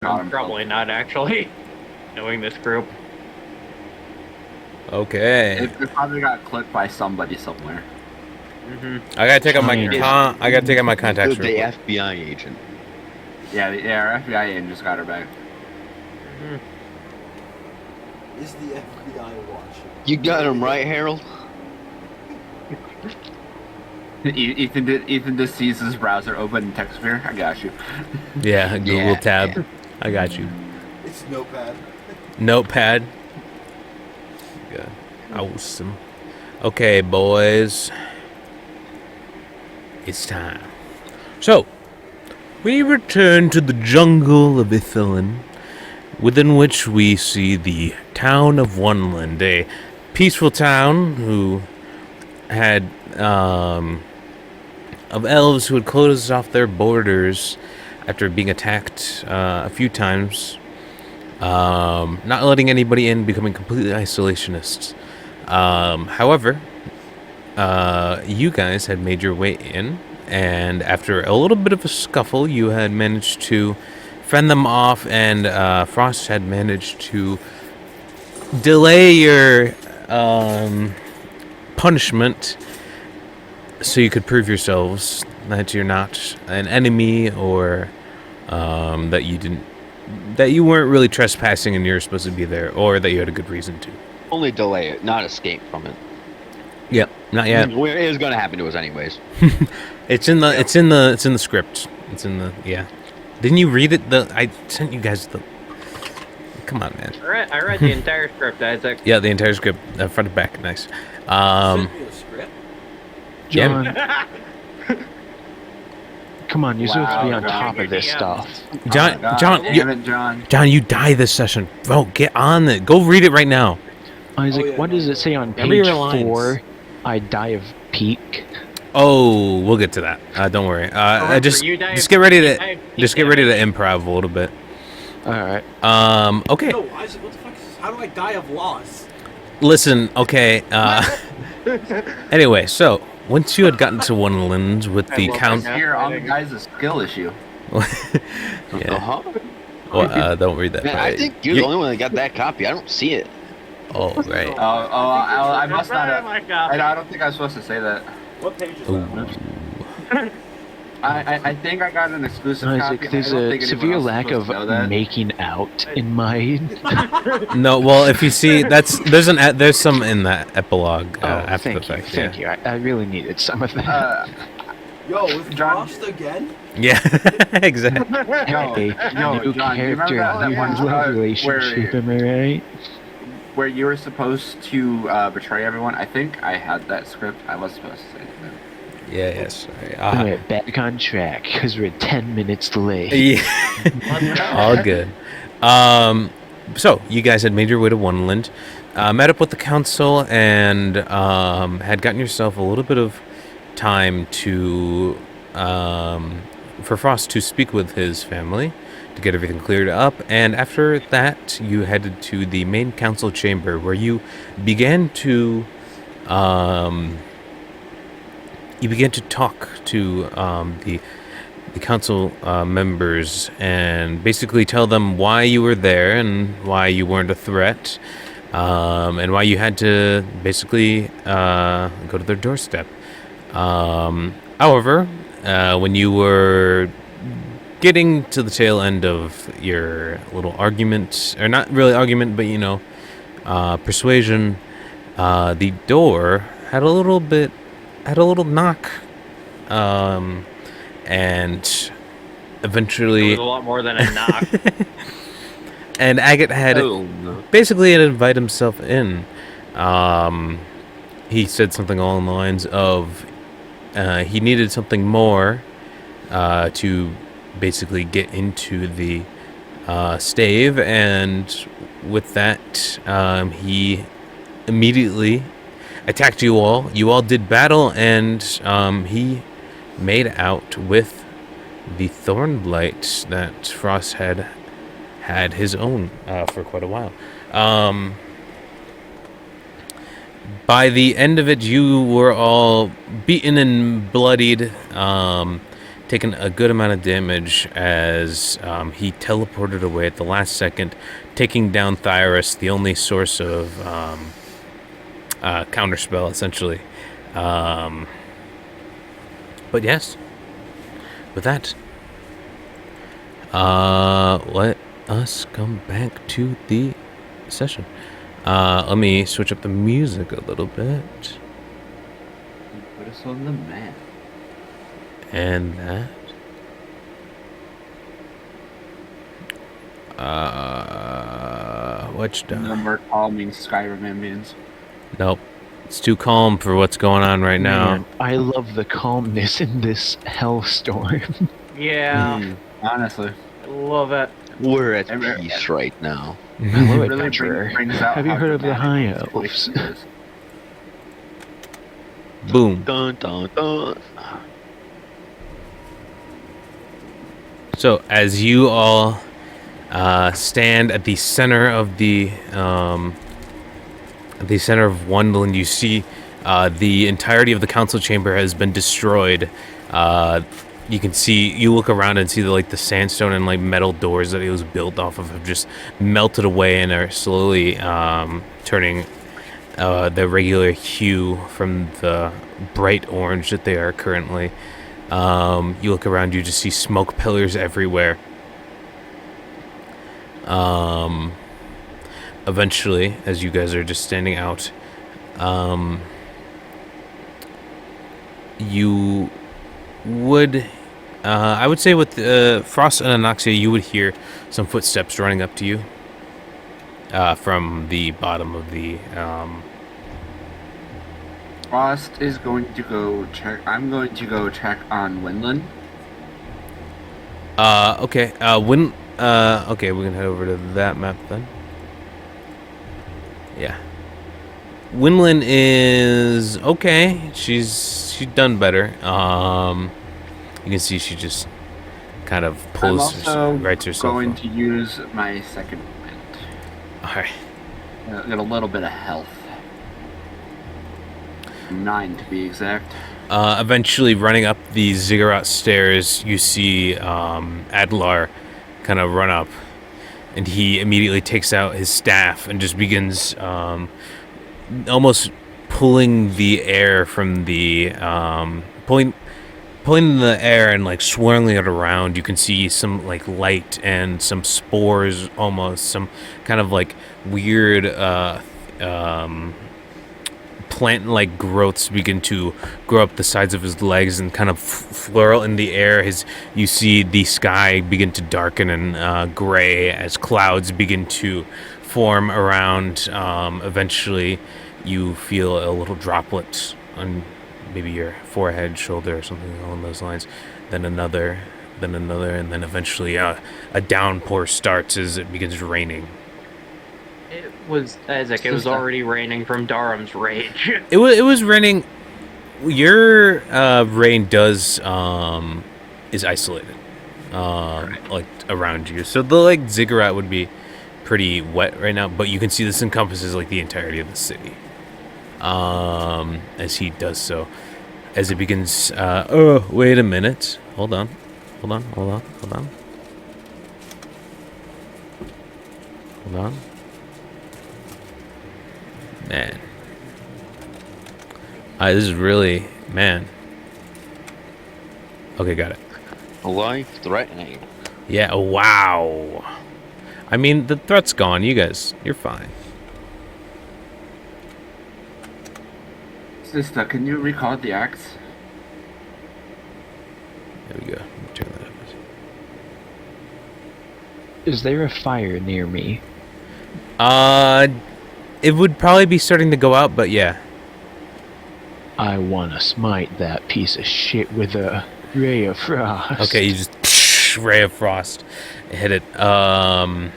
Probably not, actually, knowing this group. Okay. It probably got clipped by somebody somewhere. I gotta take out my contacts The real quick. FBI agent. Yeah, our FBI agent just got her back. Is the FBI watching? You got him right, Harold. Ethan just sees his browser open in TextSphere. I got you. Yeah, Google Yeah, tab. yeah. I got you. It's Notepad. Notepad. Good. Awesome. Okay, boys. It's time. So, we return to the jungle of Ithilin, within which we see the town of Oneland, a peaceful town who had of elves who had closed off their borders after being attacked a few times, not letting anybody in, becoming completely isolationists. However, you guys had made your way in, and after a little bit of a scuffle, you had managed to fend them off, and Frost had managed to delay your punishment so you could prove yourselves that you're not an enemy, or that you weren't really trespassing and you're supposed to be there, or that you had a good reason to. Only delay it, not escape from it. Yep, not yet. It was going to happen to us anyways. It's in the script. It's in the Didn't you read it? I sent you guys the. Come on, man. I read the entire script, Isaac. Yeah, the entire script, front to back, nice. Send me a script. John, Yeah. come on, you're supposed to be on Wow, top of this stuff. John, Oh my God, John, damn it, John. John, you die this session. Bro, get on it. Go read it right now. Isaac, yeah, what no, does no. it say on Remember page your lines. 4? I die of peak. Oh, we'll get to that. Don't worry. Just you die just of- get ready you to die of just get ready to improv a little bit. Alright. Okay. No, Isaac, what the fuck is this? How do I die of loss? Listen, okay. Anyway, so once you had gotten to Oneland with the love count, that. Here on the guy's a skill issue. yeah. Uh-huh. Well, don't read that. Man, I part. think you're the only one that got that copy. I don't see it. Oh, right. I must not have. my God. I don't think I was supposed to say that. What page is Ooh. that? I think I got an exclusive copy. Isaac, and there's I don't a think anyone severe else is lack supposed of to know that. making out in my... No, well, if you see, there's some in that epilogue after the fact. Thank you. I really needed some of that. Yo, with John- Frost again? Yeah, exactly. Yo, Hey, yo, new John, do you character, remember that new one love relationship, am I right? where you were supposed to betray everyone? I think I had that script. I was supposed to say that. Yes. Sorry. Alright, back on track, because we're 10 minutes late. Yeah. All good. So you guys had made your way to Oneland, met up with the council, and had gotten yourself a little bit of time to for Frost to speak with his family to get everything cleared up. And after that, you headed to the main council chamber, where you began to talk to the council members, and basically tell them why you were there and why you weren't a threat, and why you had to basically go to their doorstep. However, when you were getting to the tail end of your little argument, or not really argument, but persuasion, the door had a little knock, and eventually, It was a lot more than a knock. and Agate had basically had invite himself in. He said something along the lines of he needed something more to basically get into the stave, and with that, he immediately attacked you all. You all did battle, and he made out with the Thornblight that Frost had his own for quite a while. By the end of it, you were all beaten and bloodied taken a good amount of damage as he teleported away at the last second, taking down Thyrus, the only source of counterspell, essentially. But yes, with that, let us come back to the session. Let me switch up the music a little bit. Put us on the map. And that. What's No done? more calming Skyrim ambience. Nope. It's too calm for what's going on right now. Man, I love the calmness in this hellstorm. Yeah, Honestly. I love it. We're at Every- peace right now. Hello, It really adventurer. brings out Have you how heard of the dramatic high the elves? situation is. Boom. Dun dun dun. So as you all stand at the center of Wonderland, you see the entirety of the council chamber has been destroyed. You can see, you look around and see the sandstone and metal doors that it was built off of have just melted away and are slowly turning the regular hue from the bright orange that they are currently. You look around, you just see smoke pillars everywhere. Eventually, as you guys are just standing out, you would, I would say with Frost and Anoxia, you would hear some footsteps running up to you from the bottom of the. Frost is going to go check. I'm going to go check on Winland. Okay. Okay, we can head over to that map then. Yeah. Winlin is okay. She's done better. You can see she just kind of I'm pulls also writes herself going up. to use my second wind. All right. Get a little bit of health. 9 to be exact. Eventually, running up the ziggurat stairs, you see Adlar kind of run up, and he immediately takes out his staff and just begins almost pulling the air from the pulling the air and swirling it around. You can see some light and some spores, almost some kind of weird plant-like growths begin to grow up the sides of his legs and kind of flurl in the air. You see the sky begin to darken and gray as clouds begin to form around. Eventually, you feel a little droplet on maybe your forehead, shoulder, or something along those lines. Then another, and then eventually a downpour starts as it begins raining. It was Isaac. It was already raining from Durham's rage. It was raining. Your rain does is isolated, around you. So the ziggurat would be pretty wet right now, but you can see this encompasses the entirety of the city. As he does so, as it begins. Oh, wait a minute. Hold on. Man. This is really, man. Okay, got it. Life threatening. Yeah, wow. I mean, the threat's gone. You guys, you're fine. Sister, can you recall the axe? There we go. Let me turn that up. Is there a fire near me? It would probably be starting to go out, but yeah. I wanna smite that piece of shit with a ray of frost. Okay, you just ray of frost, hit it. Wait, I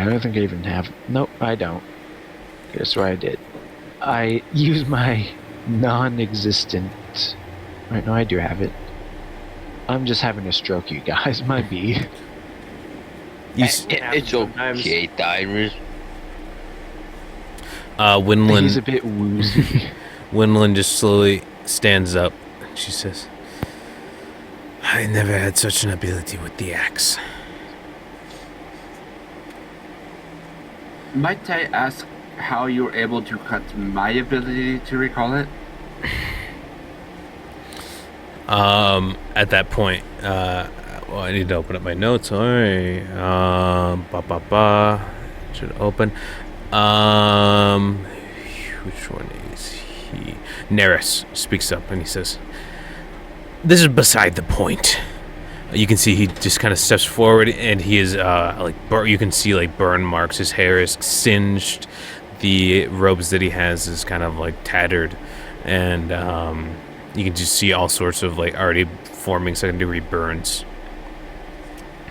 don't think I even have. Nope, I don't. Guess what I did? I used my non-existent. Wait, no, I do have it. I'm just having a stroke, you guys. Might be. It's sometimes. okay, Tyrus. He's Winland. a bit woozy. Winland just slowly stands up. She says, I never had such an ability with the axe. Might I ask how you were able to cut my ability to recall it? At that point, well, I need to open up my notes. Alright. Should open. Which one is he? Neris speaks up and he says, "This is beside the point." You can see he just kind of steps forward, and he is you can see like burn marks. His hair is singed. The robes that he has is kind of like tattered, and you can just see all sorts of like already forming secondary burns.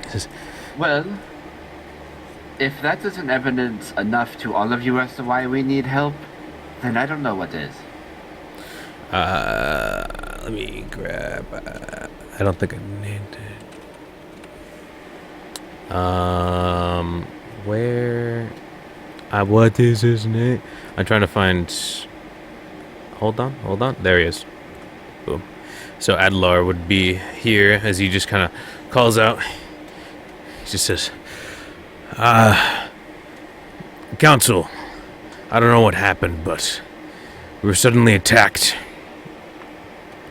He says, Well, if that isn't evidence enough to all of you as to why we need help, then I don't know what is. let me grab. I don't think I need it. Where? What is his name? I'm trying to find. Hold on. There he is. Boom. So Adlar would be here as he just kind of calls out. He just says, Council, I don't know what happened, but we were suddenly attacked.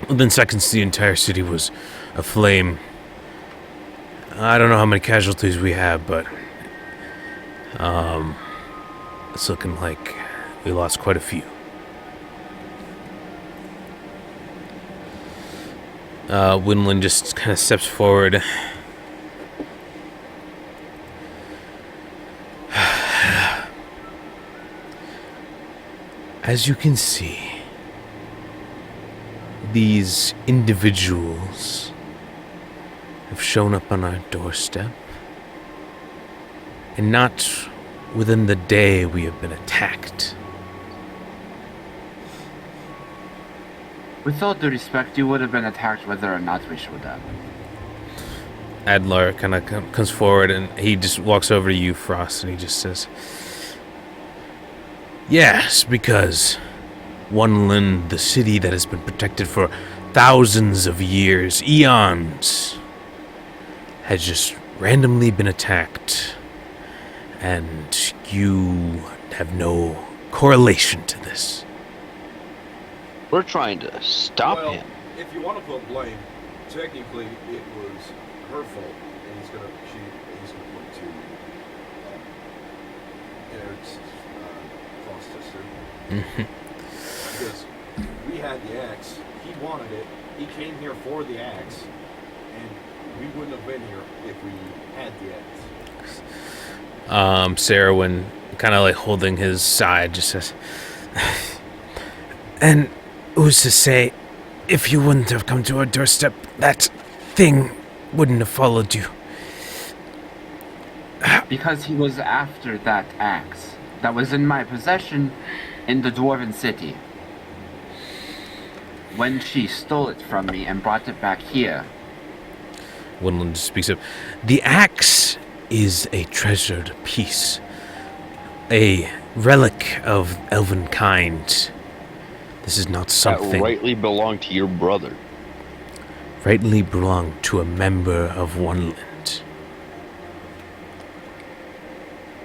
Within seconds, the entire city was aflame. I don't know how many casualties we have, but it's looking like we lost quite a few. Winland just kind of steps forward. As you can see, these individuals have shown up on our doorstep, and not within the day we have been attacked. With all due respect, you would have been attacked whether or not we showed up. Adlar kind of comes forward, and he just walks over to you, Frost, and he just says, "Yes, because Oneland, the city that has been protected for thousands of years, eons, has just randomly been attacked, and you have no correlation to this." We're trying to stop Well, him. if you want to put blame, technically it was her fault, and he's gonna put to Eric's Frost's because we had the axe, he wanted it, he came here for the axe, and we wouldn't have been here if we had the axe. Sarahwin, kind of like holding his side, just says, "And who's to say, if you wouldn't have come to our doorstep, that thing wouldn't have followed you?" Because he was after that axe that was in my possession in the Dwarven City. When she stole it from me and brought it back here. Winland speaks up. "The axe is a treasured piece, a relic of elven kind. This is not That something rightly belonged to your brother. rightly belonged to a member of Oneland."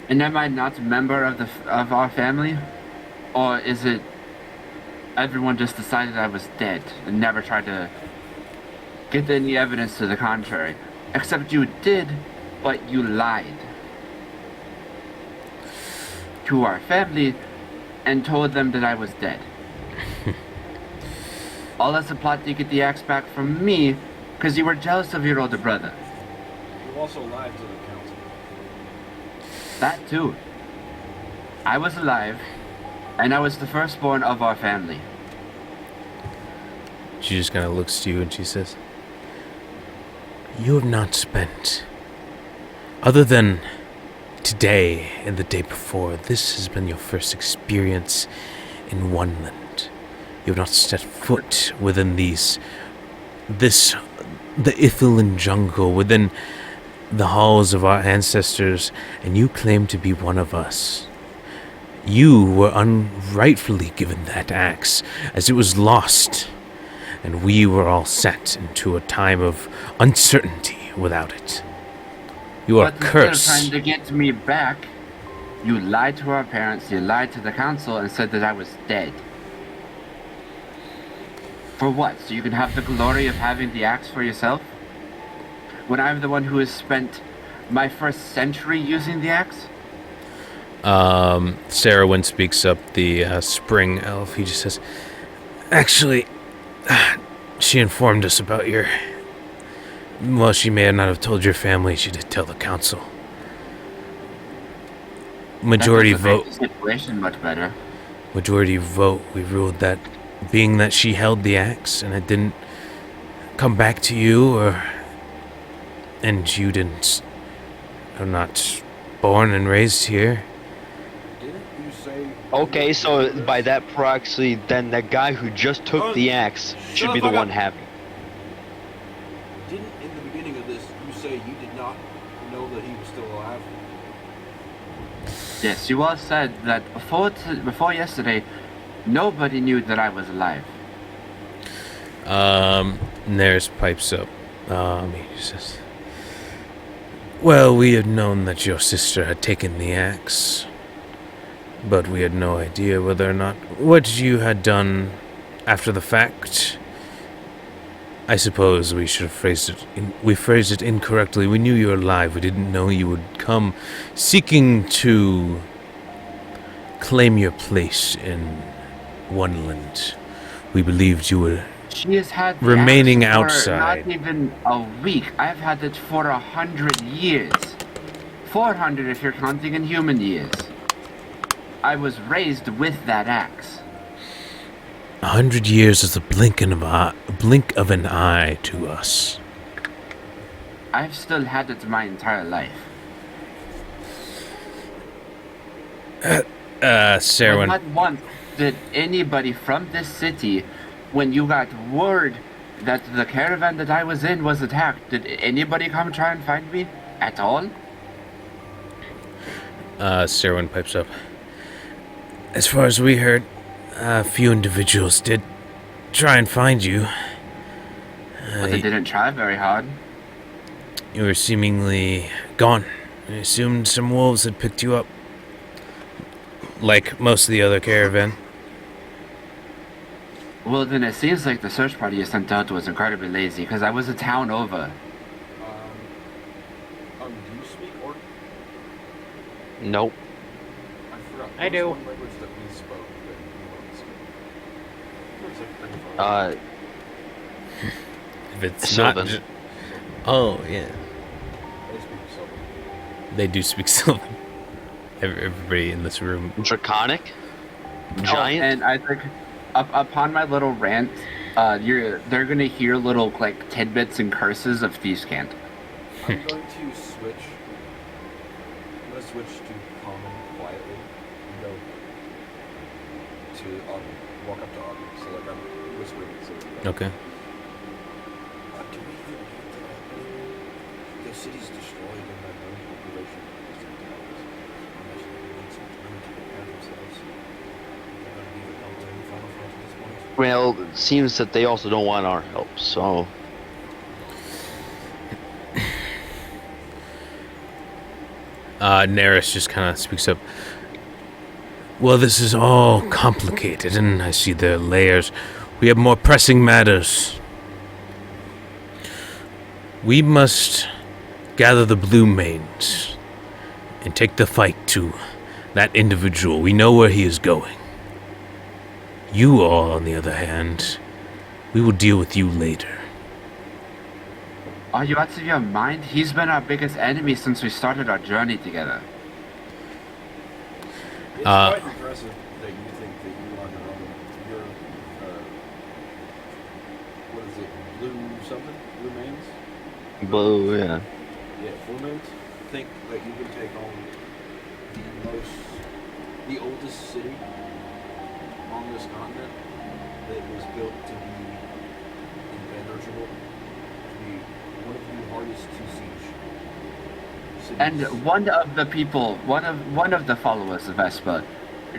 And am I not a member of our family? Or is it everyone just decided I was dead and never tried to get any evidence to the contrary? Except you did, but you lied to our family and told them that I was dead. All as a plot to get the axe back from me because you were jealous of your older brother. You also lied to the council. That too. I was alive, and I was the firstborn of our family. She just kind of looks to you and she says, "You have not spent, other than today and the day before, this has been your first experience in Oneland. You have not stepped foot within the Ithilin jungle, within the halls of our ancestors, and you claim to be one of us. You were unrightfully given that axe, as it was lost, and we were all set into a time of uncertainty without it. You are But instead of cursed. trying to get me back, you lied to our parents, you lied to the council, and said that I was dead. For what? So you can have the glory of having the axe for yourself? When I'm the one who has spent my first century using the axe? Sarahwin speaks up, the spring elf. He just says, "Actually, she informed us about your... Well, she may not have told your family. She did tell the council. Majority That doesn't make vote. the situation much better. Majority vote. We ruled that being that she held the axe and it didn't come back to you, and you are not born and raised here. Didn't you say? Okay, so by that proxy, then that guy who just took the axe should be the one having. Didn't in the beginning of this you say you did not know that he was still alive? Yes, you all said that before yesterday, nobody knew that I was alive. Nares pipes up. He says, "Well, we had known that your sister had taken the axe, but we had no idea whether or not what you had done after the fact. I suppose we should have phrased it. We phrased it incorrectly. We knew you were alive. We didn't know you would come seeking to claim your place in Oneland. We believed you were She has had the remaining axe for outside. not even a week. I've had it for 100 years. 400 if you're counting in human years. I was raised with that axe. 100 years is a blink of an eye to us." I've still had it my entire life. Sarah, Not once did anybody from this city, when you got word that the caravan that I was in was attacked, did anybody come try and find me at all? Sarwin pipes up. "As far as we heard, a few individuals did try and find you. But they didn't try very hard. You were seemingly gone. I assumed some wolves had picked you up, like most of the other caravan." Well, then it seems like the search party you sent out was incredibly lazy, because I was a town over. Do you speak Orc? Nope. I forgot. I What's do. one language that we spoke that you wanted to speak? It was like pretty far. If it's Sylvan. not... Oh, yeah. They speak Sylvan. They do speak Sylvan. Everybody in this room. Draconic? Giant? Oh, and I think, upon my little rant, they're gonna hear little like tidbits and curses of Thieves' Cant. I'm going to switch. I'm going to switch to common quietly and go to walk up to Aubrey. So like I'm whispering. So Okay. do we even need the city's destroyed and that known population is unless they need some time to prepare themselves. They're going to need the help to any final front at this point. Well, it seems that they also don't want our help, so... Neris just kind of speaks up. "Well, this is all complicated, and I see there are layers. We have more pressing matters. We must gather the blue mains and take the fight to that individual. We know where he is going. You all, on the other hand, we will deal with you later." Are you out of your mind? He's been our biggest enemy since we started our journey together. It's quite impressive that you think that you are your what is it, blue something? Blue mains? Blue, yeah. Yeah, blue mains. Think that you can take on the oldest city on this continent that was built to be impenetrable, to be one of the hardest to siege cities. And one of the people, one of the followers of Vespa,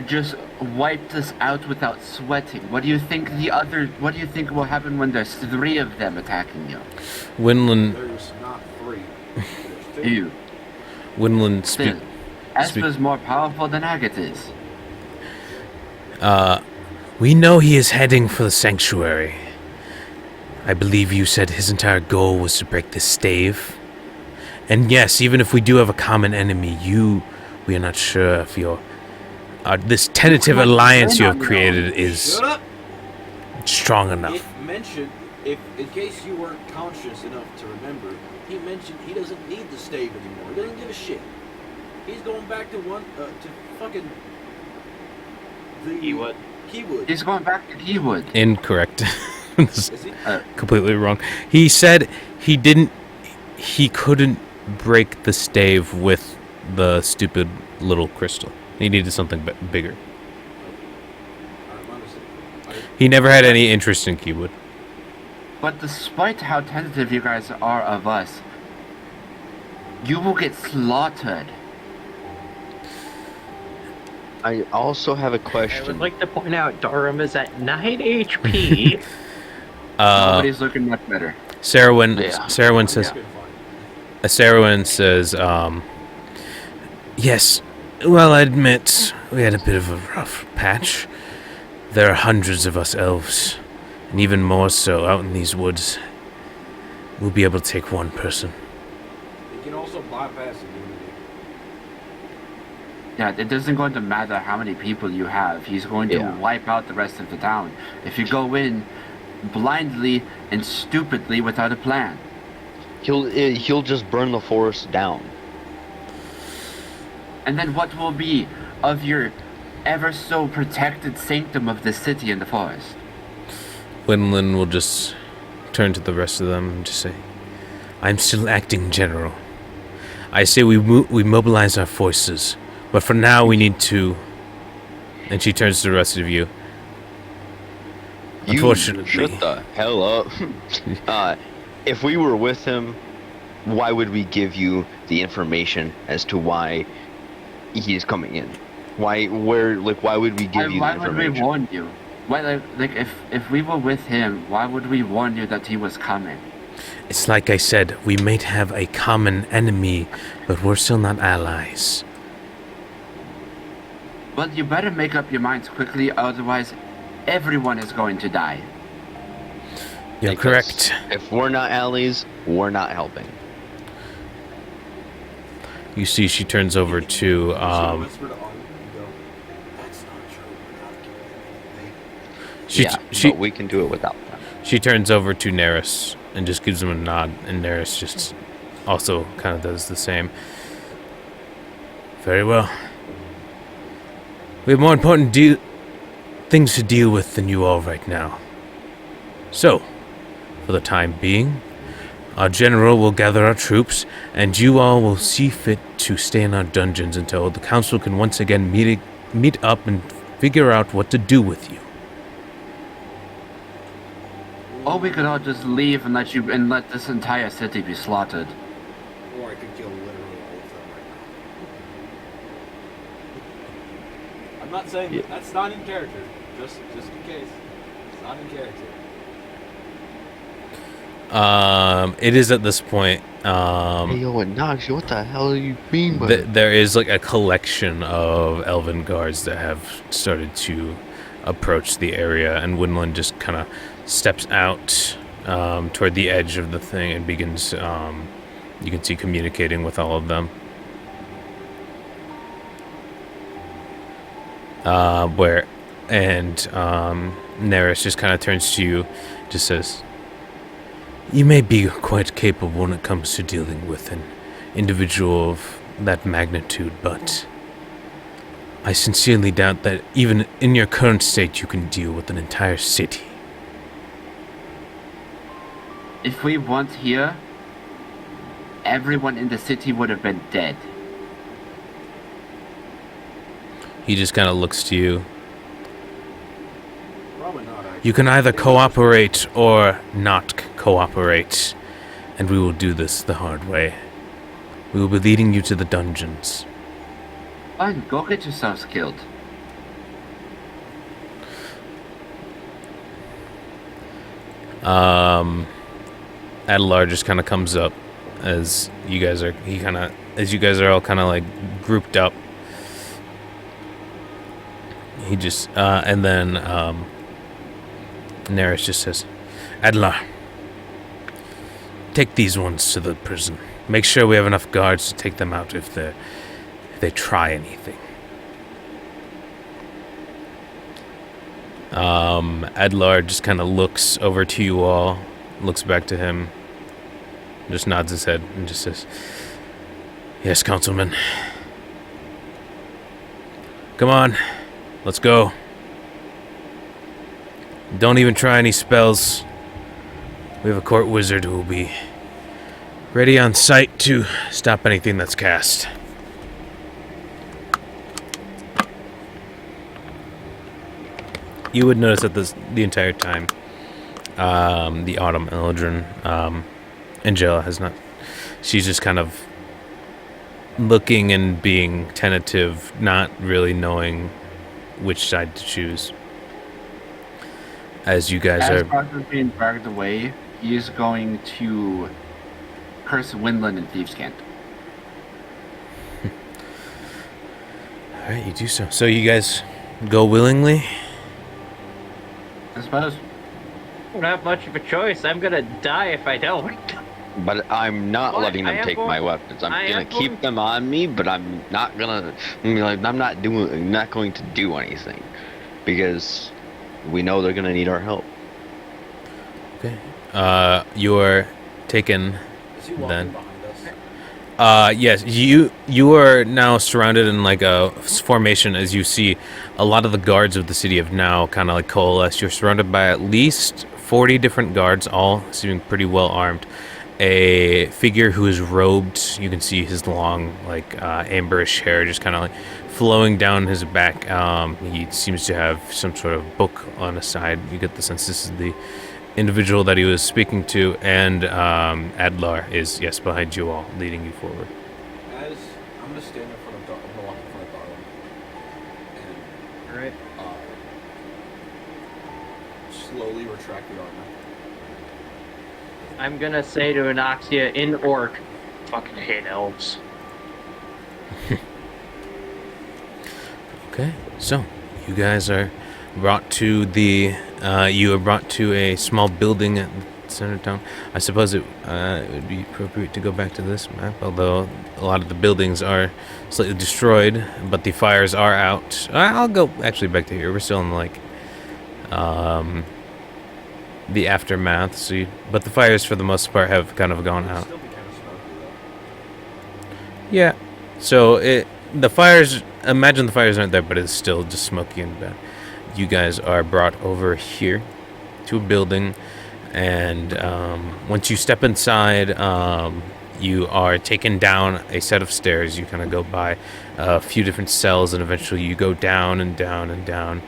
just wiped us out without sweating. What do you think will happen when there's 3 of them attacking you? Winland, There's not 3. There's 2. You. Winland Still, Esper's more powerful than Agatha is. We know he is heading for the sanctuary. I believe you said his entire goal was to break the stave. And yes, even if we do have a common enemy, we are not sure if your this tentative alliance you have created is Shut up! strong enough. It mentioned, if in case you weren't conscious enough to remember, he mentioned he doesn't need the stave anymore. He doesn't give a shit. He's going back to fucking the Keywood. He's going back to Keywood. Incorrect. Is he? Completely wrong. He said he couldn't break the stave with the stupid little crystal. He needed something bigger. I'm understanding. He never had any interest in Keywood. But despite how tentative you guys are of us, you will get slaughtered. I also have a I would question. like to point out Durham is at 9 HP. Nobody's looking much better. Sarahwin Yeah. says, Good fight. Sarahwin says, yes, well, I admit we had a bit of a rough patch. There are hundreds of us elves, and even more so out in these woods. We'll be able to take one person. He can also bypass immunity. Yeah, it isn't going to matter how many people you have. He's going to Yeah. wipe out the rest of the town. If you go in blindly and stupidly without a plan. He'll just burn the forest down. And then what will be of your ever so protected sanctum of the city and the forest? Winlin will just turn to the rest of them and just say, I'm still acting general. I say we mobilize our forces, but for now we need to... And she turns to the rest of you. Unfortunately. Shut the hell up. If we were with him, why would we give you the information as to why he's coming in? Why would we give you the Why would we information? warn you? Why, if we were with him, why would we warn you that he was coming? It's like I said, we might have a common enemy, but we're still not allies. Well, you better make up your minds quickly, otherwise everyone is going to die. You're Because correct. If we're not allies, we're not helping. You see, she turns over to, You should whisper to Arlen and go, that's not true. We're not giving anything. But we can do it without them. she turns over to Neris and just gives him a nod, and Neris just also kind of does the same. Very well. We have more important things to deal with than you all right now. So, for the time being, our general will gather our troops, and you all will see fit to stay in our dungeons until the council can once again meet up and figure out what to do with you. Or we could all just leave and let this entire city be slaughtered. Or I could kill literally all of them right now. I'm not saying Yeah. that's not in character. Just in case. It's not in character. It is at this point, Hey, yo, and Nox, what the hell do you mean by there is like a collection of elven guards that have started to approach the area, and Winland just kind of steps out toward the edge of the thing and begins, you can see, communicating with all of them. Neris just kind of turns to you, just says, you may be quite capable when it comes to dealing with an individual of that magnitude, but I sincerely doubt that even in your current state you can deal with an entire city. If we weren't here, everyone in the city would have been dead. He just kind of looks to you. Probably not, actually. You can either cooperate or not cooperate, and we will do this the hard way. We will be leading you to the dungeons. Fine, go get yourselves killed. Adelar just kind of comes up as you guys are. As you guys are all kind of like grouped up. He just and then Neris just says, "Adelar, take these ones to the prison. Make sure we have enough guards to take them out if they try anything." Adlar just kind of looks over to you all, looks back to him, just nods his head and just says, "Yes, Councilman. Come on, let's go. Don't even try any spells. We have a court wizard who will be ready on sight to stop anything that's cast." You would notice that the entire time, the Autumn Eldrin, Angela has not. She's just kind of looking and being tentative, not really knowing which side to choose. As you guys As are. Parker's being dragged away, he is going to curse Windland and Thieves' Cant. Alright, you do so. So you guys go willingly? I suppose. I don't have much of a choice. I'm gonna die if I don't. But I'm not What? letting I them am take going- my weapons. I'm I gonna am keep going- them on me, but I'm not gonna. I'm not going to do anything because we know they're gonna need our help. Okay. You're taken. Is he walking Then. behind us? Yes, you are now surrounded in like a formation as you see a lot of the guards of the city have now kind of like coalesced. You're surrounded by at least 40 different guards, all seeming pretty well armed. A figure who is robed, you can see his long like amberish hair just kind of like flowing down his back. He seems to have some sort of book on his side. You get the sense this is the individual that he was speaking to, and Adlar is, yes, behind you all, leading you forward. As I'm gonna stand in front of Dar, I'm gonna walk in front of Darwin and Alright. slowly retract the armor. I'm gonna say to Anoxia in Orc, fucking hate elves. Okay, so you guys are brought to the you are brought to a small building at the center of town. I suppose it would be appropriate to go back to this map, although a lot of the buildings are slightly destroyed, but the fires are out. I'll go actually back to here. We're still in like the aftermath, but the fires for the most part have kind of gone out. Still be kind of smoky though. Yeah. So the fires. Imagine the fires aren't there, but it's still just smoky and bad. You guys are brought over here to a building, and once you step inside, you are taken down a set of stairs. You kind of go by a few different cells, and eventually you go down and down and down,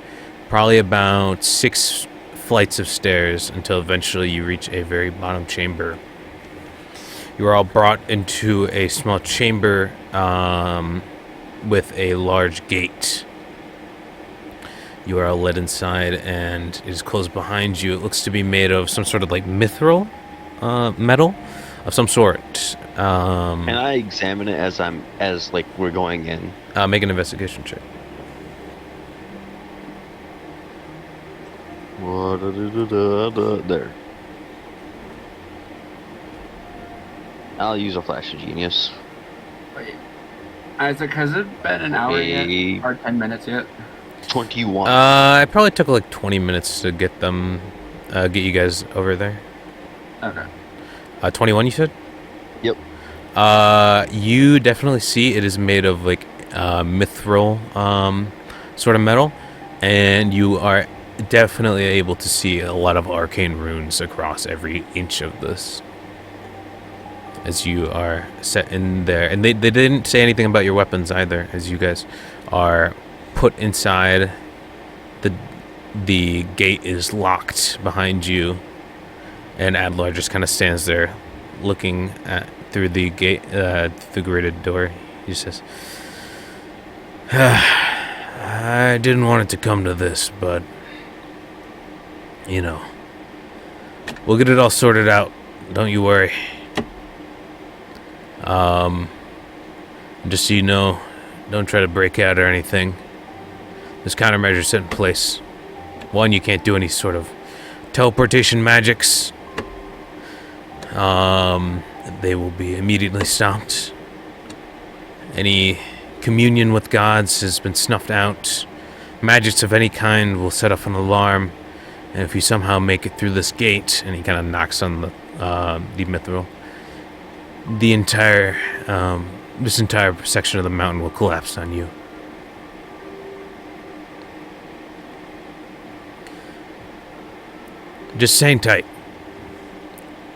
probably about 6 flights of stairs until eventually you reach a very bottom chamber. You are all brought into a small chamber with a large gate. You are all led inside, and it is closed behind you. It looks to be made of some sort of like mithril metal of some sort. Can I examine it as we're going in? Make an investigation check. There. I'll use a flash of genius. Wait. Isaac, has it been an hour yet? Or 10 minutes yet? 21. It probably took like 20 minutes to get you guys over there. Okay. 21, you said? Yep. You definitely see it is made of like mithril sort of metal, and you are definitely able to see a lot of arcane runes across every inch of this as you are set in there. And they didn't say anything about your weapons either, as you guys are put inside. The gate is locked behind you, and Adlar just kind of stands there looking through the gate, the grated door. He says, I didn't want it to come to this, but you know, We'll get it all sorted out. Don't you worry. Just so you know, don't try to break out or anything. There's countermeasures set in place. One, you can't do any sort of teleportation magics. They will be immediately stopped. Any communion with gods has been snuffed out. Magics of any kind will set off an alarm. And if you somehow make it through this gate, and he kind of knocks on the mithril, this entire section of the mountain will collapse on you. Just hang tight.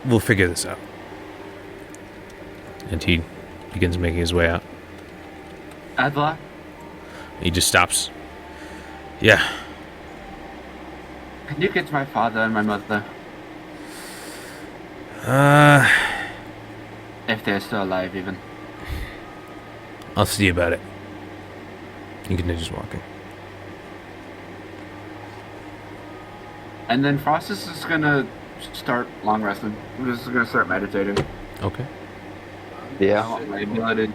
We'll figure this out. And he begins making his way out. Adla? He just stops. Yeah. Can you get to my father and my mother? If they're still alive, even. I'll see about it. He continues walking. And then Frost is just gonna start long resting. I'm just gonna start meditating. Okay. I Yeah. want my ability.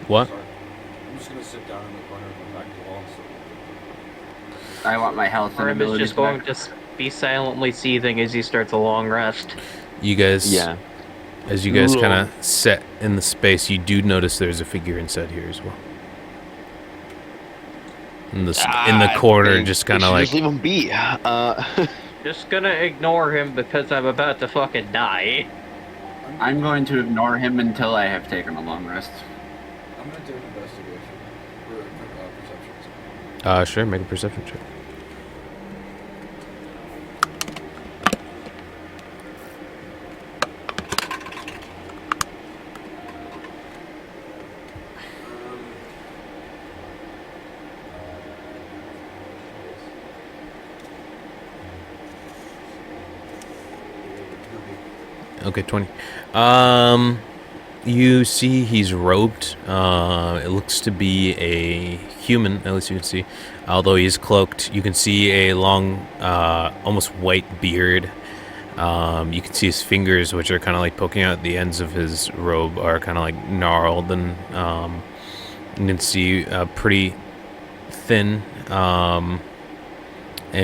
What? Sorry. I'm just gonna sit down in the corner and back to the wall. So. I want my health and Grim is abilities just going back. to be silently seething as he starts a long rest. You guys, Yeah. as you guys kind of set in the space, you do notice there's a figure inside here as well. In the corner, just kind of like. Just leave him be. Just gonna ignore him because I'm about to fucking die. I'm going to ignore him until I have taken a long rest. I'm gonna do an investigation for perception. Sure, make a perception check. Okay, 20. You see he's robed. It looks to be a human, at least you can see. Although he's cloaked, you can see a long, almost white beard. You can see his fingers, which are kind of like poking out the ends of his robe, are kind of like gnarled, and you can see pretty thin. And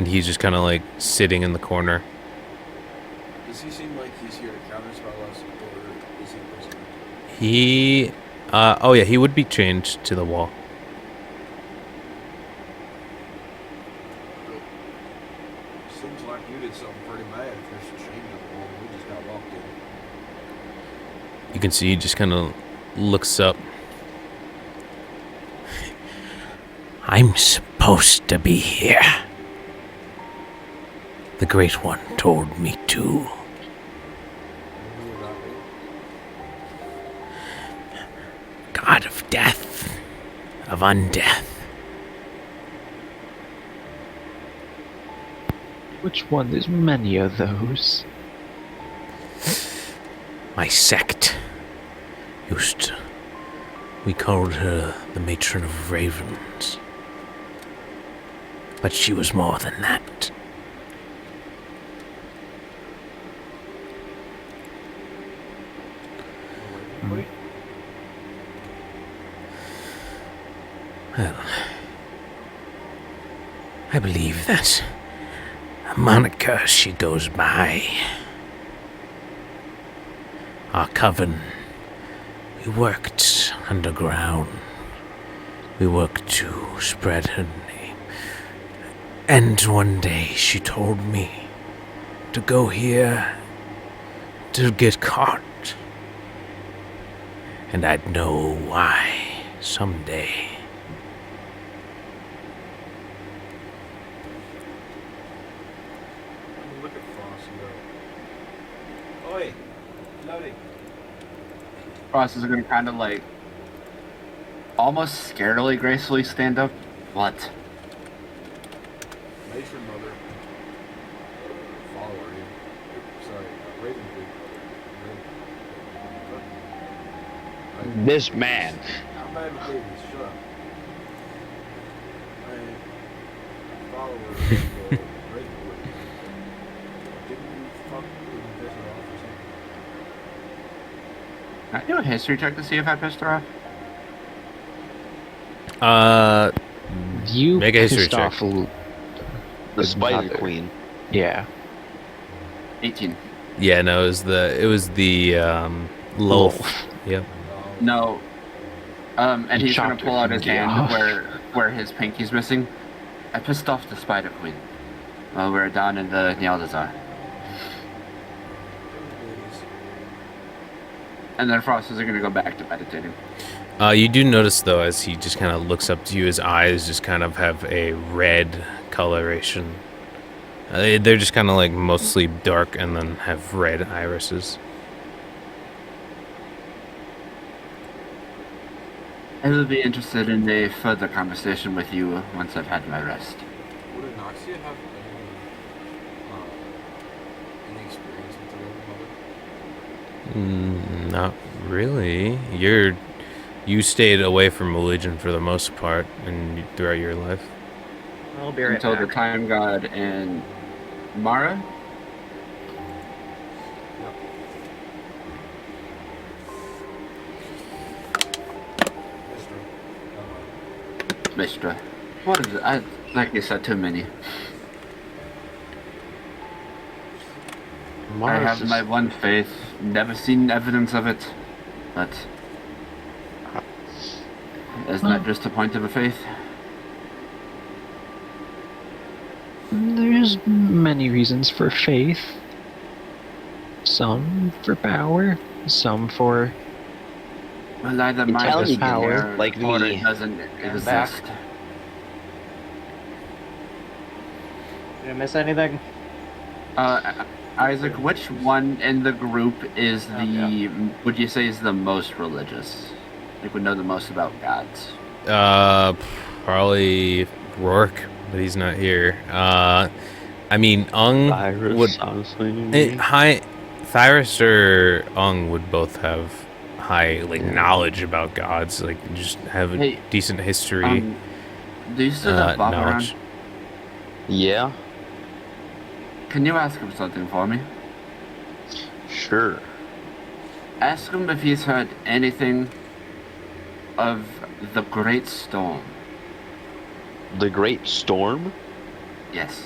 he's just kind of like sitting in the corner. Does he seem like he's here to counterspell us, or is he a prisoner? He, oh yeah, he would be chained to the wall. Seems like you did something pretty bad if there's a chain to the wall. We just got locked in. You can see he just kind of looks up. I'm supposed to be here. The Great One told me to. Who would that be? God of death, of undeath. Which one? There's many of those. My sect used to, we called her the Matron of Ravens. But she was more than that. Well, I believe that's a moniker she goes by. Our coven, we worked underground. We worked to spread her name. And one day she told me to go here to get caught. And I'd know why someday. I'm gonna look at Frost and go, Oi, Lodi. Frost is gonna kind of like almost scarily gracefully stand up. What? Matron Mother. Follower, you. Sorry, Raven Queen. This man. I'm bad with babies, shut up. My follower of the Raven Queen. Didn't you fuck with Can I do a history check to see if I pissed her off? You Make a history pissed check. off The Spider Another. Queen. Yeah. 18. Yeah, no, it was the Lolth. Lolth. Yep. No. And You he's gonna chopped pull her out his pinky hand off. where his pinky's missing. I pissed off the Spider Queen while we were down in the Nyaldazar. And then Frost is gonna go back to meditating. You do notice though, as he just kind of looks up to you, his eyes just kind of have a red coloration. They're just kind of like mostly dark and then have red irises. I will be interested in a further conversation with you once I've had my rest. Would Anoxia have any experience with the Reverend Mother? Not really. You stayed away from religion for the most part and throughout your life. I'll be right Until the back. Time God and Mara? Mister. Mistra. What is it? Like you said, too many. I have my one faith. Never seen evidence of it. But isn't that just a point of a faith? There's many reasons for faith. Some for power, some for Well, either mine Intelligent, doesn't care, like or me. it doesn't back. exist. Did I miss anything? Isaac, which one in the group is would you say is the most religious? Like, would know the most about gods? Probably Rourke, but he's not here. I mean, Ung would. Thyris or Ung would both have high knowledge about gods, like just have a Hey, decent history Do you still have Bob knowledge. around? Yeah, Can you ask him something for me? sure. Ask him if he's heard anything of the Great Storm. The Great Storm? Yes.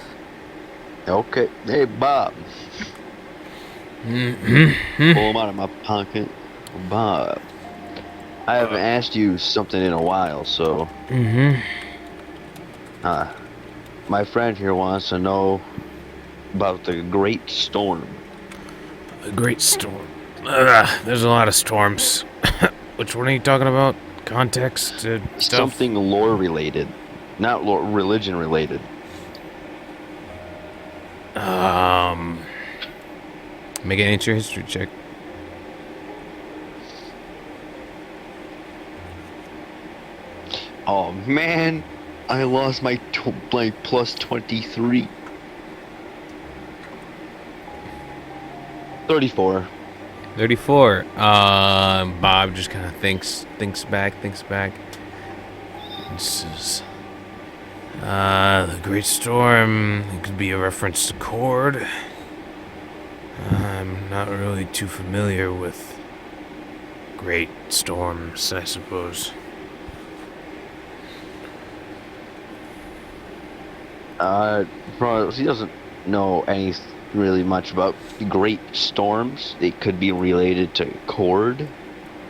Okay. Hey, Bob. Pull him out of my pocket. Bob. I haven't asked you something in a while, so... my friend here wants to know about the Great Storm. A great storm. There's a lot of storms. Which one are you talking about? Context, stuff? Something lore related. Not lore, religion related. Make an ancient history check. Oh, man. I lost my plus 23. 34. 34. Bob just kind of thinks back. This is the Great Storm. It could be a reference to Cord. I'm not really too familiar with great storms, I suppose. He doesn't know any really much about great storms. It could be related to Cord,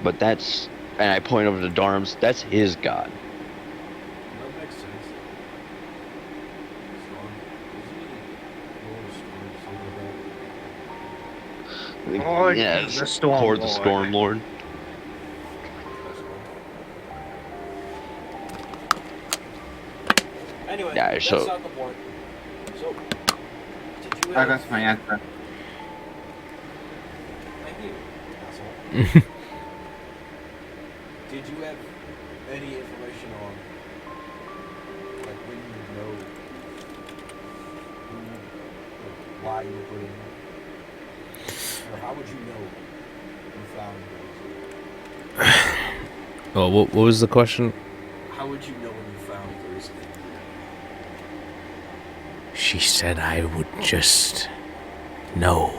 but that's, and I point over to Darms, that's his god. That makes sense. Storm. Isn't he Lord of Storms? Something like that? Cord Yeah, is the Storm Cord the Lord. Storm Lord. That's cool. Anyway, Yeah, that's so- not the point. So, did you I have... got my answer. Thank you, asshole. Did you have any information on, like, when you know who, like, why you were put in there? Or how would you know you found those? Oh, what was the question? How would you know when you found those? She said I would just know.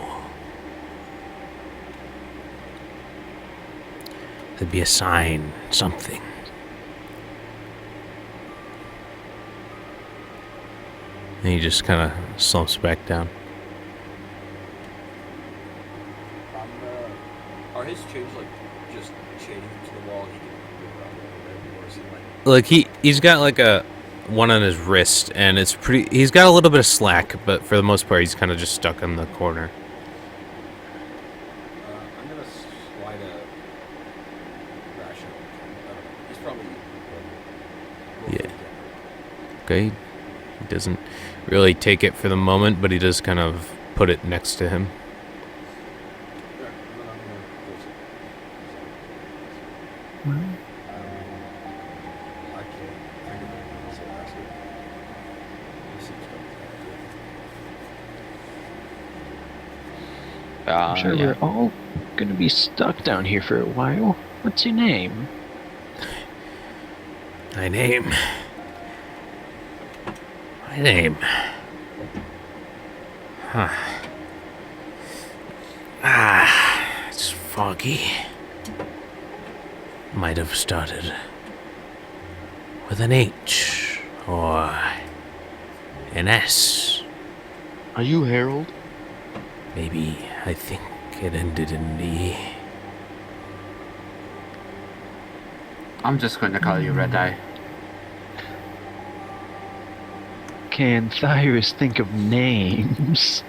There'd be a sign, something. And he just kind of slumps back down. Are his chains like just chaining him to the wall? He can move around a little bit, or is he like? Like he's got like a one on his wrist, and it's pretty. He's got a little bit of slack, but for the most part, he's kind of just stuck in the corner. I'm gonna slide a ration. He's probably Yeah. Okay. He doesn't really take it for the moment, but he does kind of put it next to him. Yeah, and then I'm gonna close it. Well, I can't think of anything else to ask it. He seems to I'm sure yeah. we're all gonna be stuck down here for a while. What's your name? My name. My name. Huh. It's foggy. Might have started with an H or an S. Are you Harold? Maybe I think it ended in an E. I'm just going to call you Red Eye. Can Thyrus think of names?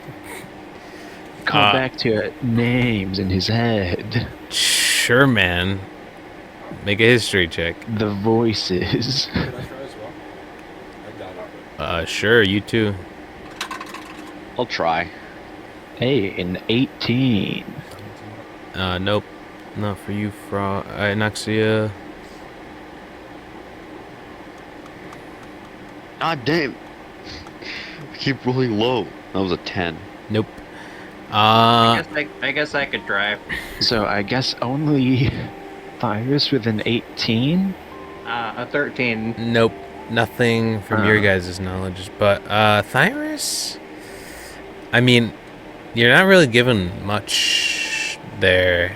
Call back to names in his head. Sure, man. Make a history check. The voices. Can I try as well? I got it. Sure, you too. I'll try. Hey, an 18. Nope. Not for you, Anoxia. God damn. I keep rolling low. That was a 10. Nope. I guess I could try. So I guess only Thyrus with an 18? A 13. Nope. Nothing from your Uh. guys' knowledge. But, Thyrus? I mean, you're not really given much there.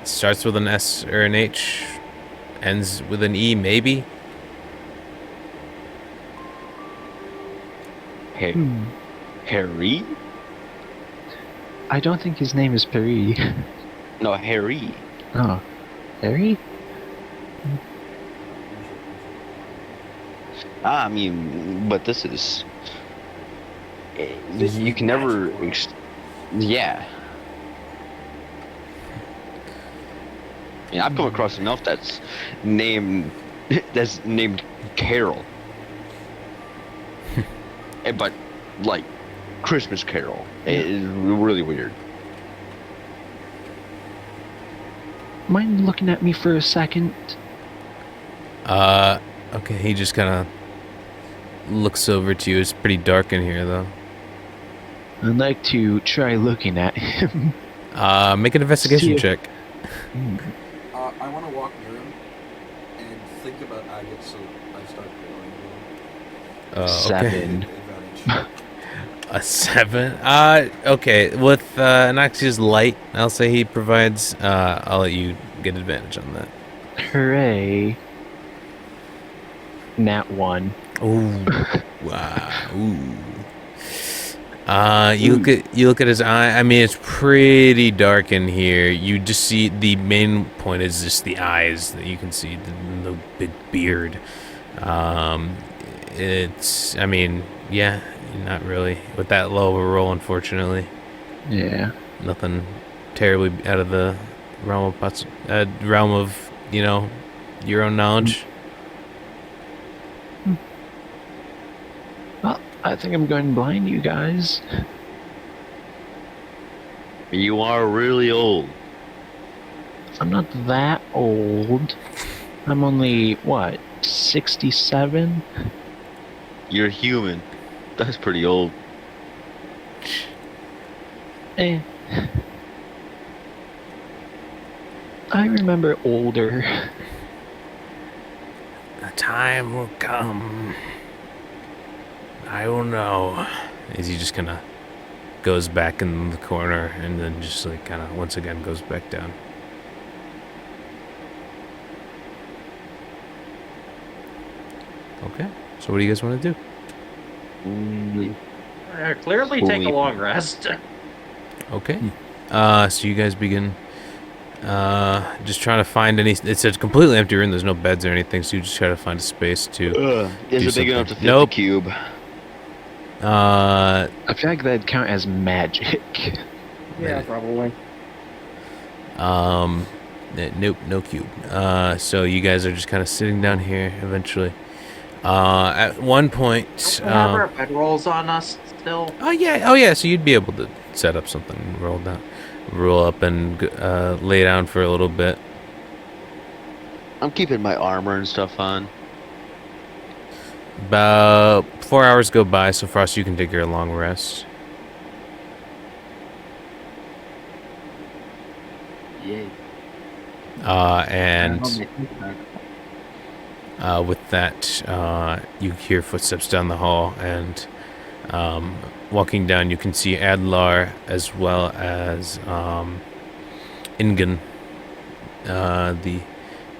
It starts with an S or an H. Ends with an E, maybe? Hey, Hmm. Harry? I don't think his name is Peri. No, Harry. Oh, Harry? I mean, but this is. You can never. Yeah. I mean, I've come across enough that's named Carol. But like Christmas Carol. It is really weird. Mind looking at me for a second? Okay, he just kind of looks over to you. It's pretty dark in here, though. I'd like to try looking at him. Make an investigation See check. I want to walk near him and think about Agate, so I start blowing him. 7. Advantage. A 7? Okay. With Anoxia's light, I'll say he provides. I'll let you get advantage on that. Hooray. Nat 1. Ooh. Wow. Ooh. You look at his eye. I mean, it's pretty dark in here. You just see the main point is just the eyes that you can see, the big beard. It's. I mean, yeah, not really with that low of a roll, unfortunately. Yeah. Nothing terribly out of the realm of realm of your own knowledge. Well, I think I'm going blind, you guys. You are really old. I'm not that old. I'm only, what, 67? You're human. That's pretty old. Eh. I remember older. The time will come. I will know. As he just kind of goes back in the corner and then just like kind of once again goes back down. Okay. So what do you guys want to do? Clearly take a Sleep. long rest. Okay. So you guys begin just trying to find any. It's a completely empty room. There's no beds or anything. So you just try to find a space to. Is Do it big enough to something. fit Nope. the cube? I feel like that'd count as magic. Yeah, probably. Nope, no cube. So you guys are just kind of sitting down here. Eventually, at one point, Don't we have our bedrolls on us still? oh yeah. So you'd be able to set up something, roll up, and lay down for a little bit. I'm keeping my armor and stuff on. About 4 hours go by, so Frost, you can take your long rest. Yay. And with that, you hear footsteps down the hall, and walking down, you can see Adlar as well as Ingen.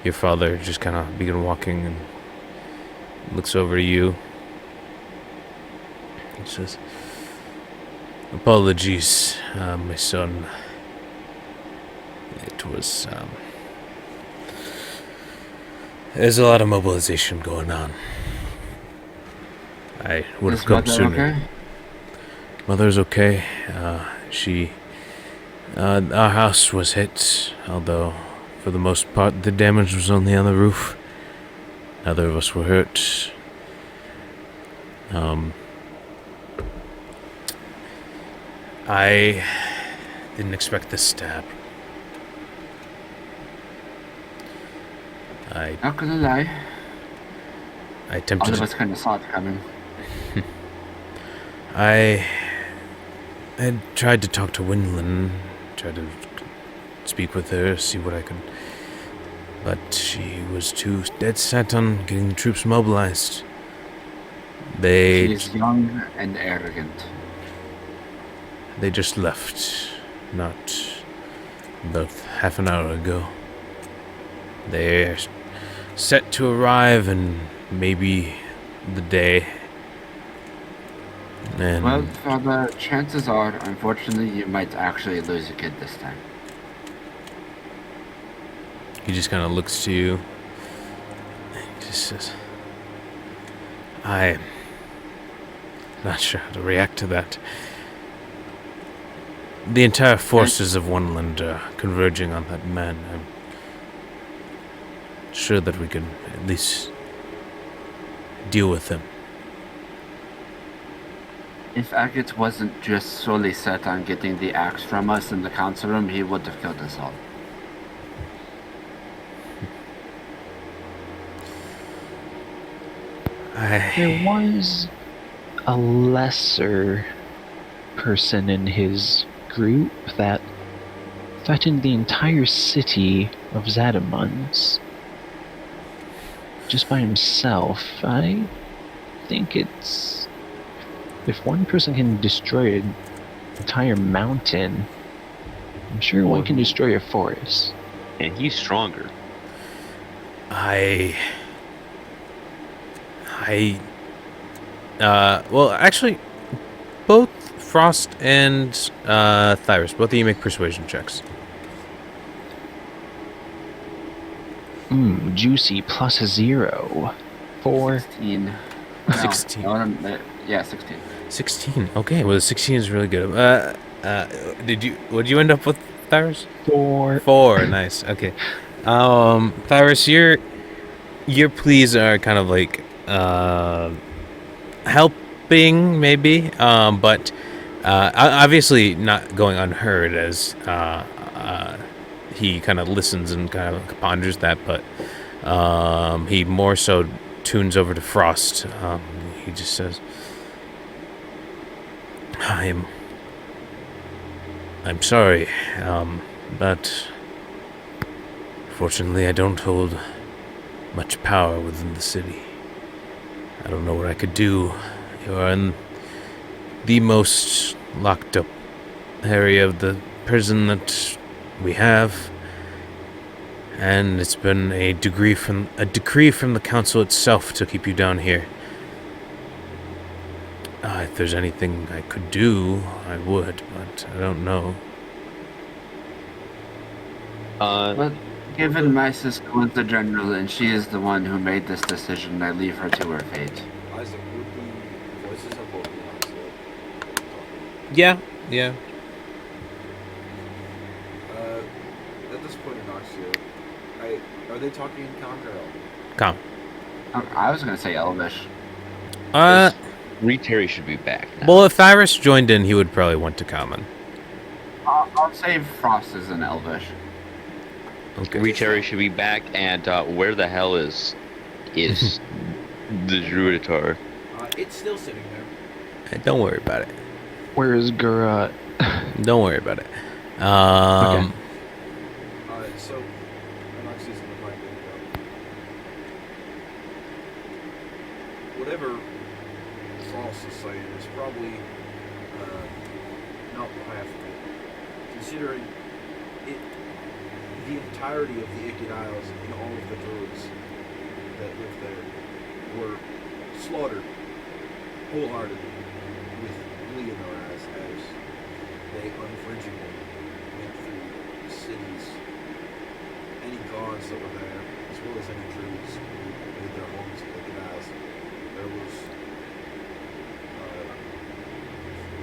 Your father just kind of begin walking and looks over to you. He says, "Apologies, my son. It was there's a lot of mobilization going on. I would have Is come mother sooner. okay? Mother's okay. Our house was hit, although for the most part the damage was only on the roof. Neither of us were hurt. I didn't expect this stab. Not gonna lie. I All attempted of us kind of saw it coming. I had tried to talk to Winland, tried to speak with her, see what I could, but she was too dead set on getting the troops mobilized. She's young and arrogant. They just left, not about half an hour ago. They're set to arrive in maybe the day. And Well, Father, chances are, unfortunately, you might actually lose a kid this time. he just kind of looks to you. He just says, I'm not sure how to react to that. The entire forces of Oneland are converging on that man. I'm sure that we can at least deal with him. If Agate wasn't just solely set on getting the axe from us in the council room, he would have killed us all. There was a lesser person in his group that threatened the entire city of Zadamunds. Just by himself. I think it's... If one person can destroy an entire mountain, I'm sure one can destroy a forest. And he's stronger. Well, actually, both Frost and Thyrus, both of you make persuasion checks. Juicy plus 0. 4. 16. No, 16. Yeah, 16. 16. Okay, well, the 16 is really good. What did you end up with, Thyrus? 4. 4. Nice. Okay. Thyrus, your pleas are kind of like helping, maybe, but obviously not going unheard as he kind of listens and kind of ponders that, but he more so tunes over to Frost. He just says, I'm sorry, but fortunately I don't hold much power within the city. I don't know what I could do. You are in the most locked up area of the prison that we have, And it's been a decree from the council itself to keep you down here. If there's anything I could do, I would, but I don't know. But given my sister was the general and she is the one who made this decision, I leave her to her fate. Isaac, would the voices have both been honest? Yeah, yeah. At this point in Oxio, are they talking in Common or Elven? Come. I was gonna say Elvish. Terry should be back now. Well, if Iris joined in, he would probably want to comment. I'll say Frost is an Elvish. Okay. Terry should be back, and where the hell is the Druiditar? It's still sitting there. Hey, don't worry about it. Where is Gura? Don't worry about it. Okay. So, Anoxis in the pipe. Whatever Frost is saying is probably not half of it. Considering it, the entirety of the Icked Isles and all of the druids that live there were slaughtered wholeheartedly with glee in their eyes as they unfringingly went through the cities, any gods that were there, as well as any druids who made their homes in Icked Isles. There was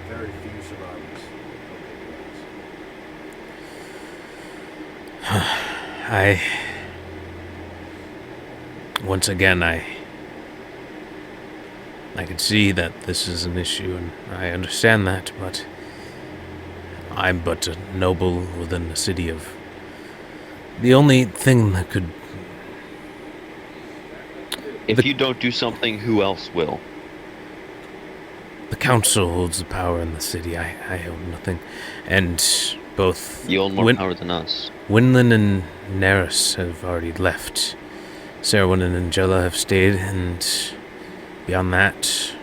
very few survivors of Icked Isles. Once again, I can see that this is an issue, and I understand that, but I'm but a noble within the city of... The only thing that could... If you don't do something, who else will? The council holds the power in the city. I hold nothing. And both... You hold more power than us. Winland and Neris have already left. Serwin and Angela have stayed, and beyond that,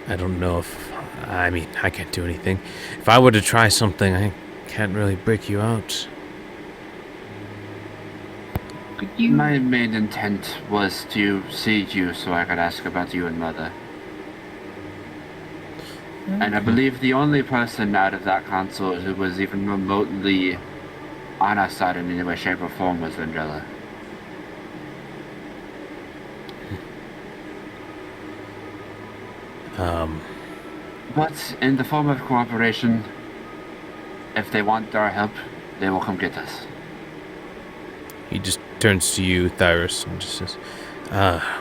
I don't know if... I mean, I can't do anything. If I were to try something, I can't really break you out. Could you? My main intent was to see you so I could ask about you and Mother. And I believe the only person out of that council who was even remotely on our side in any way, shape, or form was Angela. But in the form of cooperation, if they want our help, they will come get us. He just turns to you, Thyrus, and just says,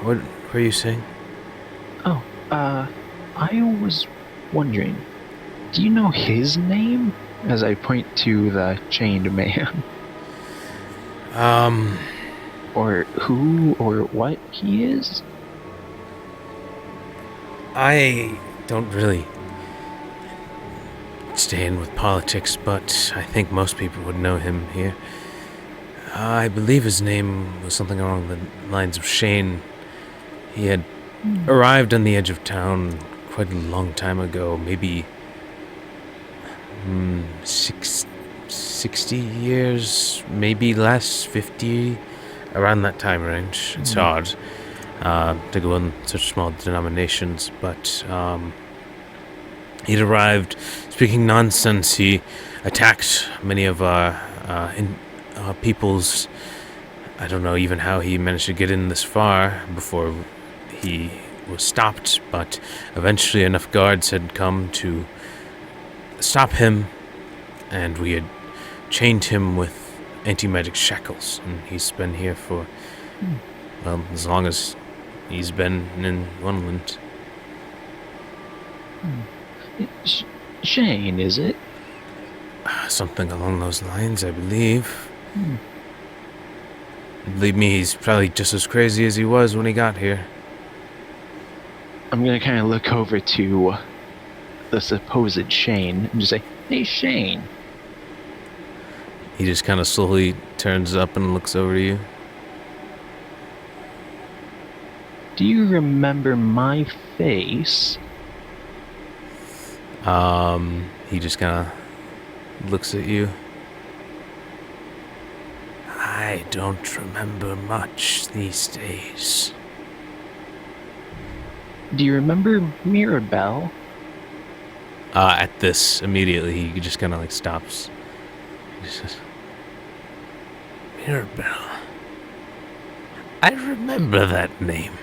what were you saying? Oh, I was wondering, do you know his name? As I point to the chained man. Or who or what he is? I don't really stay in with politics, but I think most people would know him here. I believe his name was something along the lines of Shane. He had arrived on the edge of town quite a long time ago, maybe 60 years, maybe less, 50, around that time range. It's hard to go in such small denominations, but he'd arrived speaking nonsense. He attacked many of our peoples. I don't know even how he managed to get in this far before he was stopped, but eventually enough guards had come to stop him, and we had chained him with anti-magic shackles, and he's been here for, well, as long as he's been in Wonderland. Shane, is it? Something along those lines, I believe. Believe me, he's probably just as crazy as he was when he got here. I'm gonna kind of look over to the supposed Shane and just say, "Hey, Shane." He just kind of slowly turns up and looks over to you. Do you remember my face? He just kind of looks at you. I don't remember much these days. Do you remember Mirabelle? At this, immediately, he just kind of like stops. He says, Mirabelle. I remember that name.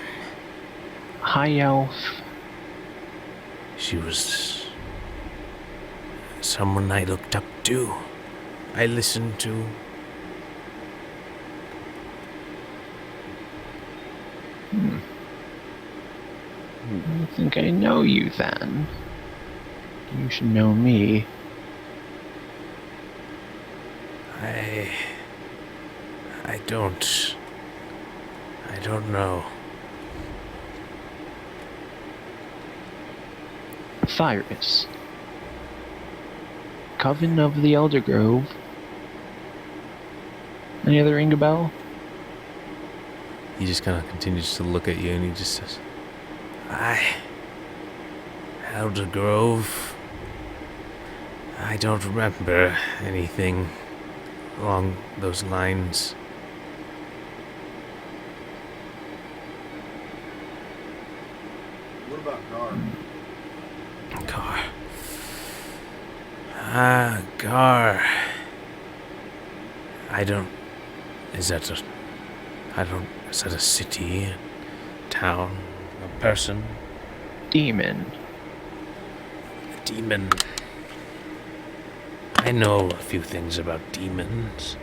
High Elf. She was someone I looked up to. I listened to. I think I know you then. You should know me. I don't know. Cyrus. Coven of the Elder Grove. Any other ring a bell? He just kind of continues to look at you and he just says, Elder Grove. I don't remember anything along those lines. What about Gar? Gar. Gar. Is that a city, a town, a person? Demon. A demon. I know a few things about demons.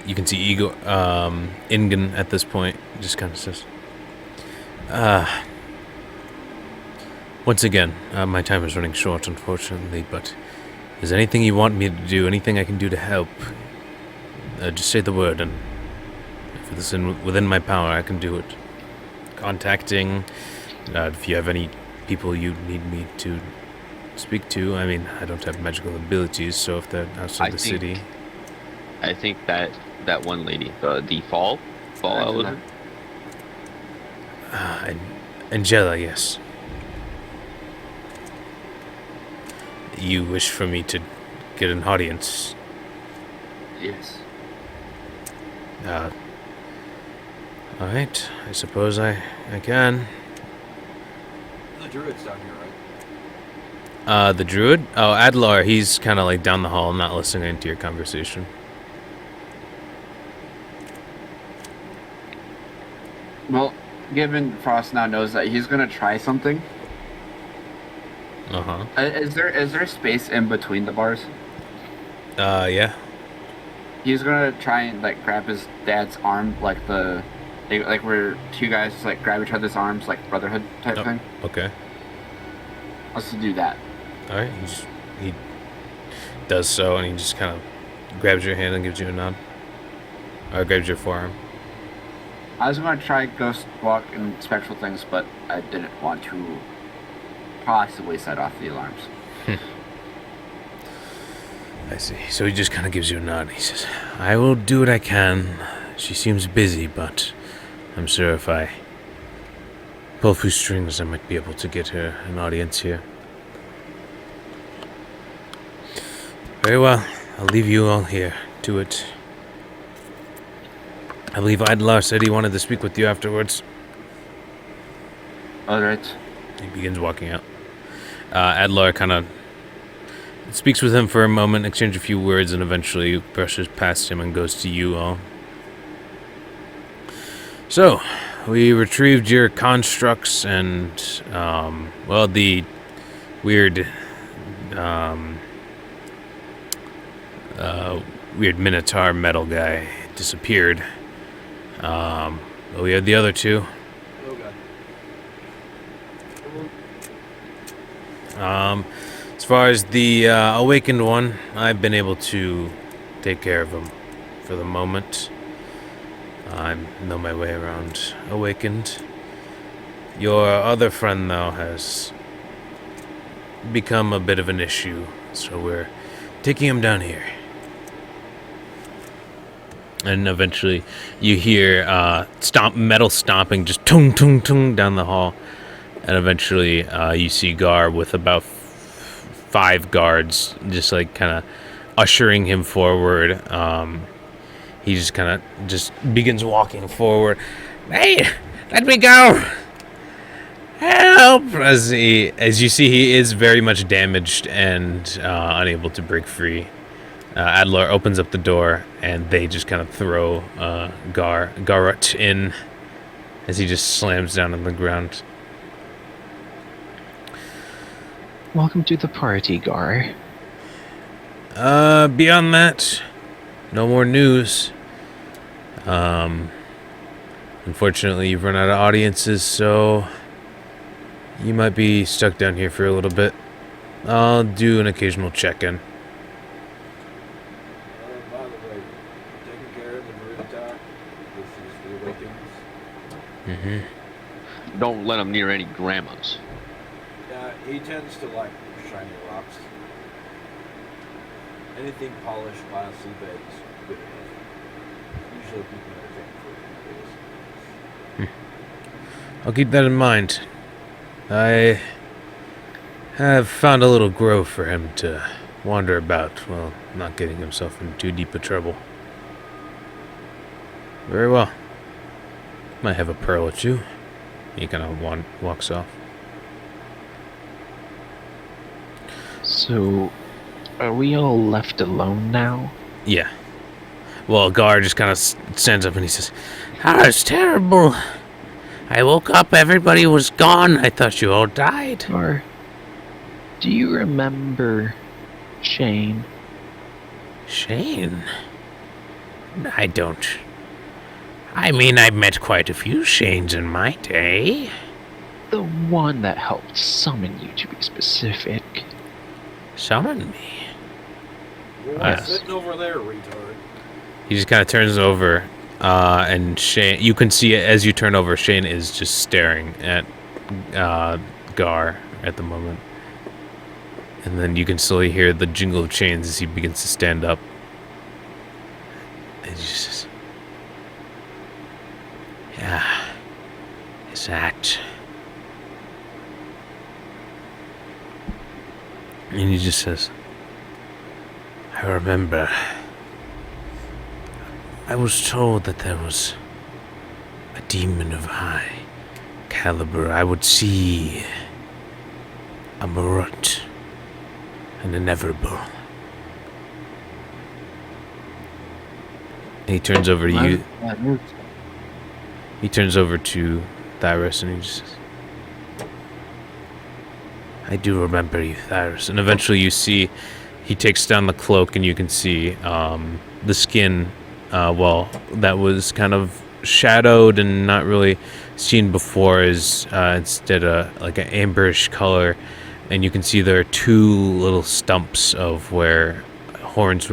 You can see Ingen at this point just kind of says, once again, my time is running short, unfortunately, but is there anything you want me to do, anything I can do to help? Just say the word, and if it's within my power, I can do it. Contacting, if you have any people you need me to speak to, I mean, I don't have magical abilities, so if they're outside the city... I think that one lady, the fall element. Angela, yes. You wish for me to get an audience? Yes. Alright, I suppose I can. The druid's down here, right? The druid? Oh, Adlar, he's kind of like down the hall, not listening to your conversation. Well, given Frost now knows that he's gonna try something. Uh-huh. Is there space in between the bars? Yeah. He's gonna try and like grab his dad's arm, like where two guys just, like grab each other's arms, like brotherhood type thing. Okay. Let's do that. Alright, he does so, and he just kind of grabs your hand and gives you a nod. Or grabs your forearm. I was gonna try ghost walk and spectral things, but I didn't want to possibly set off the alarms. I see. So he just kind of gives you a nod. He says, I will do what I can. She seems busy, but I'm sure if I pull a few strings, I might be able to get her an audience here. Very well. I'll leave you all here to it. I believe Idlar said he wanted to speak with you afterwards. Alright. He begins walking out. Adlar kind of speaks with him for a moment, exchange a few words, and eventually brushes past him and goes to you all. So, we retrieved your constructs and, well, the weird, weird Minotaur metal guy disappeared. But we had the other two. Oh god. As far as the awakened one, I've been able to take care of him for the moment. I know my way around awakened. Your other friend, though, has become a bit of an issue, so we're taking him down here. And eventually you hear metal stomping, just tung tung tung down the hall. And eventually you see Gar with about 5 guards just like kind of ushering him forward. He just kind of just begins walking forward. Hey, let me go! Help! As you see, he is very much damaged and unable to break free. Adler opens up the door, and they just kind of throw Garrett in as he just slams down on the ground. Welcome to the party, Gar. Beyond that, no more news. Unfortunately, you've run out of audiences, so you might be stuck down here for a little bit. I'll do an occasional check-in. By the way, taking care of the Verita, this is the Awakens. Mm-hmm. Don't let him near any grandmas. He tends to like shiny rocks. Anything polished, glassy beds, good enough. Usually people entertain for a few days. I'll keep that in mind. I have found a little grove for him to wander about while not getting himself in too deep a trouble. Very well. Might have a pearl or two. He kind of walks off. So, are we all left alone now? Yeah. Well, Gar just kind of stands up and he says, "That was terrible. I woke up, everybody was gone. I thought you all died." Or do you remember Shane? Shane? I don't. I mean, I've met quite a few Shanes in my day. The one that helped summon you, to be specific. Summon me? You're Yes. sitting over there, retard. He just kind of turns over, and Shane. You can see it as you turn over. Shane is just staring at Gar at the moment, and then you can slowly hear the jingle of chains as he begins to stand up. And he just says, "Yeah, is that?" And he just says, "I remember. I was told that there was a demon of high caliber. I would see a Marut, an inevitable." And he turns over to you. He turns over to Thyrus and he just says, "I do remember you, Thyrus." And eventually you see, he takes down the cloak and you can see the skin, that was kind of shadowed and not really seen before is instead like an amberish color. And you can see there are 2 little stumps of where horns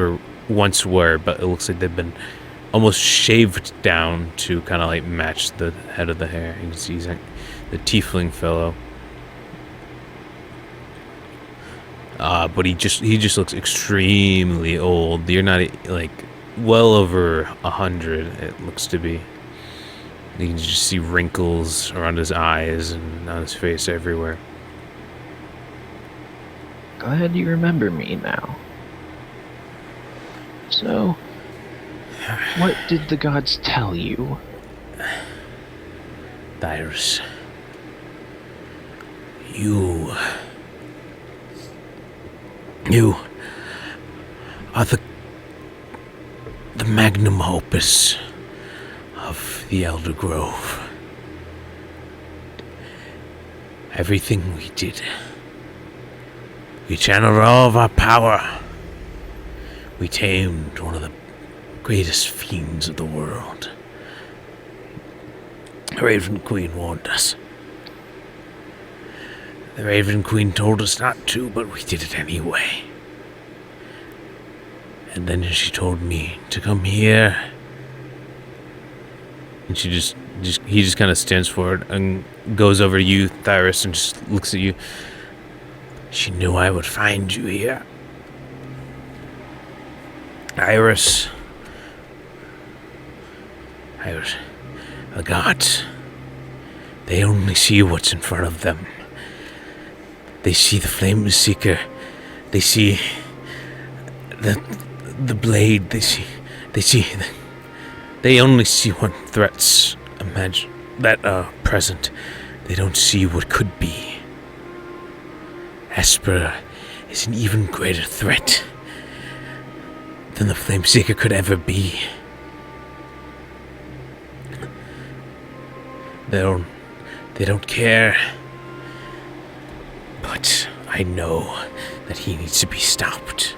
once were, but it looks like they've been almost shaved down to kind of like match the head of the hair. You can see he's like the tiefling fellow. But he just looks extremely old. You're not like well over 100. It looks to be. You can just see wrinkles around his eyes and on his face everywhere. Glad you remember me now. So, what did the gods tell you? Thyrus, you are the magnum opus of the Elder Grove. Everything we did, we channeled all of our power. We tamed one of the greatest fiends of the world. The Raven Queen warned us. The Raven Queen told us not to, but we did it anyway. And then she told me to come here. And he just kind of stands forward and goes over to you, Thyrus, and just looks at you. She knew I would find you here. Iris, A god. They only see what's in front of them. They see the Flame Seeker. They see the blade. They only see what threats that are present. They don't see what could be. Esper is an even greater threat than the Flame Seeker could ever be. They don't care. But I know that he needs to be stopped.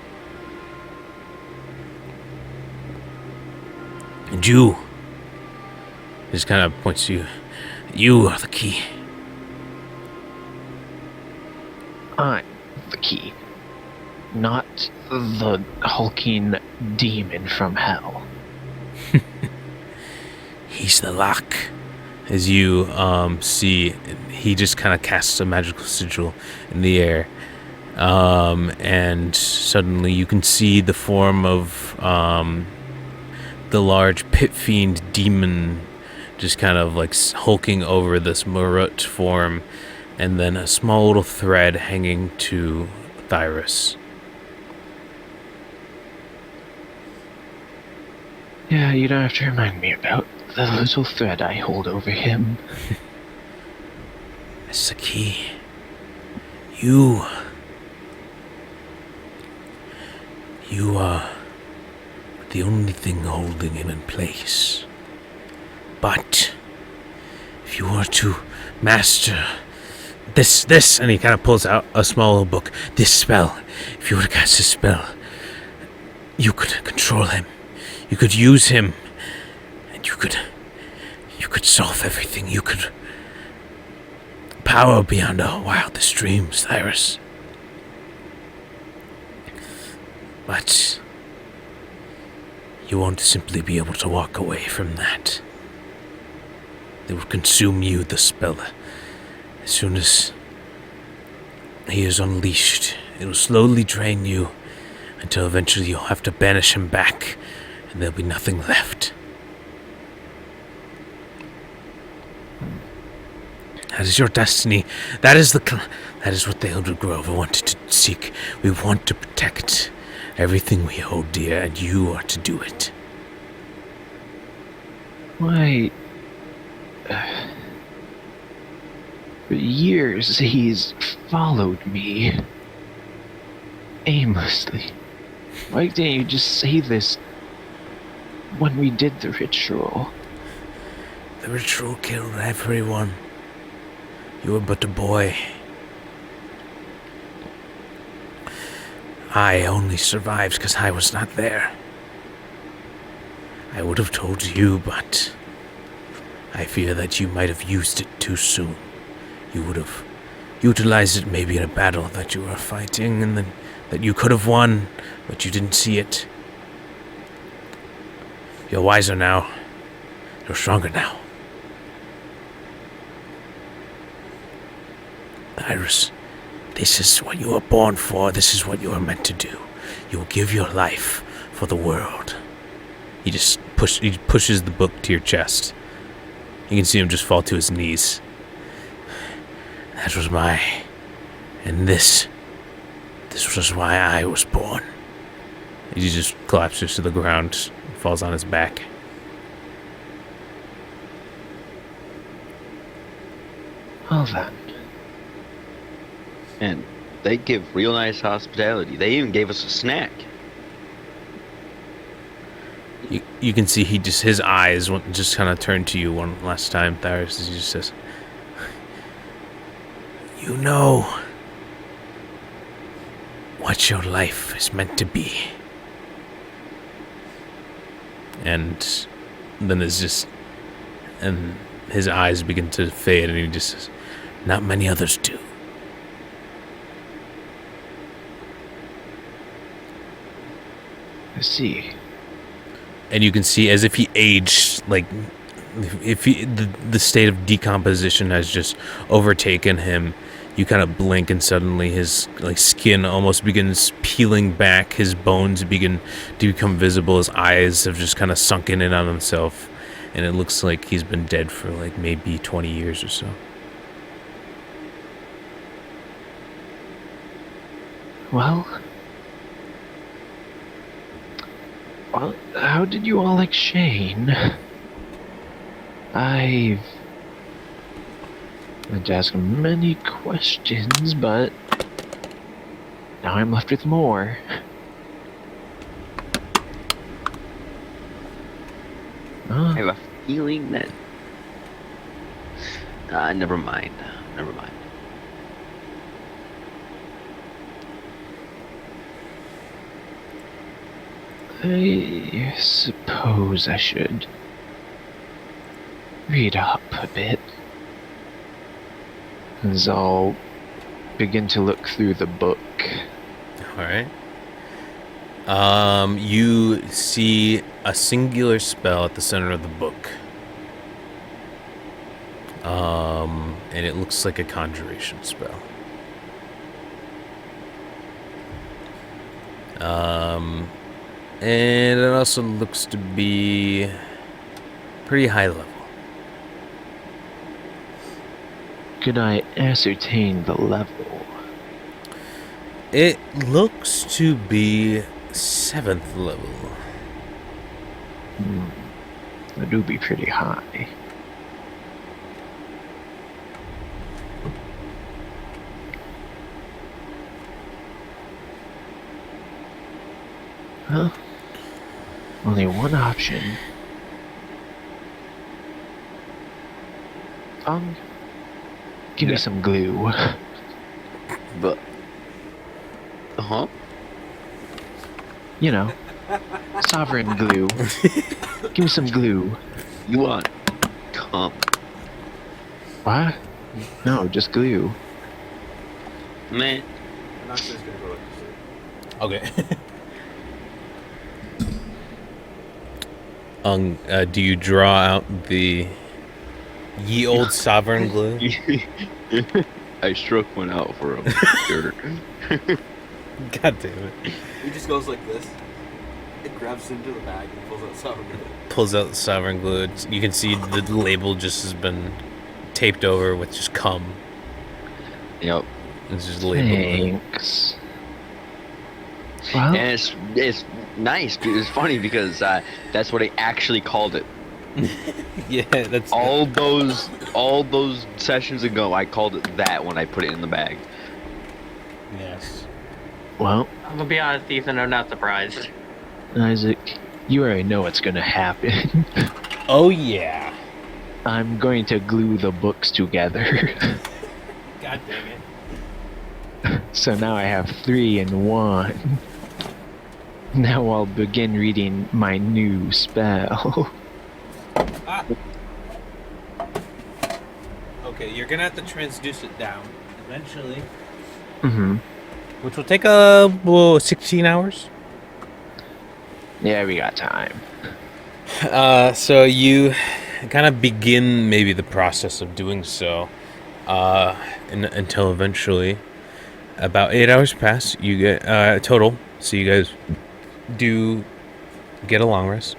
And you, just kind of points to you. You are the key. I'm the key. Not the hulking demon from hell. He's the lock. As you see, he just kind of casts a magical sigil in the air. And suddenly you can see the form of the large pit fiend demon just kind of like hulking over this Marut form, and then a small little thread hanging to Thyrus. Yeah, you don't have to remind me about the little thread I hold over him. That's the key. You are the only thing holding him in place. But if you were to master this, and he kind of pulls out a small little book, this spell, if you were to cast this spell, you could control him. You could use him, and you could solve everything. You could power beyond our wildest dreams, Thyrus. But you won't simply be able to walk away from that. It will consume you, the spell. As soon as he is unleashed, it will slowly drain you until eventually you'll have to banish him back, and there'll be nothing left. That is your destiny. That is what the Elder Grove wanted to seek. We want to protect everything we hold dear, and you are to do it. Why? For years he's followed me. Aimlessly. Why didn't you just say this when we did the ritual? The ritual killed everyone. You were but a boy. I only survived because I was not there. I would have told you, but I fear that you might have used it too soon. You would have utilized it maybe in a battle that you were fighting, and then that you could have won, but you didn't see it. You're wiser now. You're stronger now. Iris, this is what you were born for. This is what you are meant to do. You will give your life for the world. He pushes the book to your chest. You can see him just fall to his knees. That was this was why I was born. He just collapses to the ground, falls on his back. Well then. And they give real nice hospitality. They even gave us a snack. You can see his eyes just kind of turn to you one last time, Thyrus, as he just says, "You know what your life is meant to be." And then and his eyes begin to fade, and he just says, "Not many others do." I see. And you can see as if he aged, like if the state of decomposition has just overtaken him. You kind of blink, and suddenly his skin almost begins peeling back. His bones begin to become visible. His eyes have just kind of sunken in on himself, and it looks like he's been dead for like maybe 20 years or so. Well, how did you all like Shane? I've meant to ask him many questions, but now I'm left with more. I have a feeling that. Never mind. Never mind. I suppose I should read up a bit, as I'll begin to look through the book. All right. You see a singular spell at the center of the book. And it looks like a conjuration spell. And it also looks to be pretty high level. Could I ascertain the level? It looks to be 7th level. That do be pretty high. Well, only one option. Give me some glue. But. Huh? You know, sovereign glue. Give me some glue. You want? Come. What? No, just glue. Man. I'm not just gonna go like this. Okay. Do you draw out the ye old sovereign glue? I struck one out for him. Sure. God damn it. He just goes like this. It grabs into the bag and pulls out sovereign glue. Pulls out the sovereign glue. You can see the label just has been taped over with just cum. Yep. It's just labeled. Thanks. Well, And it's nice. It's funny because that's what I actually called it. Yeah, that's all those sessions ago. I called it that when I put it in the bag. Yes. well, I'm gonna be honest, Ethan, I'm not surprised. Isaac, you already know what's gonna happen. Oh yeah. I'm going to glue the books together. God dang it. So now I have 3 in 1. Now I'll begin reading my new spell. Okay, you're gonna have to transduce it down eventually, Mm-hmm. which will take 16 hours. Yeah, we got time. So you kind of begin maybe the process of doing so, until eventually, about 8 hours pass. You get total. So you guys do get a long rest.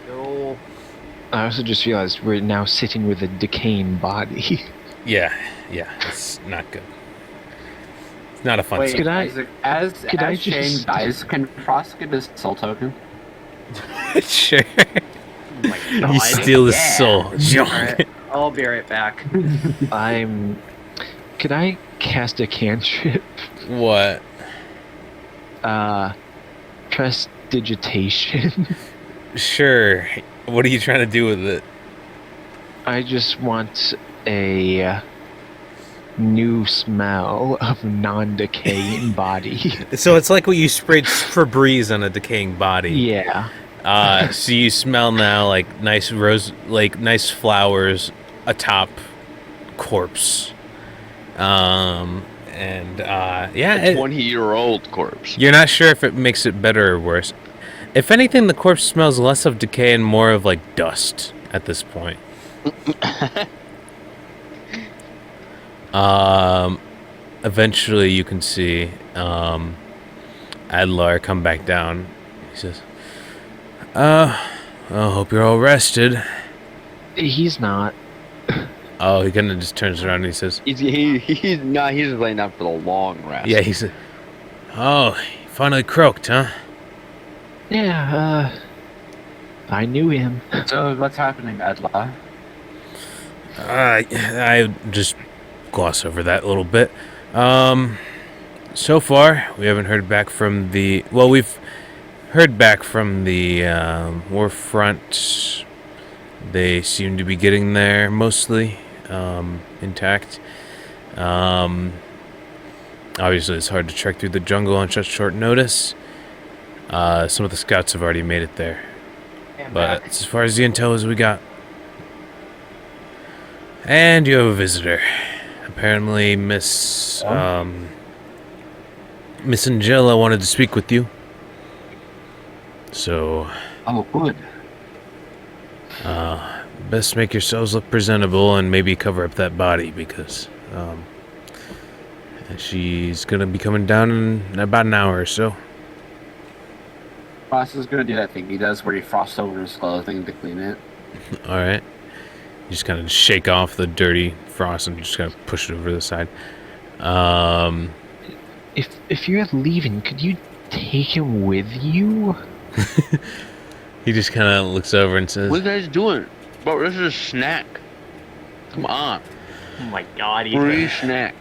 So, I also just realized we're now sitting with a decaying body. Yeah, it's not good. It's not a fun. Wait, Could I- Isaac, as could I Shane just- dies, can Frost get his soul token? Sure. oh my God. You steal his yeah. soul. Alright, I'll be right back. Could I cast a cantrip? What? Prestidigitation. Sure. What are you trying to do with it? I just want a new smell of non-decaying body. So it's like what you sprayed Febreze on a decaying body. Yeah. So you smell now like nice nice flowers atop corpse. Yeah, A 20-year-old corpse. you're not sure if it makes it better or worse. If anything, the corpse smells less of decay and more of like dust at this point. Eventually you can see Adlar come back down. He says, I hope you're all rested. He's not. Oh, he kind of just turns around and he says, He's just laying down for the long rest. yeah, he said, oh, he finally croaked, huh? Yeah, I knew him. So what's happening, Adla? I just gloss over that a little bit. So far, we haven't heard back from the... Well, we've heard back from the war front. They seem to be getting there, mostly intact. Obviously, it's hard to trek through the jungle on such short notice. Some of the scouts have already made it there. But that's as far as the intel as we got. And you have a visitor. Apparently, Miss Angela wanted to speak with you. So, Oh, good. best make yourselves look presentable and maybe cover up that body because she's gonna be coming down in about an hour or so. Frost is gonna do that thing he does where he frosts over his clothing to clean it. All right. You just kind of shake off the dirty frost and just kind of push it over to the side. If you're leaving, could you take him with you? He just kind of looks over and says, What are you guys doing? Bro, this is a snack. Come on. Oh my god, Free Ethan. snack.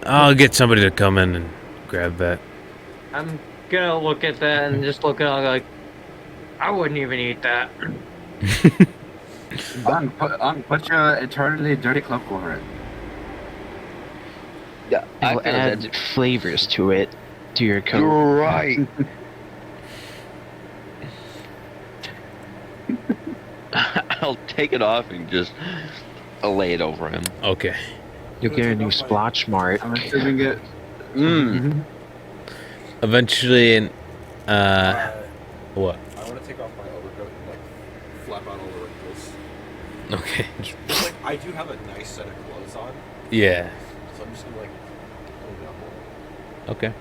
I'll get somebody to come in and grab that. I'm gonna look at that and just look at it like, I wouldn't even eat that. Put your eternally dirty cloak over it. Yeah, I It'll feel add that's... flavors to it, to your coat. You're right. I'll take it off and just lay it over him. Okay. You'll get a new splotch mark. I'm assuming it. Eventually, what? I want to take off my overcoat and like flap out all the wrinkles. Okay. But, like I do have a nice set of clothes on, Yeah. so I'm just gonna like clean it up more. Okay.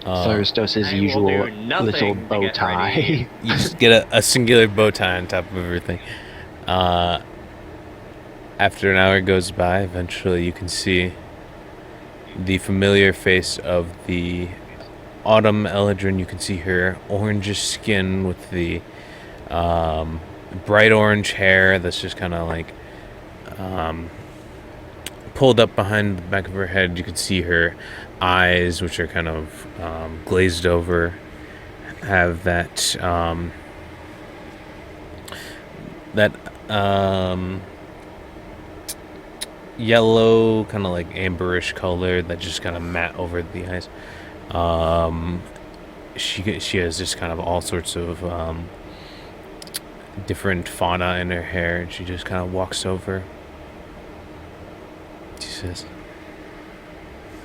Thursdos's I will usual do nothing little to bow get tie. ready. You just get a singular bow tie on top of everything. After an hour goes by, eventually you can see the familiar face of the Autumn Eldrin. You can see her orangish skin with the bright orange hair that's just kind of like pulled up behind the back of her head. You can see her eyes, which are kind of glazed over, have that yellow, kind of like amberish color that just kind of matte over the eyes. She has just kind of all sorts of different fauna in her hair, and she just kind of walks over. She says,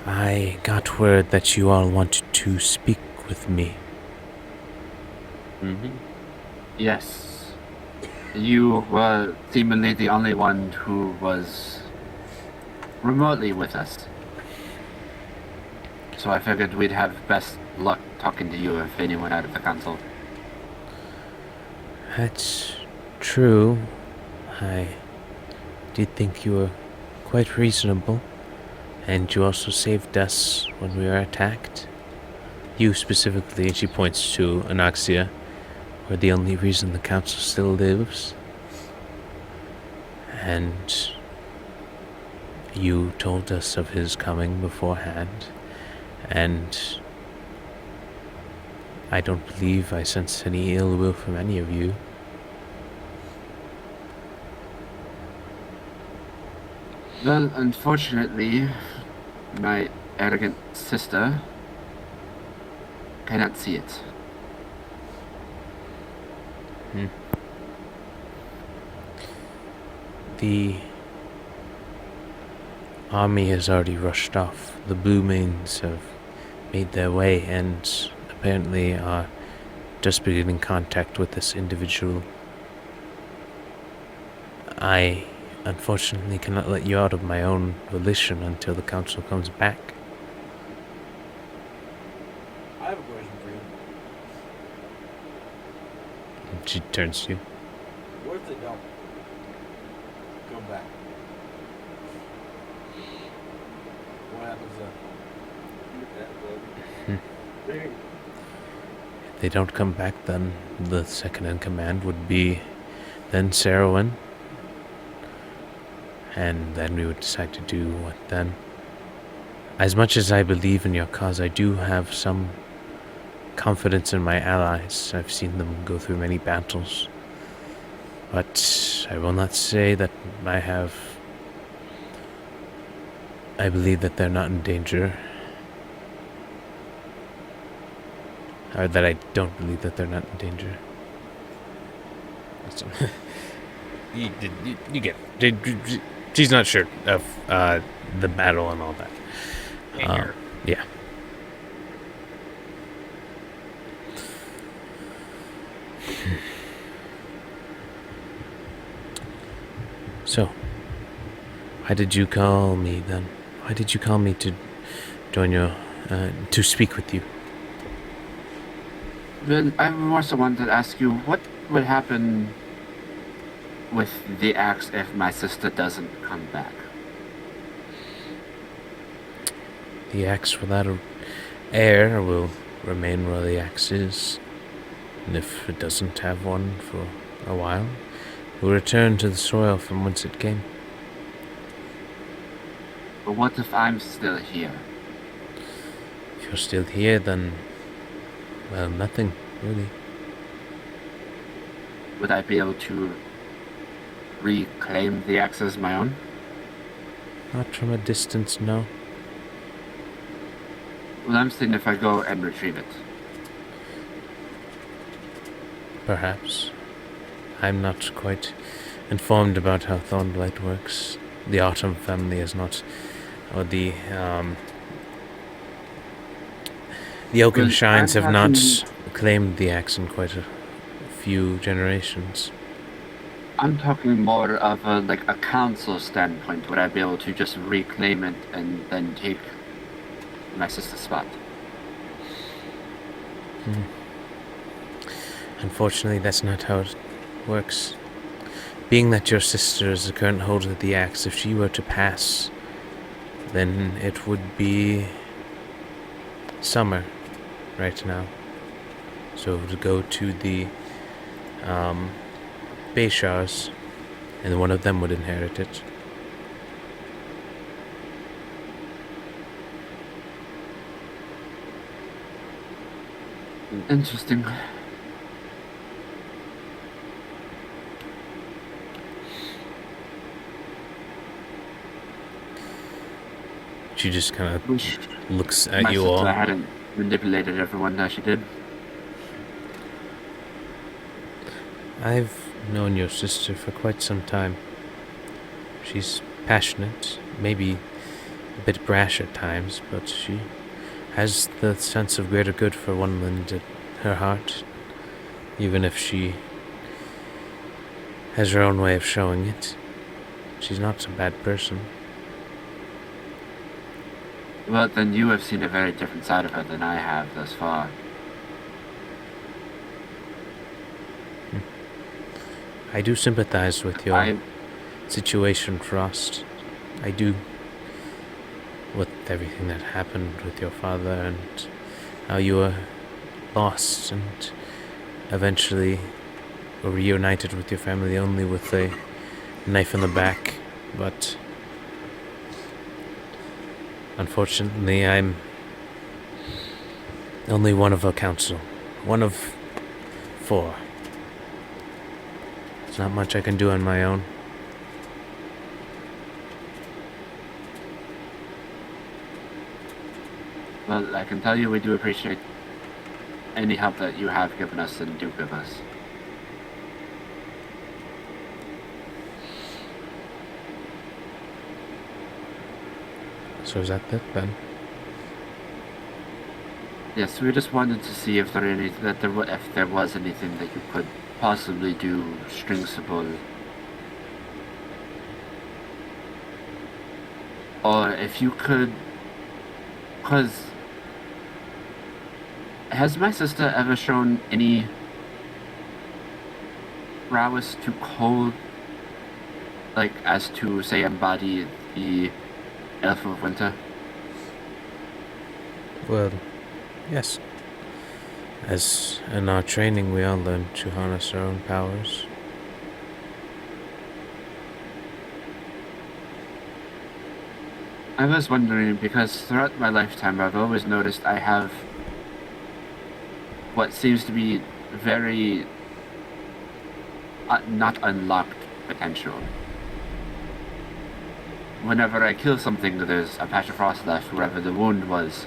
I got word that you all wanted to speak with me. Yes. You were seemingly the only one who was remotely with us. So I figured we'd have best luck talking to you if anyone out of the council. That's true. I did think you were quite reasonable, and you also saved us when we were attacked. You specifically, and she points to Anaxia, were the only reason the council still lives. And you told us of his coming beforehand, and I don't believe I sense any ill will from any of you. Well, unfortunately, my arrogant sister cannot see it. The army has already rushed off. The Blue Mains have made their way and apparently are just beginning contact with this individual. I unfortunately cannot let you out of my own volition until the council comes back. I have a question for you. She turns to you. What if they don't come back? What happens then? If they don't come back, then the second in command would be then Sarowin. And then we would decide to do what then. As much as I believe in your cause, I do have some confidence in my allies. I've seen them go through many battles. But I will not say that I believe that they're not in danger. Or that I don't believe that they're not in danger. You get it. She's not sure of the battle and all that. Yeah. So, why did you call me then? Why did you call me to join your, to speak with you? Well, I also wanted to ask you, what would happen with the axe if my sister doesn't come back? The axe without an heir will remain where the axe is. And if it doesn't have one for a while, it will return to the soil from whence it came. But what if I'm still here? If you're still here, then, well, nothing, really. Would I be able to reclaim the axe as my own? Not from a distance, no. Well, I'm saying if I go and retrieve it. Perhaps. I'm not quite informed about how Thornblight works. The Autumn family is not, or the Oakenshines have not claimed the axe in quite a few generations. I'm talking more of a council standpoint. Would I be able to just reclaim it and then take my sister's spot? Unfortunately, that's not how it works. Being that your sister is the current holder of the axe, if she were to pass, then it would be summer right now. So to go to the Bayshars, and one of them would inherit it. Interesting. She just kind of Wish looks my at you sister all. hadn't manipulated everyone as she did. I've known your sister for quite some time. She's passionate, maybe a bit brash at times, but she has the sense of greater good for one at her heart, even if she has her own way of showing it. She's not a bad person. Well, then you have seen a very different side of her than I have thus far. I do sympathize with your situation, Frost. I do. With everything that happened with your father and how you were lost and eventually were reunited with your family only with a knife in the back. But unfortunately, I'm only one of a council. One of 4. There's not much I can do on my own. Well, I can tell you we do appreciate any help that you have given us and do give us. So is that it then? Yes, we just wanted to see if if there was anything that you could possibly do stringable, or if you could, because has my sister ever shown any prowess too cold? Like, as to, say, embody the Elf of Winter? Well, yes. As in our training, we all learn to harness our own powers. I was wondering, because throughout my lifetime, I've always noticed I have what seems to be very not unlocked potential. Whenever I kill something, there's a patch of frost left wherever the wound was.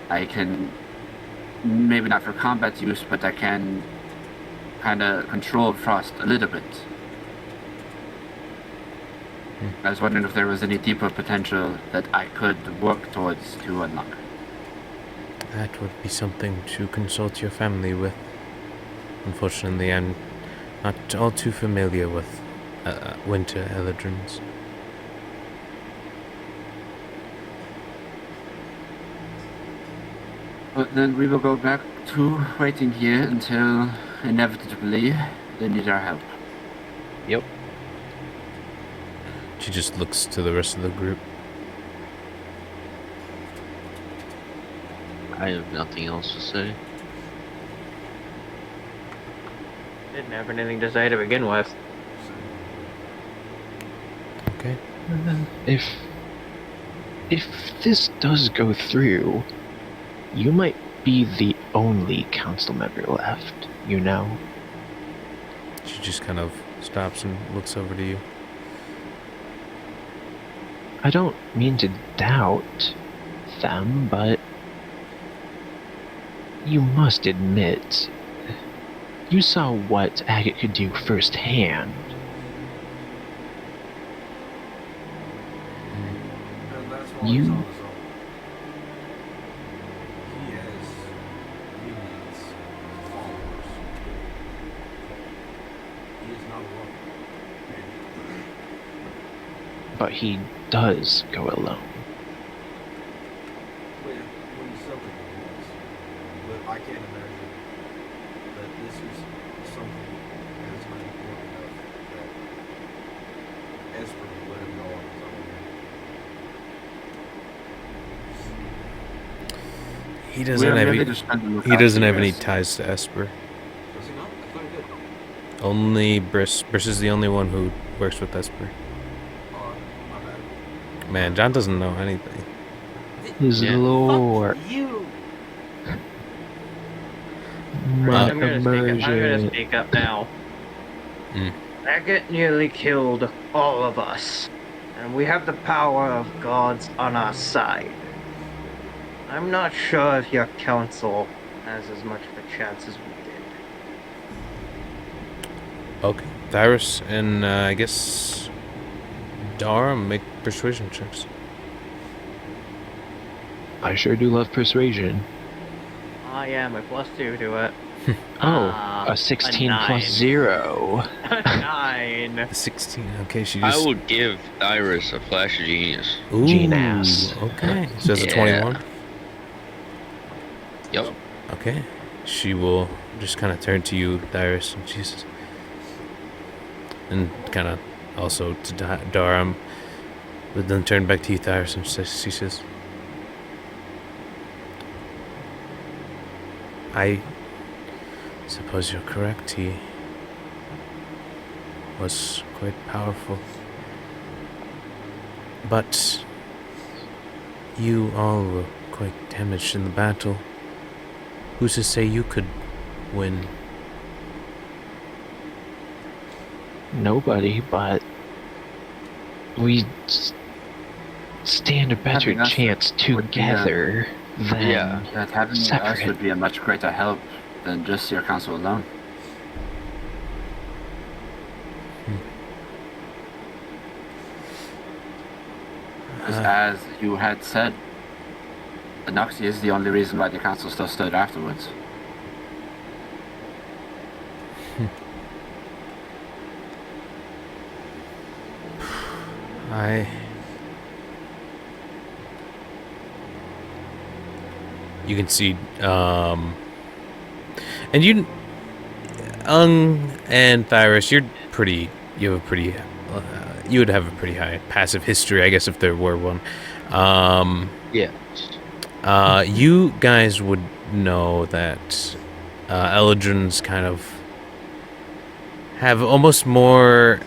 I can, maybe not for combat use, but I can kind of control frost a little bit. I was wondering if there was any deeper potential that I could work towards to unlock. That would be something to consult your family with. Unfortunately, I'm not all too familiar with winter eladrins. But then we will go back to waiting here until, inevitably, they need our help. Yep. She just looks to the rest of the group. I have nothing else to say. Didn't have anything to say to begin with. Okay. If this does go through, you might be the only council member left, you know? She just kind of stops and looks over to you. I don't mean to doubt them, but you must admit, you saw what Agate could do firsthand. And that's why You- he's on his own. He has minions, followers. He is not alone. But he does go alone. When he's something he was. But I can't imagine that this is something that is not important enough that Esper would let him go on his own. He doesn't have any ties to Esper. Does he not? I thought he did. Only Briss. Briss is the only one who works with Esper. My bad. Man, John doesn't know anything. His Yeah. lord. You! My I'm gonna immersion. speak up now. Mm. Agate nearly killed all of us, and we have the power of gods on our side. I'm not sure if your council has as much of a chance as we did. Okay. Tyrus and I guess Dara make persuasion checks. I sure do love persuasion. Ah, yeah, my +2 to it. Oh, Ah, a 16 a plus 9. 0. 9. 16. Okay, she I just. will give Iris a flash of genius. Ooh, Genius. Okay. So that's a Yeah. 21. Yep. Okay. She will just kind of turn to you, Tyrus, and she's. And kind of also to Daram. But then turn back to you, Tyrus, and she says. I suppose you're correct. He was quite powerful. But you all were quite damaged in the battle. Who's to say you could win? Nobody, but we stand a better Having us chance would be a- together than Yeah. That having us separate. would be a much greater help than just your council alone. Because as you had said, Anoxia is the only reason why the council still stood afterwards. You can see, and you, And Thyris, you have a pretty, you would have a pretty high passive history, I guess, if there were one. Yeah. You guys would know that Eldrins kind of have almost more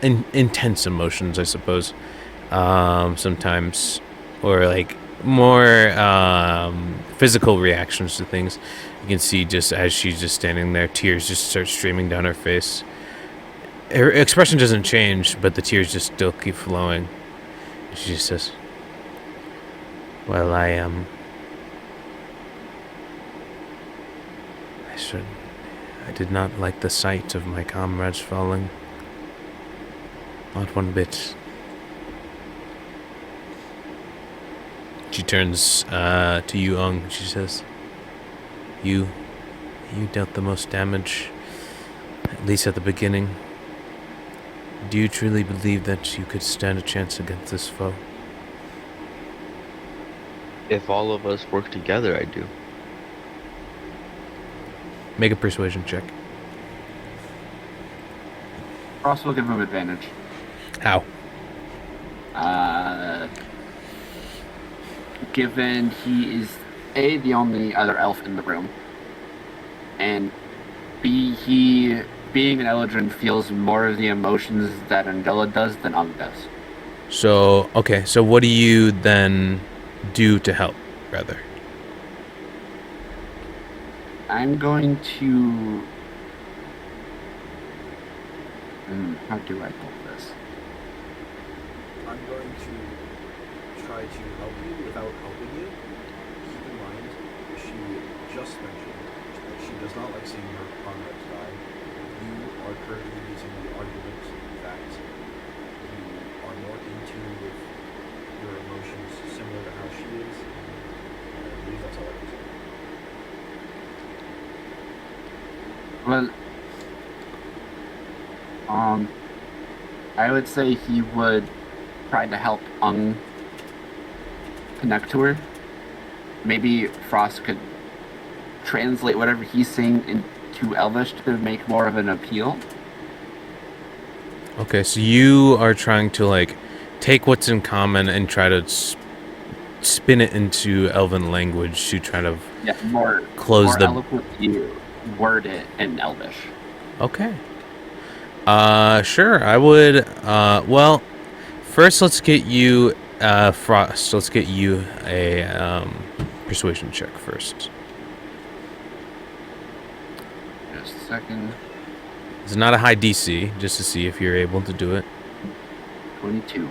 intense emotions, I suppose. Sometimes, or like more physical reactions to things. You can see just as she's just standing there, tears just start streaming down her face. Her expression doesn't change, but the tears just still keep flowing. She just says, "Well, I did not like the sight of my comrades falling. Not one bit." She turns to you, Ung. She says, You dealt the most damage, at least at the beginning. Do you truly believe that you could stand a chance against this foe?" If all of us work together, I do. Make a persuasion check. Frost will give him advantage. How? Given he is A, the only other elf in the room, and B, he, being an Eldrin, feels more of the emotions that Angela does than Ung does. So, okay, so what do you then do to help, rather? I'm going to... how do I pull this? I'm going to try to help you without helping you. Keep in mind, she just mentioned that she does not like seeing her comrades die. You are currently using the argument that you are more in tune with your emotions similar to how she is. I believe that's all I can say. Well, I would say he would try to help Ung connect to her. Maybe Frost could translate whatever he's saying into Elvish to make more of an appeal. Okay, so you are trying to, like, take what's in common and try to spin it into Elven language to try to close more the... eloquently word it in Elvish. Okay. Sure, I would, well, first let's get you, Frost, let's get you a, persuasion check first. Just a second. It's not a high DC, just to see if you're able to do it. 22.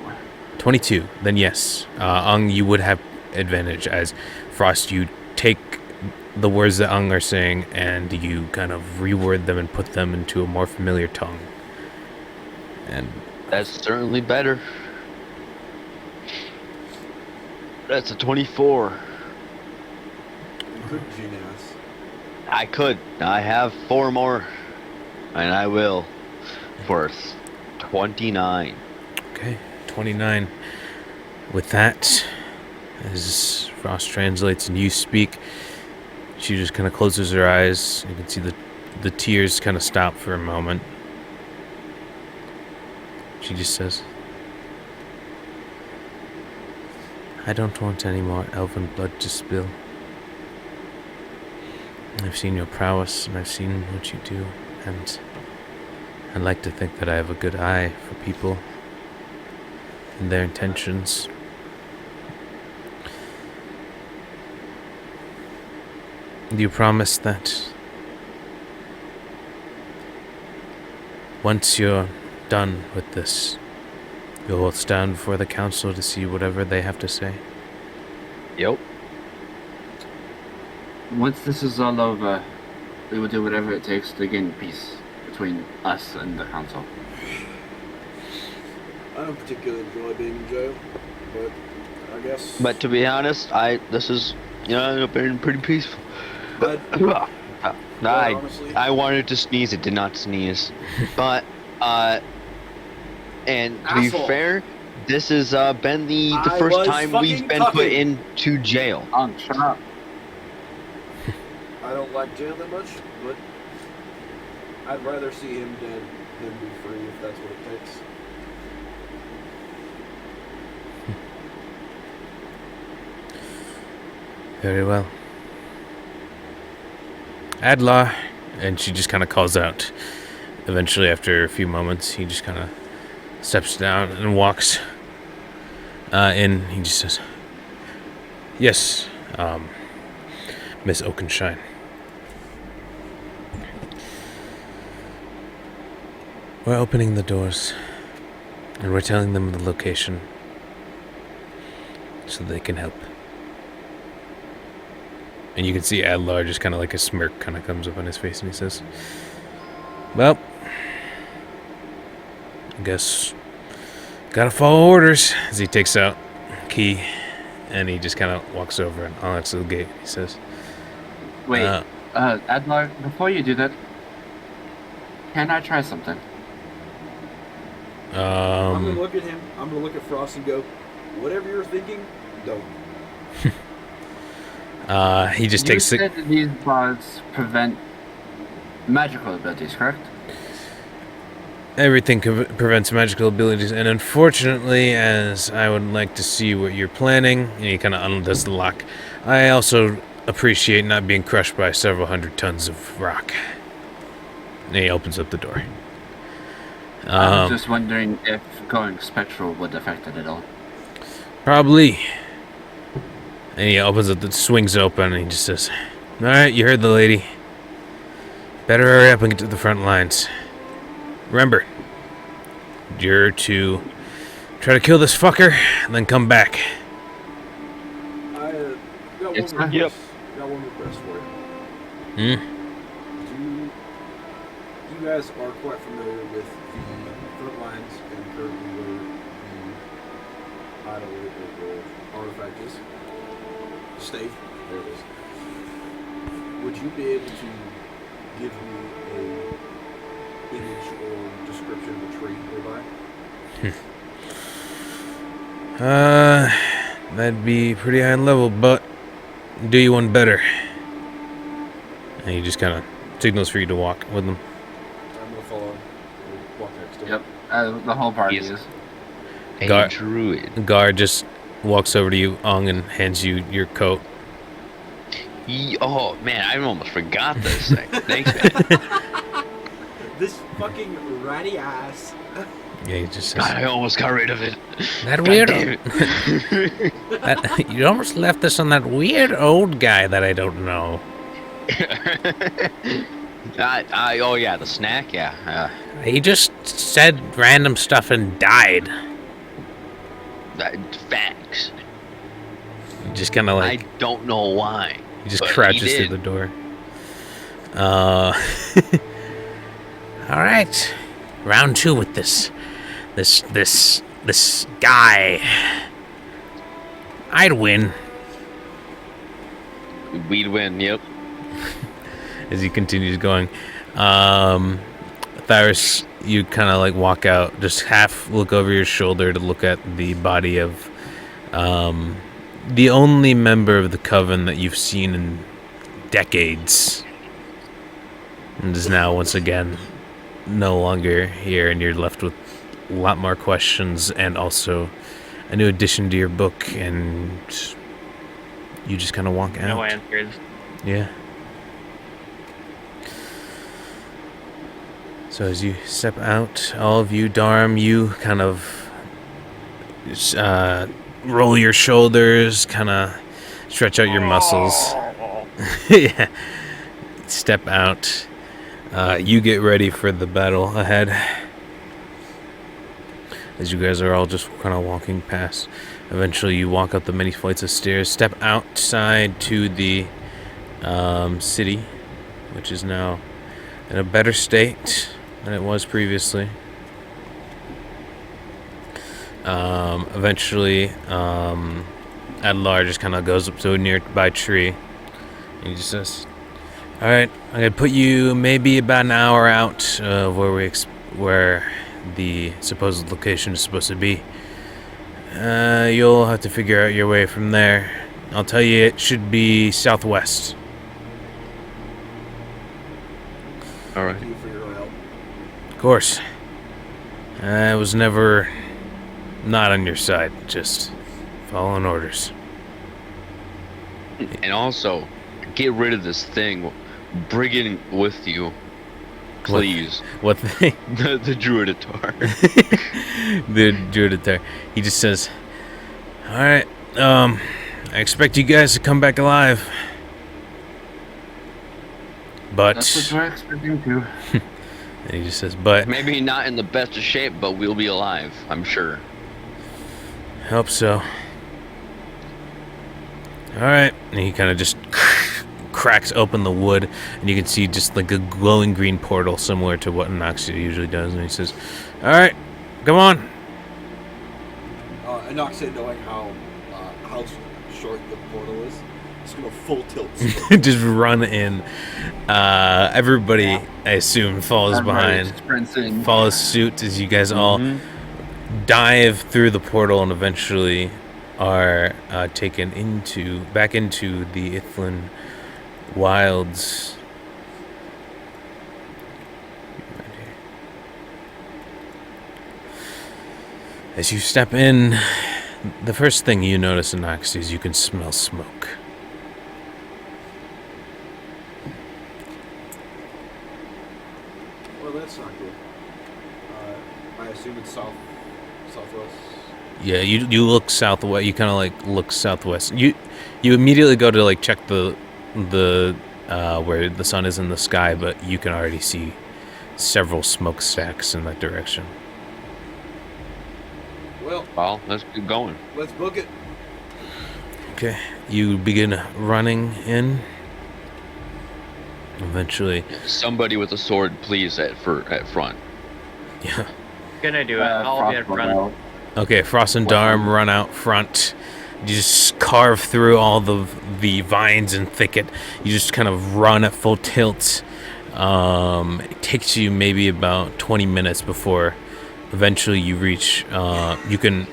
22, then yes. Ung, you would have advantage, as Frost, you take the words that Ung are saying and you kind of reword them and put them into a more familiar tongue. And That's certainly better. That's a 24. You could, Genius. I could. I have 4 more. And I will. Worth 29. okay, 29. With that, as Frost translates and you speak, she just kind of closes her eyes. You can see the tears kind of stop for a moment. She just says, "I don't want any more elven blood to spill. I've seen your prowess, and I've seen what you do, and I like to think that I have a good eye for people and their intentions. Do you promise that once you're done with this, you will stand before the council to see whatever they have to say?" Yep. Once this is all over, we will do whatever it takes to gain peace between us and the council. I don't particularly enjoy being in jail, but I guess. But to be honest, this is, been pretty peaceful. But honestly, I wanted to sneeze, it did not sneeze. But and to be Asshole. fair, this has been the I first was time we've fucking been put tucking. into jail. Shut up. I don't like jail that much, but I'd rather see him dead than be free if that's what it takes. Very well. Adlar. And she just kind of calls out. Eventually, after a few moments, he just kind of steps down and walks in. He just says, "Yes, Miss Oakenshine. We're opening the doors, and we're telling them the location so they can help." And you can see Adlar just kind of like a smirk kind of comes up on his face, and he says, "Well, I guess gotta follow orders." As he takes out a key, and he just kind of walks over and unlocks the gate. He says, Wait, Adlar, before you do that, can I try something? I'm gonna look at him. I'm gonna look at Frost and go, "Whatever you're thinking, don't." He just You takes said it. that these bars prevent magical abilities, correct? Everything prevents magical abilities, and unfortunately, as I would like to see what you're planning, and he kind of undoes the lock, I also appreciate not being crushed by several hundred tons of rock. And he opens up the door. I was just wondering if going spectral would affect it at all. Probably. And he opens up, the swings open, and he just says, "Alright, you heard the lady. Better hurry up and get to the front lines. Remember, you're to try to kill this fucker, and then come back." I got Yes, one sir. request. Got one request for you. You guys are quite familiar with the front lines and currently where the idol or the artifact is. Stave. There it is. Would you be able to give me a image or description of a tree nearby? That'd be pretty high level, but do you one better. And he just kind of signals for you to walk with him. I'm gonna follow. Walk next to him. Yep, the whole party Yes. is. A Gar- druid. Guard just walks over to you, Ong, and hands you your coat. Oh man, I almost forgot this thing. Thanks, man. This fucking ratty ass. Yeah, he just says, God, I almost got rid of it. "That God weird, damn it. you almost left this on that weird old guy that I don't know." Oh yeah, the snack. Yeah. He just said random stuff and died. Facts. He just kind of I like, don't know why. he just but he crouches through did. the door. All right, round two with this guy. I'd win. We'd win. Yep. As he continues going, Thyros, you kind of like walk out, just half look over your shoulder to look at the body of the only member of the coven that you've seen in decades, and is now once again no longer here, and you're left with a lot more questions and also a new addition to your book, and you just kind of walk out. No answers. Yeah. So as you step out, all of you, Darm, you kind of roll your shoulders, kind of stretch out your muscles. Yeah. Step out. You get ready for the battle ahead. As you guys are all just kind of walking past. Eventually you walk up the many flights of stairs, step outside to the city, which is now in a better state than it was previously. Eventually, Adlar just kind of goes up to a nearby tree, and he just says, "All right, I'm gonna put you maybe about an hour out of where the supposed location is supposed to be. You'll have to figure out your way from there. I'll tell you, it should be southwest." All right. Thank you for your help. course. I was never not on your side, just following orders. And also, get rid of this thing. Bring it with you, please. What thing? The Druiditar. The Druiditar. He just says, "Alright, I expect you guys to come back alive. But," That's what we're expecting to. and he just says, "But, Maybe not in the best of shape, but we'll be alive, I'm sure. hope so. Alright," and he kind of just cracks open the wood, and you can see just like a glowing green portal similar to what Anoxia usually does, and he says, "Alright, come on." Anoxia, knowing how short the portal is, it's gonna full tilt. Just run in. Everybody, I assume, follows Everybody behind. sprints in. Follows suit as you guys all dive through the portal and eventually are taken back into the Ithlin wilds. As you step in, the first thing you notice, Anox, is you can smell smoke. Well, that's not good. I assume it's southwest. Yeah, you look southwest. You kind of like look southwest. You immediately go to like check the where the sun is in the sky, but you can already see several smokestacks in that direction. Well, let's keep going. Let's book it. Okay, you begin running in. Eventually, Somebody with a sword, please, at front. yeah. Gonna do it. I'll be in front. Okay, Frost and Darm run out front. You just carve through all the vines and thicket. You just kind of run at full tilt. It takes you maybe about 20 minutes before eventually you reach. You can,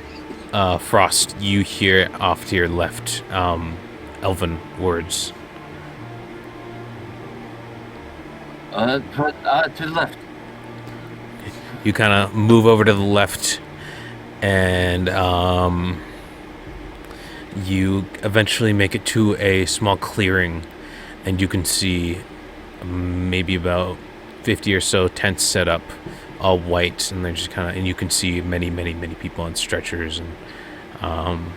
Frost, you hear off to your left elven words. To the left. You kind of move over to the left, and you eventually make it to a small clearing, and you can see maybe about 50 or so tents set up, all white, and they're just kind of, and you can see many people on stretchers, and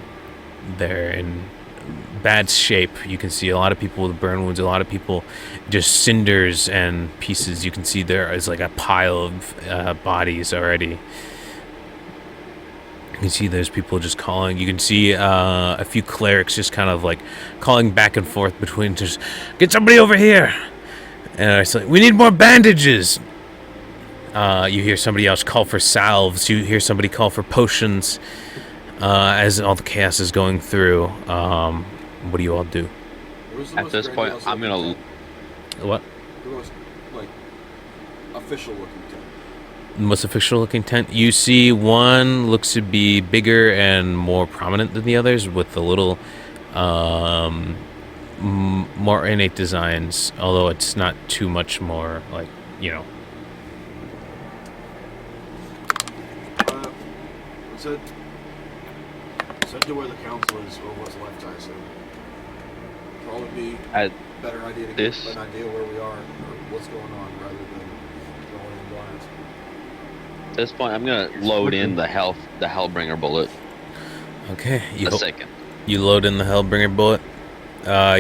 they're in bad shape. You can see a lot of people with burn wounds, a lot of people just cinders and pieces. You can see there is like a pile of bodies already. You can see there's people just calling. You can see a few clerics just kind of like calling back and forth between, just get somebody over here. And it's like, we need more bandages. You hear somebody else call for salves. You hear somebody call for potions. As all the chaos is going through, what do you all do? At this point, I'm gonna. What? The most, like, official looking tent. Most official looking tent. You see one looks to be bigger and more prominent than the others, with a little more innate designs, although it's not too much more like, you know. Send to where the council is, or what's left, I assume. Probably be At better idea to this- get an idea where we are, or what's going on, rather than going in blind. At this point, I'm gonna load in the Hellbringer bullet. Okay, The second. you load in the Hellbringer bullet.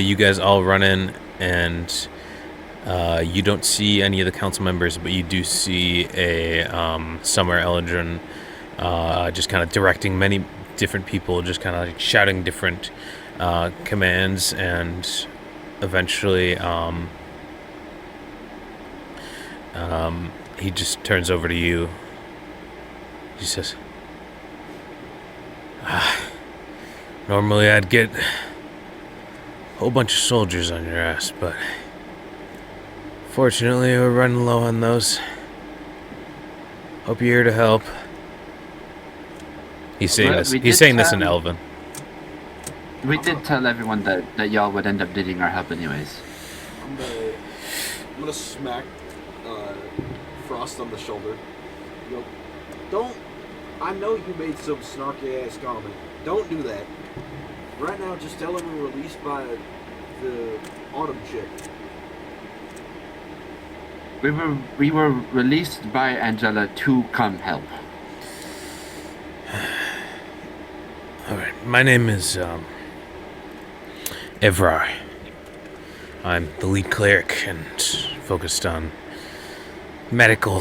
You guys all run in, and you don't see any of the council members, but you do see a Summer Eldrin just kind of directing many different people, just kind of like shouting different commands, and eventually he just turns over to you. He says, normally I'd get a whole bunch of soldiers on your ass, but fortunately we're running low on those. Hope you're here to help. He's saying Well, this. we He's did saying this in tell- Elven. We did tell everyone that y'all would end up needing our help anyways. I'm gonna smack Frost on the shoulder. You know, don't. I know you made some snarky ass comment. Don't do that. Right now, just tell him we're released by the Autumn chick. We were released by Angela to come help. Alright, my name is, Evrar. I'm the lead cleric and focused on medical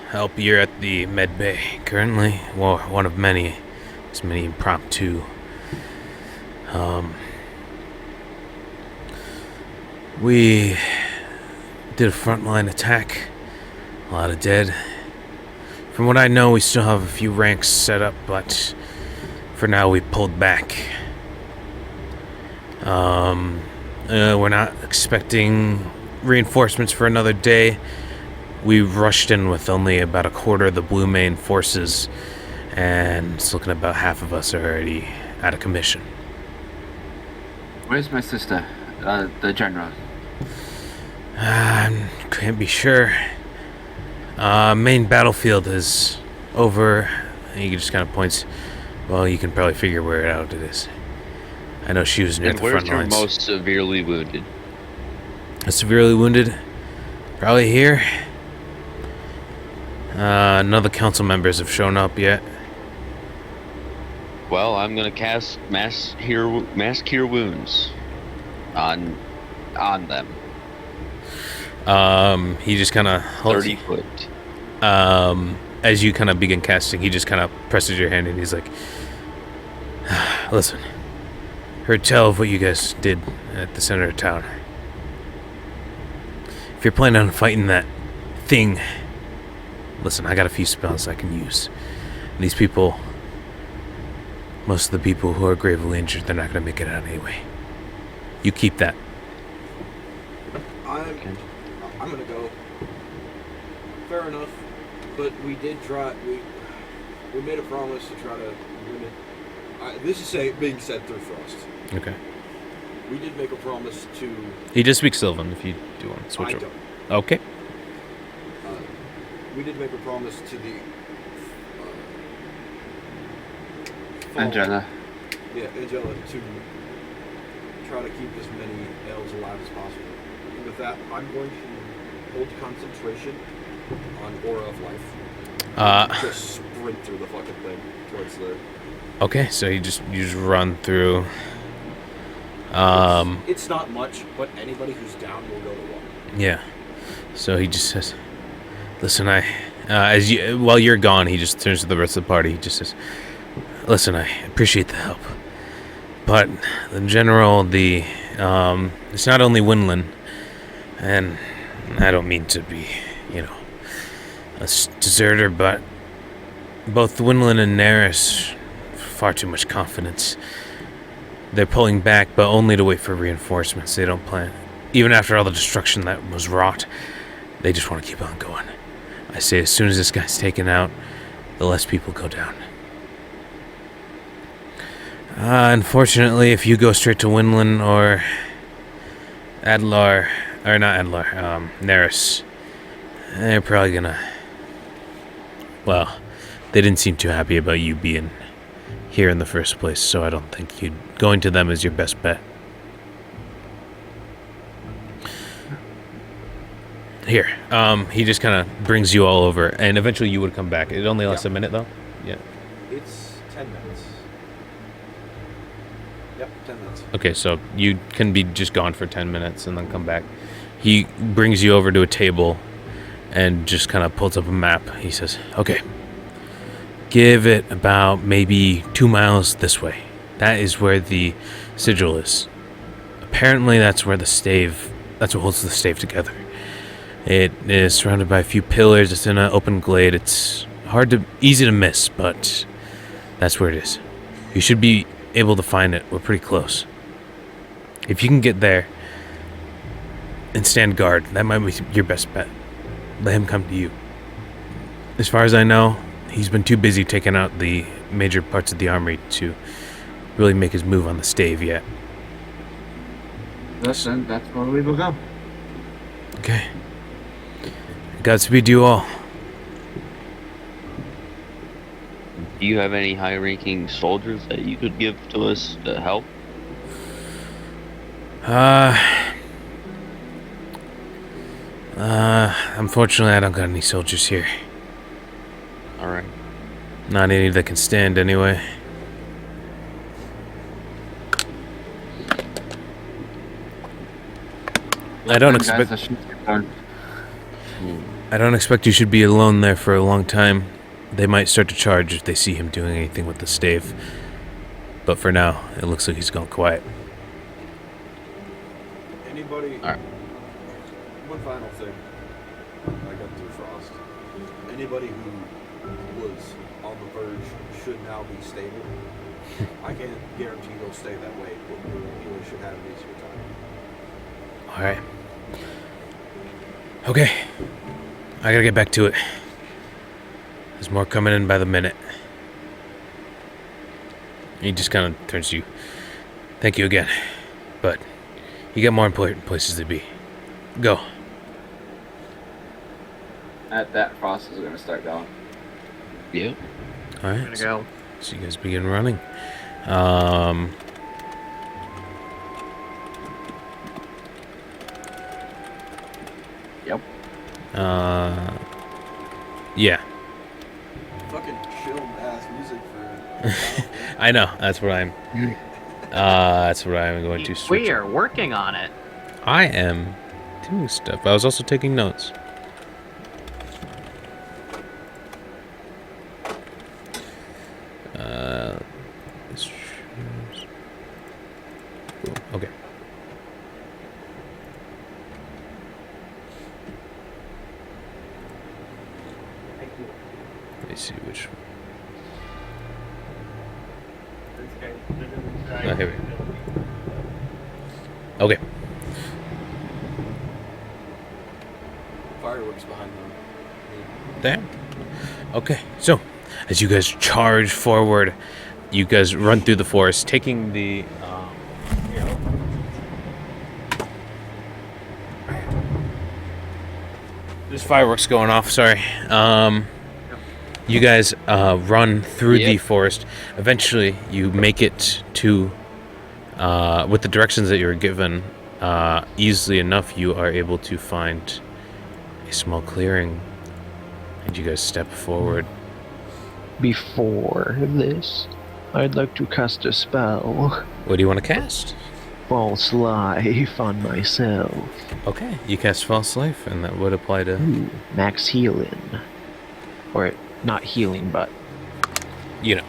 help here at the med bay currently. Well, one of many. There's many impromptu. We did a frontline attack. A lot of dead. From what I know, we still have a few ranks set up, but for now we pulled back. We're not expecting reinforcements for another day. We rushed in with only about a quarter of the Blue Main forces, and it's looking about half of us are already out of commission. Where's my sister, the general? Can't be sure. Main battlefield is over. He just kind of points. Well, you can probably figure where out it is. I know she was near And the where's front your lines. most severely wounded? Severely wounded? Probably here. None of the council members have shown up yet. Well, I'm gonna cast mass cure wounds on them. He just kind of 30 foot. as you kind of begin casting, he just kind of presses your hand and he's like, listen, heard tell of what you guys did at the center of town. If you're planning on fighting that thing, listen, I got a few spells I can use. And these people, most of the people who are gravely injured, they're not going to make it out anyway. You keep that. I'm gonna go. Fair enough, but we did try. We made a promise to try to win it. This is being said through Frost. Okay. We did make a promise to. He just speaks Sylvan if you do want to switch I over. don't. Okay. We did make a promise to the. Angela. Yeah, Angela, to try to keep as many elves alive as possible. And with that, I'm going to hold concentration on Aura of Life. Just sprint through the fucking thing towards the. Okay, so you just run through. It's not much, but anybody who's down will go to one. Yeah. So he just says, "Listen, while you're gone, he just turns to the rest of the party. He just says, "Listen, I appreciate the help, but in general, it's not only Winland, and I don't mean to be, a deserter, but both Winland and Neris, far too much confidence. They're pulling back, but only to wait for reinforcements. They don't plan. Even after all the destruction that was wrought, they just want to keep on going. I say as soon as this guy's taken out, the less people go down. Unfortunately, if you go straight to Winland or Neris, they're probably gonna... Well, they didn't seem too happy about you being here in the first place, so I don't think going to them is your best bet. Here, he just kind of brings you all over, and eventually you would come back. It only lasts a minute, though? Yeah. It's 10 minutes. Yep, 10 minutes. Okay, so you can be just gone for 10 minutes and then come back. He brings you over to a table and just kind of pulls up a map. He says, okay, give it about maybe 2 miles this way. That is where the sigil is. Apparently that's what holds the stave together. It is surrounded by a few pillars. It's in an open glade. It's easy to miss, but that's where it is. You should be able to find it. We're pretty close. If you can get there and stand guard, that might be your best bet. Let him come to you. As far as I know, he's been too busy taking out the major parts of the armory to really make his move on the stave yet. That's where we will go. Okay. Godspeed to you all. Do you have any high-ranking soldiers that you could give to us to help? Unfortunately, I don't got any soldiers here. All right. Not any that can stand, anyway. I don't Guys, expect. I should get done. I don't expect you should be alone there for a long time. They might start to charge if they see him doing anything with the stave. But for now, it looks like he's gone quiet. Anybody? Alright. One final thing. I got through Frost. Anybody who was on the verge should now be stable. I can't guarantee they'll stay that way, but they should have an easier time. Alright. Okay. I gotta get back to it. There's more coming in by the minute. He just kind of turns to you. Thank you again. But you got more important places to be. Go. At that, Frost is gonna start going. Yep. Alright. I'm gonna go. So you guys begin running. Yep. Yeah. Fucking chill ass music for. I know. That's what I'm. That's what I'm going to switch. We are working on it. I am doing stuff. I was also taking notes. This shows- Cool. Okay. Let me see which one. Oh, here we go. Okay. Fireworks behind them. There. Okay, so as you guys charge forward, you guys run through the forest, taking the. There's fireworks going off. Sorry. You guys run through the Yep. forest. Eventually, you make it to. With the directions that you were given, easily enough, you are able to find a small clearing, and you guys step forward. Before this, I'd like to cast a spell. What do you want to cast? False life on myself. Okay, you cast False Life, and that would apply to. Ooh, max healing. Or not healing, but Yeah.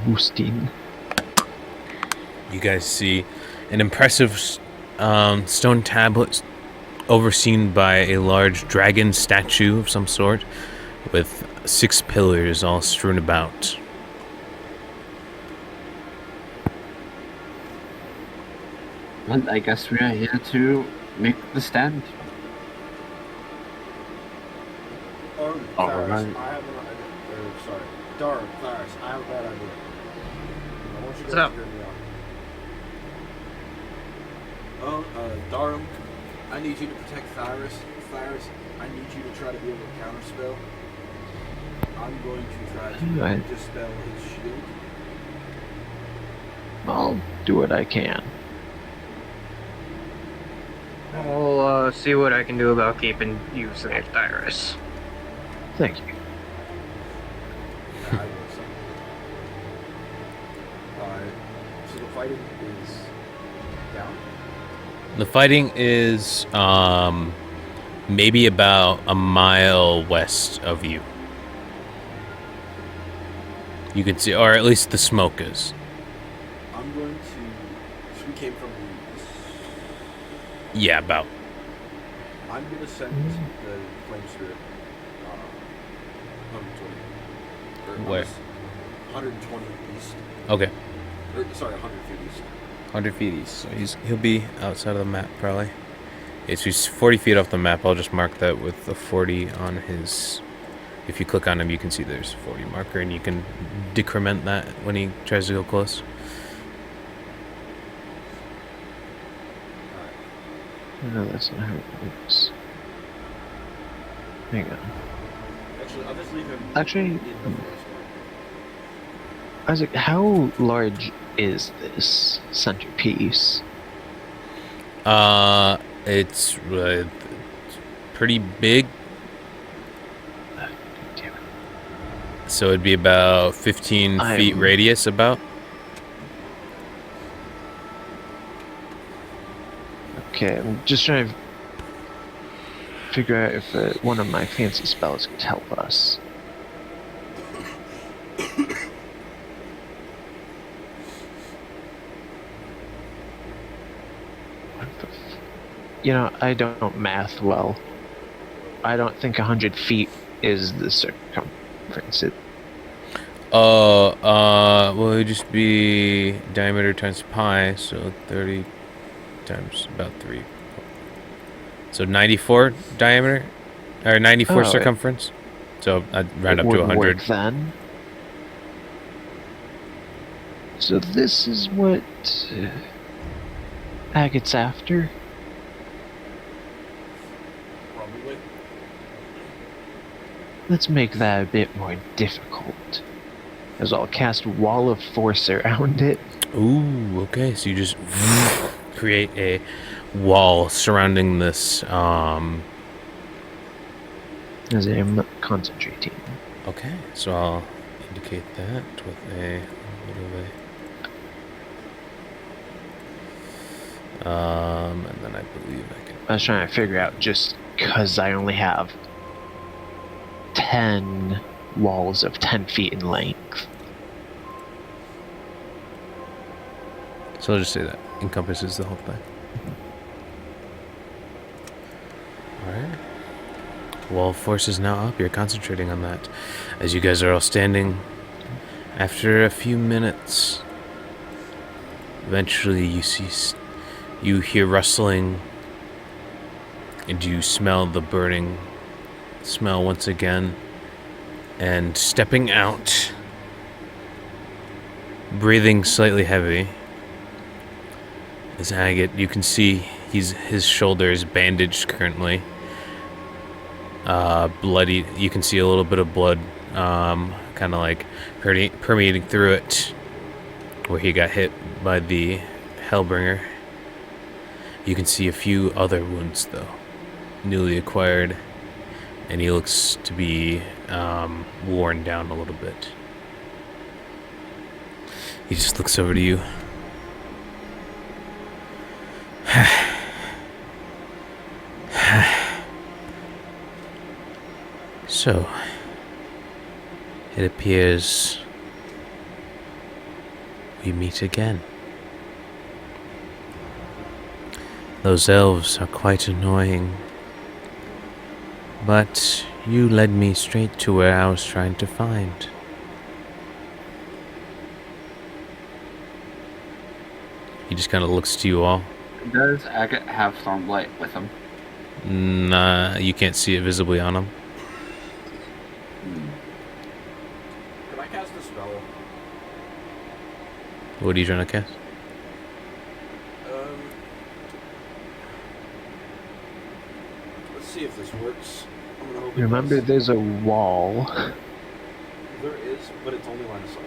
boosting. You guys see an impressive stone tablet overseen by a large dragon statue of some sort with 6 pillars all strewn about. Well, I guess we are here to make the stand. Claris, Alright. I have an idea. Sorry. Darn, Claris, I have a bad idea. I want you What's guys up? to hear me out. Darum, I need you to protect Thyris. Thyris, I need you to try to be able to counterspell. I'm going to try to Right. dispel his shield. I'll do what I can. I'll see what I can do about keeping you safe, Tyrus. Thank you. I will say. So the fighting is down. The fighting is maybe about a mile west of you. You can see, or at least the smoke is. I'm going to. So we came from the east. Yeah, about. I'm going to send the flame spirit. 120. Where? 120 east. Okay. Or, sorry, 100 feet east. 100 feet east. So he'll be outside of the map, probably. Okay, so he's 40 feet off the map. I'll just mark that with the 40 on his... If you click on him, you can see there's a 40 marker, and you can decrement that when he tries to go close. No, that's not how it works. Hang on. Actually, I'll just leave him Actually, in the forest. Isaac, how large is this centerpiece? It's pretty big. Damn it. So it'd be about 15 feet I'm- radius, about. Okay, I'm just trying to figure out if one of my fancy spells could help us. What the You know, I don't math well. I don't think 100 feet is the circumference. Well, it'd just be diameter times pi, so 30 times about 3. So 94 diameter, or 94 Oh, circumference. So I'd round it up to would 100. work then. So this is what Agate's after. Probably. Let's make that a bit more difficult. As I'll cast Wall of Force around it. Ooh, okay. So you just create a wall surrounding this. As I'm concentrating. Okay, so I'll indicate that with a little and then I believe I can. I was trying to figure out just because I only have 10 walls of 10 feet in length. So I'll just say that encompasses the whole thing. Alright. Wall of Force is now up. You're concentrating on that. As you guys are all standing, after a few minutes, eventually you hear rustling, and you smell the burning smell once again. And stepping out, breathing slightly heavy, is Agate. You can see his shoulder is bandaged currently. Bloody. You can see a little bit of blood, kind of like permeating through it, where he got hit by the Hellbringer. You can see a few other wounds, though, newly acquired, and he looks to be worn down a little bit. He just looks over to you. So, it appears we meet again. Those elves are quite annoying, but you led me straight to where I was trying to find. He just kind of looks to you all. Does Agate have Stormlight with him? Nah, you can't see it visibly on him. Can I cast a spell? What are you trying to cast? Let's see if this works. I'm gonna hope it Remember, does. there's a wall. There is, but it's only line of sight, so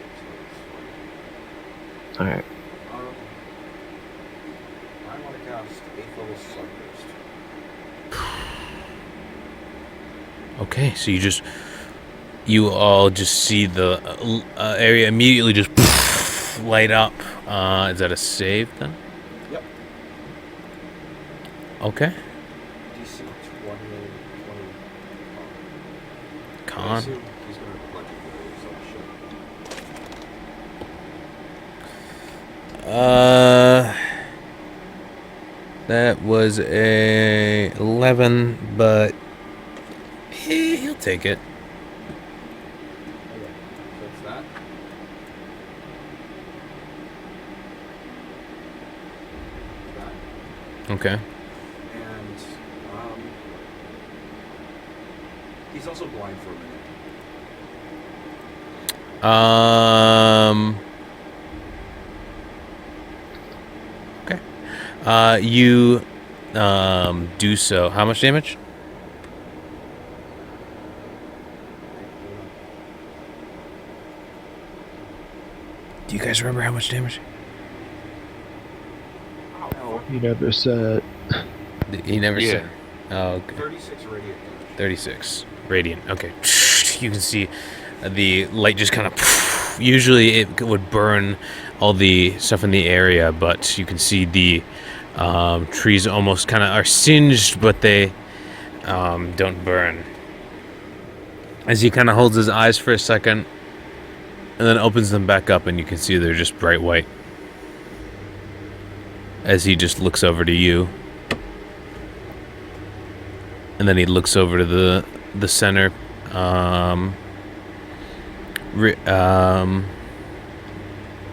it's fine. Alright. I want to cast 8th level Sunburst. Okay, so you all just see the area immediately just light up. Is that a save then? Yep. Okay. DC 20, 20. I Con. assume he's going to have legendary, so shit. That was a 11, but he'll take it. Okay, so it's that. That. Okay. And he's also blind for a minute. Okay. You do so. How much damage? Do you guys remember how much damage? You never said. He never Yeah. said. Oh, okay. 36 radiant damage. 36 radiant. Okay. You can see the light just kind of. Usually it would burn all the stuff in the area, but you can see the trees almost kind of are singed, but they don't burn. As he kind of holds his eyes for a second, and then opens them back up, and you can see they're just bright white. As he just looks over to you. And then he looks over to the center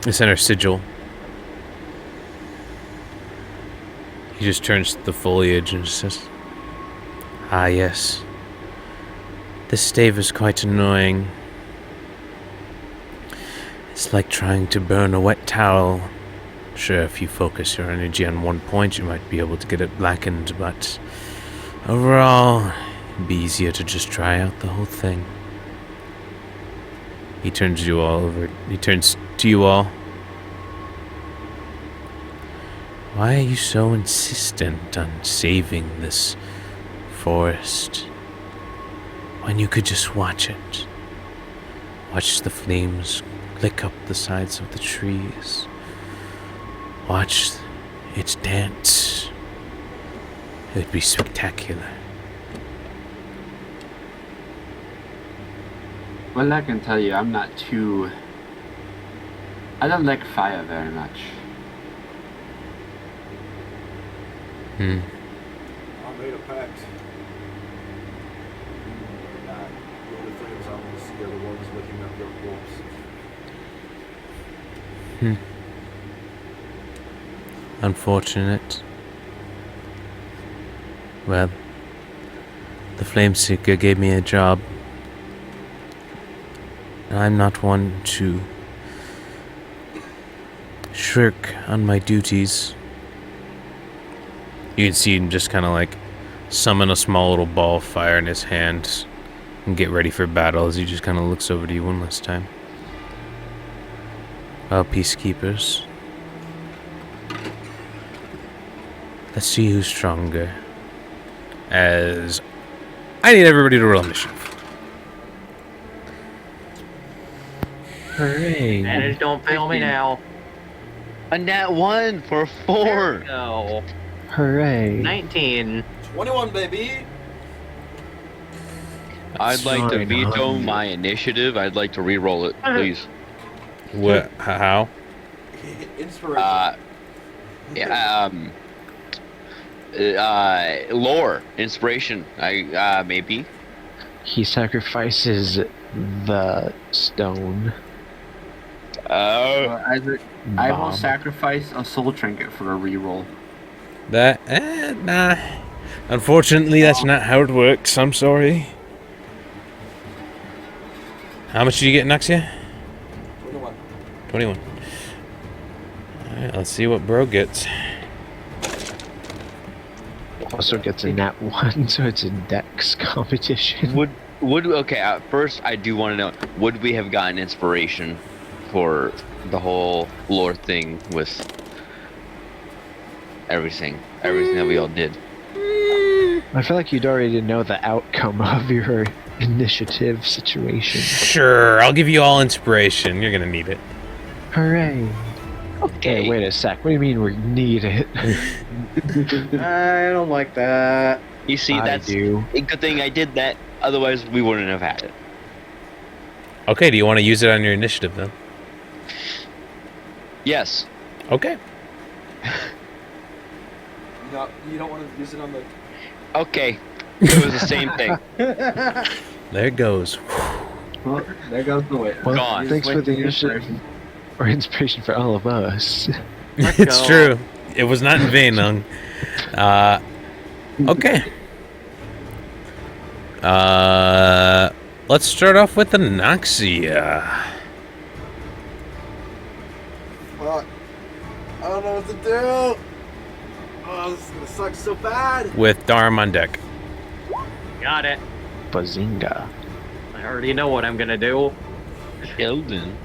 the center sigil. He just turns to the foliage and just says, "Ah, yes. This stave is quite annoying. It's like trying to burn a wet towel. Sure, if you focus your energy on one point, you might be able to get it blackened, but overall, it'd be easier to just try out the whole thing." He turns you all over. He turns to you all. "Why are you so insistent on saving this forest when you could just watch it? Watch the flames lick up the sides of the trees. Watch it dance. It would be spectacular." Well, I can tell you, I'm not too... I don't like fire very much. I made a pact. That the only flames I want to see are the ones licking up your corpse. Unfortunate. Well, the Flameseeker gave me a job. And I'm not one to shirk on my duties. You can see him just kind of like summon a small little ball of fire in his hand and get ready for battle as he just kind of looks over to you one last time. Well, Peacekeepers, let's see who's stronger. As I need everybody to roll initiative. Hooray! Manage, don't fail me now. A nat 1 for 4. No. Hooray! 19. 21, baby! I'd like to Fine, veto hun. my initiative. I'd like to re-roll it, please. What? How? Inspiration. Lore, inspiration. Maybe. He sacrifices the stone. Isaac, I will Bomb. sacrifice a soul trinket for a reroll. Nah. Unfortunately, that's not how it works. I'm sorry. How much did you get, Naxia? 21. 21. Alright, let's see what bro gets. Also gets a nat 1, so it's a dex competition. Would okay? First, I do want to know: would we have gotten inspiration for the whole lore thing with everything that we all did? I feel like you'd already know the outcome of your initiative situation. Sure, I'll give you all inspiration. You're gonna need it. Hooray! Okay. Hey, wait a sec. What do you mean we need it? I don't like that. You see, I that's do. a good thing I did that. Otherwise, we wouldn't have had it. Okay, do you want to use it on your initiative then? Yes. Okay. No, you don't want to use it on the... Okay. It was the same thing. There it goes. Well, there goes the way. Well, Gone. thanks for the initiative or inspiration for all of us. It's true. It was not in vain, Ung. Okay. Let's start off with the Noxia. Fuck. I don't know what to do! Oh, this is gonna suck so bad! With Darm on deck. Got it. Bazinga. I already know what I'm gonna do. Sheldon.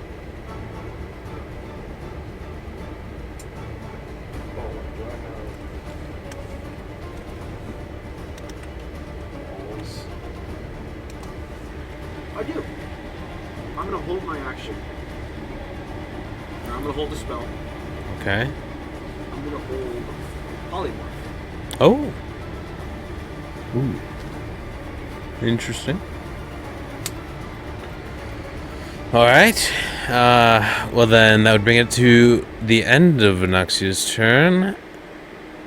action. Now I'm gonna hold a spell. Okay. I'm gonna hold polymorph. Oh. Ooh. Interesting. All right. Well, then that would bring it to the end of Anaxia's turn.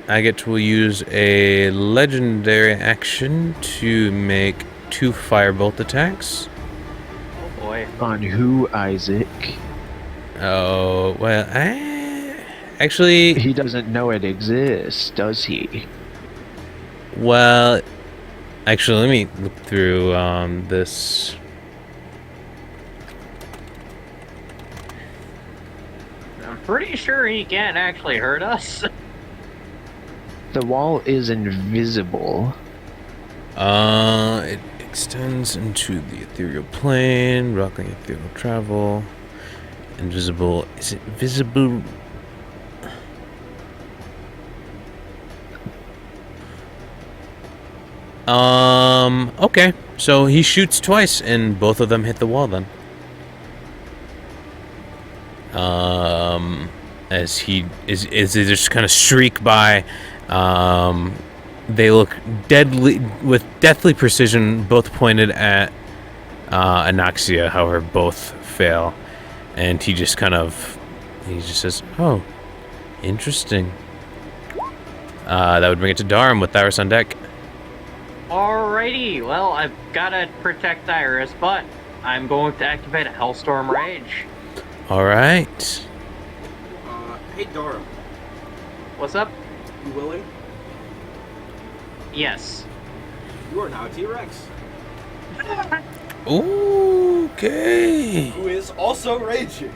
I get to use a legendary action to make 2 firebolt attacks. Oh boy. On who, Isaac? Oh, well, actually, He doesn't know it exists, does he? well, actually, let me look through this. I'm pretty sure he can't actually hurt us. The wall is invisible. It extends into the ethereal plane, rocking ethereal travel. Invisible. Is it visible? Okay. So he shoots twice, and both of them hit the wall. Then, as they just kind of streak by, they look deadly with deathly precision, both pointed at Anaxia. However, both fail, and he just says, "Oh, interesting." That would bring it to Darm with Iris on deck. Alrighty, well, I've gotta protect Iris, but I'm going to activate a Hellstorm Rage. All right. Hey, Dara, What's up? you willing? Yes. You are now a T-Rex, Okay. who is also raging.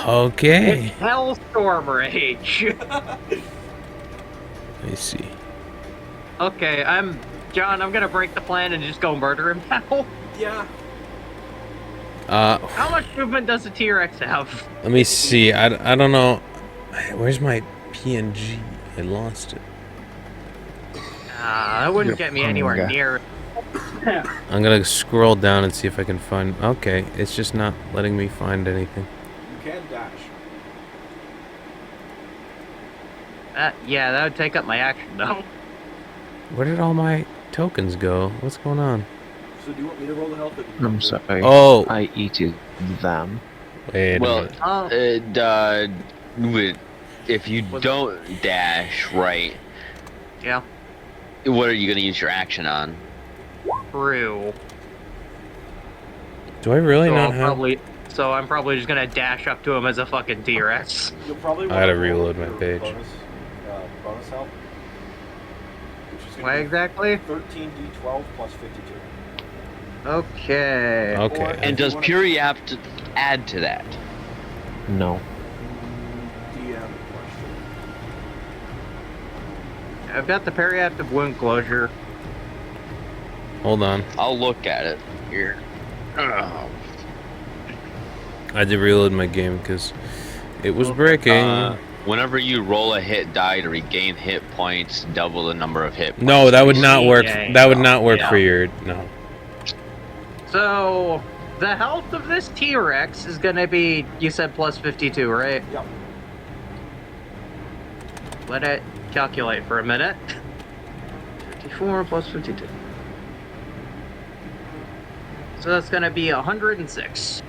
Okay. Hellstorm Rage. Let me see. Okay, John, I'm gonna break the plan and just go murder him now. Yeah. How much movement does a T-Rex have? Let me see. I don't know. Where's my PNG? I lost it. That wouldn't get me anywhere Hunger. near. I'm gonna scroll down and see if I can find. Okay, it's just not letting me find anything. You can dash. Yeah, that would take up my action though. Where did all my tokens go? What's going on? So do you want me to roll the health? I'm sorry. Oh, I eated them. wait a Well, minute. if you don't dash right, Yeah, what are you gonna use your action on? true. Do I really So not have? I'm probably just gonna dash up to him as a fucking T-Rex. You'll probably I gotta wanna roll reload my your page. Bonus health. Which is gonna Why be exactly? 13d12 plus 52. Okay. Okay. Or- And does Puri have to add to that? No. DM question. I've got the periaptive wound closure. Hold on. I'll look at it here. Oh. I did reload my game because it was breaking. Whenever you roll a hit die to regain hit points, double the number of hit points. No, that would not work. Yeah. That would not work Yeah. for your no. So, the health of this T-Rex is gonna be, you said plus 52, right? Yep. Let it calculate for a minute. 54 plus 52. So that's gonna be 106.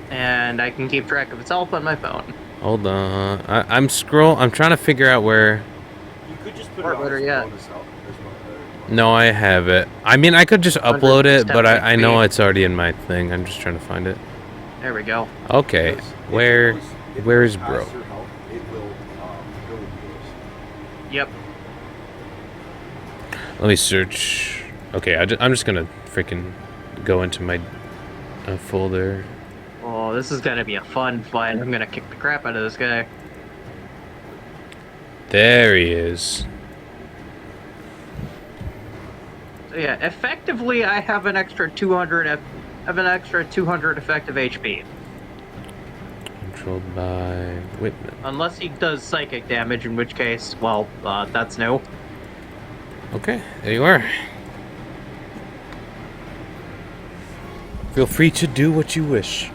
And I can keep track of its health on my phone. Hold on. I'm trying to figure out where. You could just put Or it on better as yet. bonus health. No, I have it. I mean, I could just upload it, but I know 110 it's already in my thing. I'm just trying to find it. There we go. Okay. Because if Where it goes- if it where's goes bro? past your health, it will go with yours. Yep. Let me search. Okay, I'm just gonna freaking go into my folder. Oh, this is gonna be a fun fight. I'm gonna kick the crap out of this guy. There he is. So yeah, effectively, I have an extra 200. I have an extra 200 effective HP, Controlled by Whitman. unless he does psychic damage, in which case, well, that's new. Okay, there you are. Feel free to do what you wish.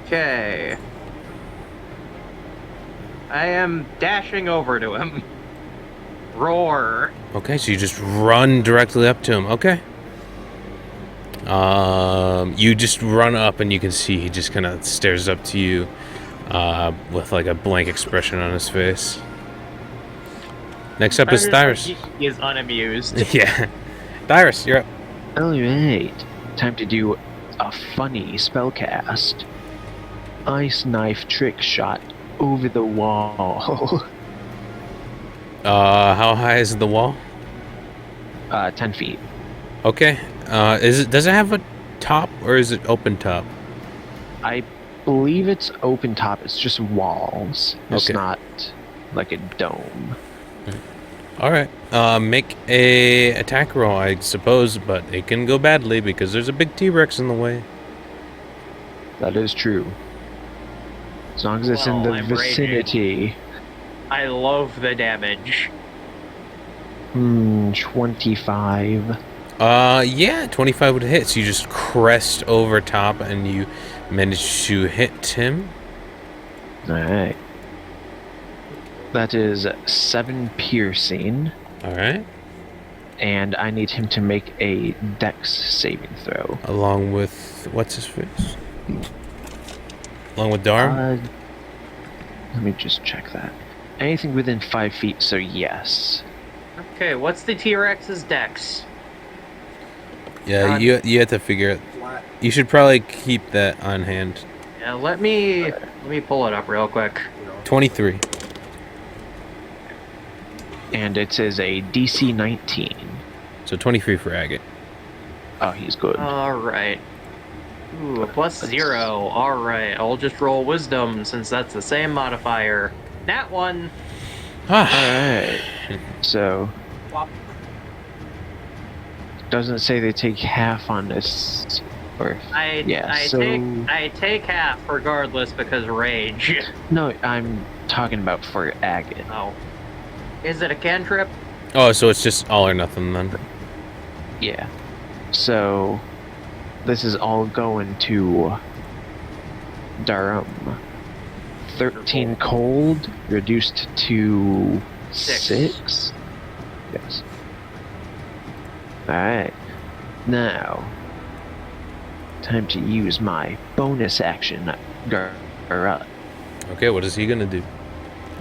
Okay. I am dashing over to him. Roar. Okay, so you just run directly up to him. Okay. You just run up and you can see he just kind of stares up to you with like a blank expression on his face. Next up is Dyrus. He is unamused. Yeah. Dyrus, you're up. Alright, time to do a funny spellcast. Ice knife trick shot over the wall. How high is the wall? 10 feet. Okay. Does it have a top or is it open top? I believe it's open top. It's just walls. It's Okay. not like a dome. All right. Make a attack roll, I suppose, but it can go badly because there's a big T-Rex in the way. That is true. As long as it's in the Well, I'm vicinity. I love the damage. 25. Yeah, 25 would hit. So you just crest over top and you manage to hit him. Alright. That is 7 piercing. All right. And I need him to make a dex saving throw. Along with what's his face? Along with Darm. Let me just check that. Anything within 5 feet, so yes. Okay, what's the T-Rex's dex? Yeah, you have to figure it. Flat. You should probably keep that on hand. Yeah, let me pull it up real quick. 23. And it is a DC 19. So 23 for Agate. Oh, he's good. Alright. Ooh, a +0. Alright, I'll just roll wisdom since that's the same modifier. Nat 1. Alright. So, Flop. doesn't say they take half on this. Or, I take half regardless because rage. no, I'm talking about for Agate. Oh. Is it a cantrip? Oh, so it's just all or nothing then. Yeah. So, this is all going to Durham. 13 cold, reduced to 6. Yes. Alright. Now, time to use my bonus action, Garrett. Okay, what is he gonna do?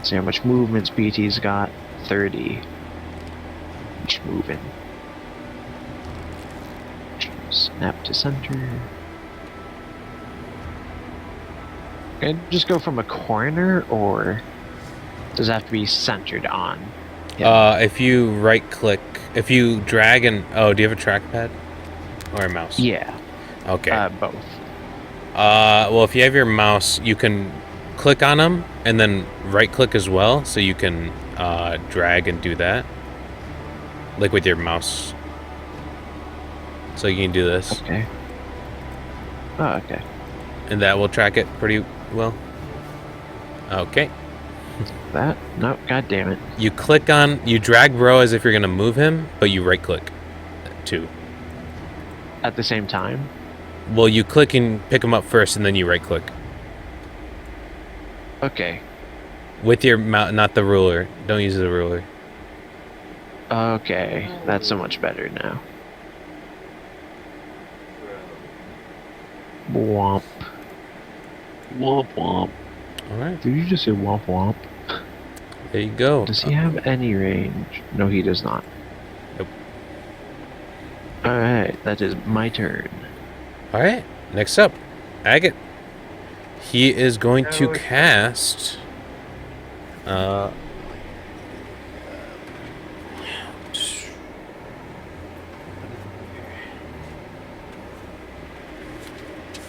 See how much movement speed he's got. 30. Each moving. Snap to center. And just go from a corner, or does it have to be centered on? If you right click, if you drag and do you have a trackpad or a mouse? Yeah. Okay. Both. Well, if you have your mouse, you can click on them and then right click as well, so you can drag and do that, like with your mouse. So you can do this, Okay. Oh, okay. and that will track it pretty well. Okay. That? No, god damn it. You drag bro as if you're gonna move him, but you right click too. At the same time? Well, you click and pick him up first, and then you right click Okay. with your mouse, not the ruler. Don't use the ruler. Okay. That's so much better now. Womp. Womp womp. All right, Did you just say womp womp? there you go. Does he have any range? No, he does not. Nope. Alright, that is my turn. All right, next up, Agate. He is going to Oh, cast.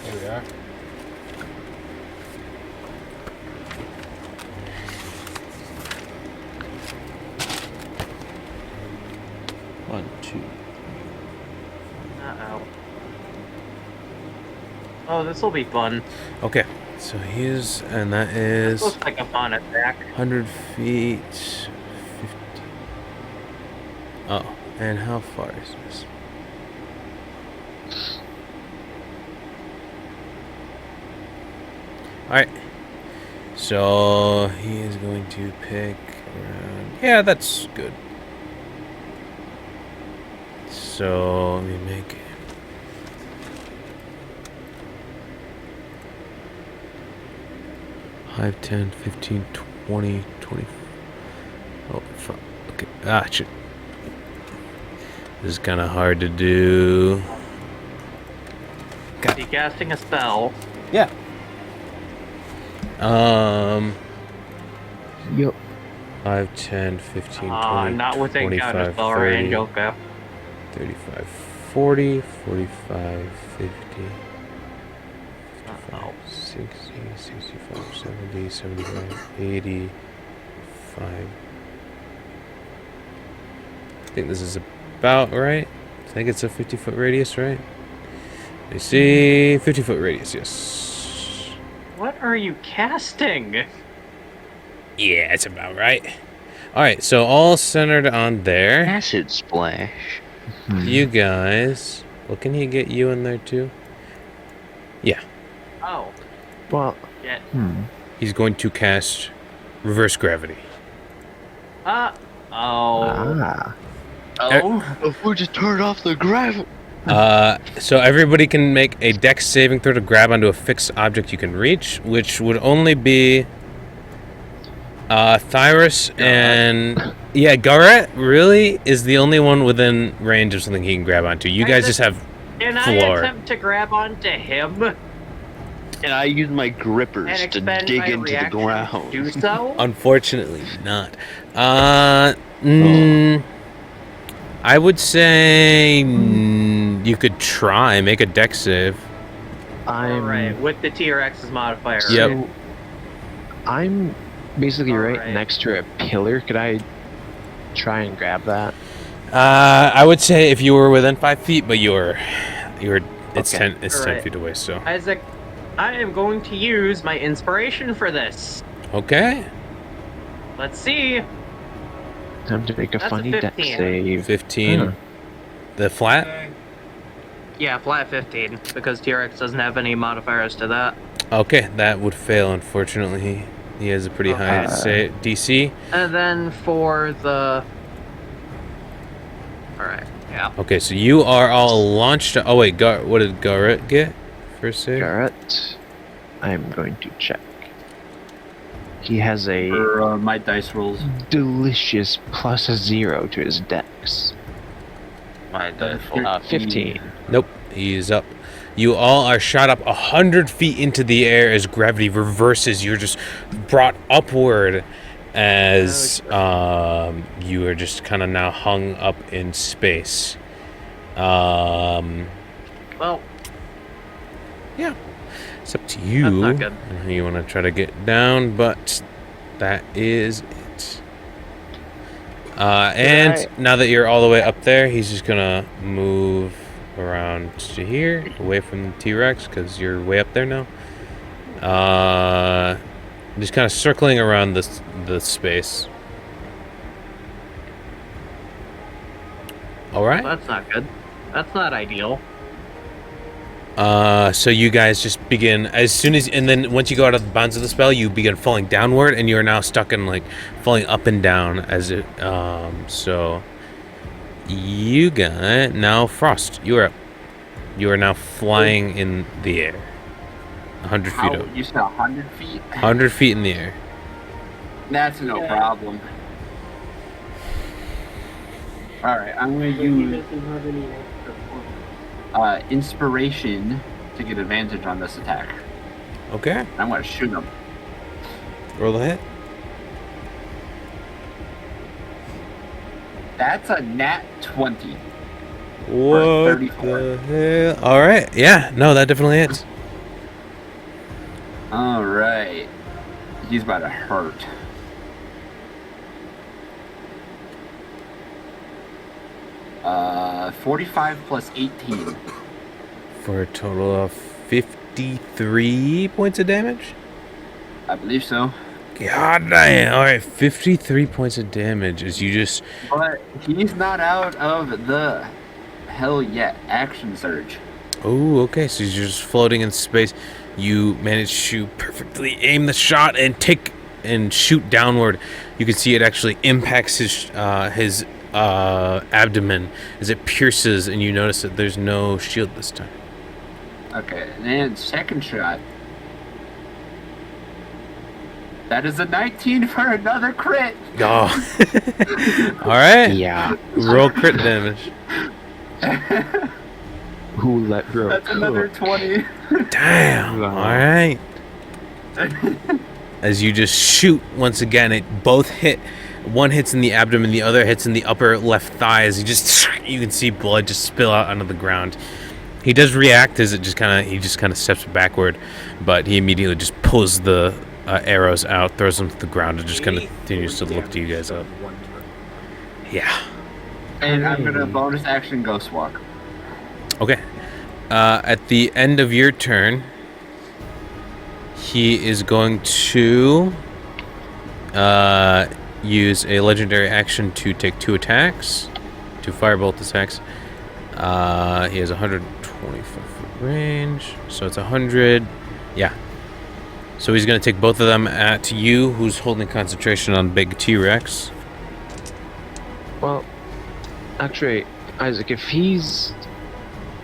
Here we are. One, two. Uh-oh. Oh, this will be fun. Okay, so and that This is looks like a fun attack. 100 feet. 50. Oh, and how far is this? Alright. So he is going to pick around. Yeah, that's good. So let me make 5, 10, 15, 20, 20. Oh, fuck. Okay. Ah, shit. This is kind of hard to do. Is he casting a spell? Yeah. Yup. 5, 10, 15, 20, Not within 25, counter spell 30, range, okay. 35, 40, 45, 50, Uh-oh. 60, 65, 70, 75, 80, 5. I think this is about right. I think it's a 50-foot radius, right? You see, 50-foot radius, yes. What are you casting? Yeah, it's about right. All right, so all centered on there. Acid splash. You guys, well, can he get you in there too? Yeah, Oh, Well, shit. he's going to cast reverse gravity. Oh. ah. Oh, If we just turned off the gravel. So everybody can make a dex saving throw to grab onto a fixed object you can reach, which would only be Thyrus and Garrett really is the only one within range of something he can grab onto. You guys just have Can I floor. attempt to grab onto him And I use my grippers and to expend dig my into the reaction ground. to do so? Unfortunately not. I would say you could try make a dex save. Alright, with the T-Rex's modifier. Yep. So, I'm basically right Alright. next to a pillar. Could I try and grab that? I would say if you were within 5 feet, but you're it's Okay. 10 it's 10 Alright. feet away. So Isaac, I am going to use my inspiration for this. okay, Let's see. Time to make a That's a funny deck 15. save. 15. Huh. The flat. Yeah, flat 15, because T-Rex doesn't have any modifiers to that. Okay, that would fail. Unfortunately, he has a pretty high DC. And then for the... Alright, yeah. Okay, so you are all launched. Oh wait, what did Garrett get for save? Garrett, I'm going to check. He has a for my dice rolls. delicious +0 to his dex. My dice 15. Nope, he's up. You all are shot up 100 feet into the air as gravity reverses. You're just brought upward as you are just kind of now hung up in space. Well, Yeah, it's up to you. That's not good. You want to try to get down, but that is it. And now that you're all the way up there, he's just gonna move around to here, away from the T-Rex, because you're way up there now. Just kind of circling around the space. All right. that's not good. That's not ideal. So you guys just begin as soon as, and then once you go out of the bounds of the spell, you begin falling downward, and you are now stuck in like falling up and down as it. So you got now Frost. You are up. You are now flying in the air, 100 feet up. You said 100 feet? 100 feet in the air. That's no problem. Alright, I'm going to use inspiration to get advantage on this attack. Okay. I'm going to shoot him. Roll the hit. That's a nat 20. What 34. the hell? All right. Yeah. No, that definitely hits. Alright. He's about to hurt. Uh, 45 plus 18. For a total of 53 points of damage. I believe so. God damn. All right, 53 points of damage as you just. But he's not out of the hell yet action surge. Oh, okay. So you're just floating in space. You manage to perfectly aim the shot and shoot downward. You can see it actually impacts his abdomen as it pierces, and you notice that there's no shield this time. Okay, and then second shot. That is a 19 for another crit. Oh. All right. Yeah. Roll crit damage. Who let her That's another cook? 20. Damn. All right. As you just shoot once again, it both hit. One hits in the abdomen, the other hits in the upper left thigh. As you can see blood just spill out onto the ground. He does react as he just kind of steps backward, but he immediately just pulls the arrows out, throws them to the ground, and just kind of continues to look to you guys up. Yeah. And I'm gonna bonus action ghost walk. Okay. At the end of your turn, he is going to use a legendary action to take 2 attacks, 2 firebolt attacks. He has 125-foot range, so it's 100. Yeah. So he's going to take both of them at you, who's holding concentration on Big T-Rex. Well, actually, Isaac, if he's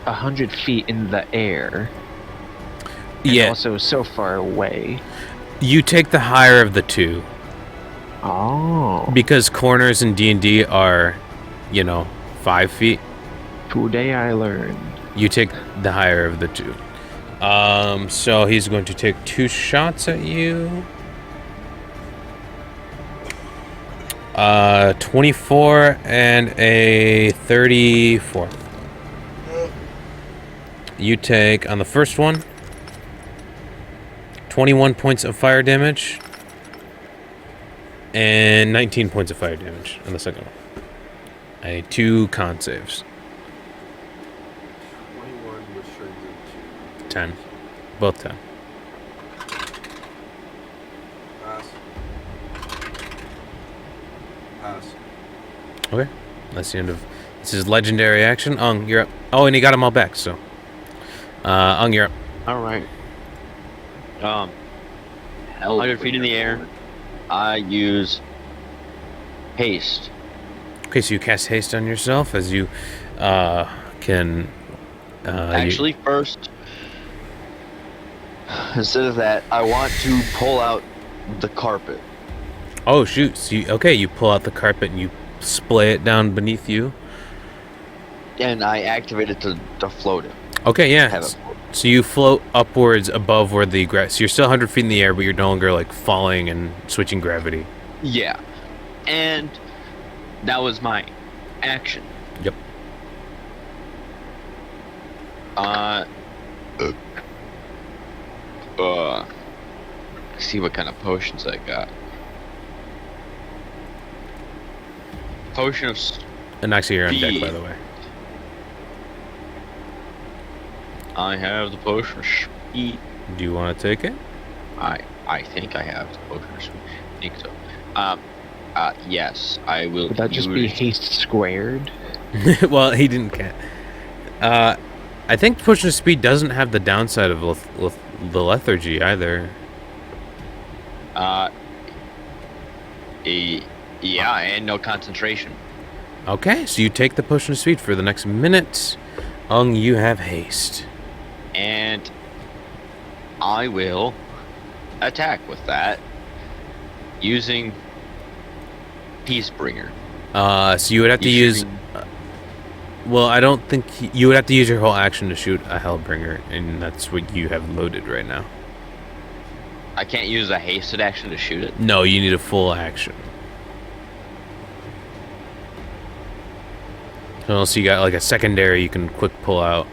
100 feet in the air, and also so far away. You take the higher of the two. Oh. Because corners in D&D are, 5 feet. Today I learned. You take the higher of the two. So he's going to take 2 shots at you. 24 and a 34. You take, on the first one, 21 points of fire damage. And 19 points of fire damage on the second one. I need 2 con saves. 21 was turned into 10. Both 10. pass. Pass. Okay. That's the end of... This is legendary action. Ung, you're up. Oh, and he got them all back, so... Ung, you're up. All right. 100 feet in the air. I use haste. Okay, so you cast haste on yourself as you can... Actually, first, instead of that, I want to pull out the carpet. Oh, shoot. So you pull out the carpet and you splay it down beneath you. And I activate it to float it. Okay, yeah. Have it float. So you float upwards above where the grass... So you're still 100 feet in the air, but you're no longer, falling and switching gravity. Yeah. And that was my action. Yep. See what kind of potions I got. Potion of And actually, you're on deck, Speed. by the way. I have the potion of speed. Do you want to take it? I think I have the potion of speed. I think so. Yes, I will. Would that just be haste squared? Well, he didn't get. I think Potion of Speed doesn't have the downside of the lethargy either. Yeah, and no concentration. Okay, so you take the Potion of Speed for the next minute. Ung, you have haste. And I will attack with that using Peacebringer. So you would have to use. Well, I don't think you would have to use your whole action to shoot a Hellbringer, and that's what you have loaded right now. I can't use a hasted action to shoot it. No, you need a full action. So unless you got a secondary, you can quick pull out.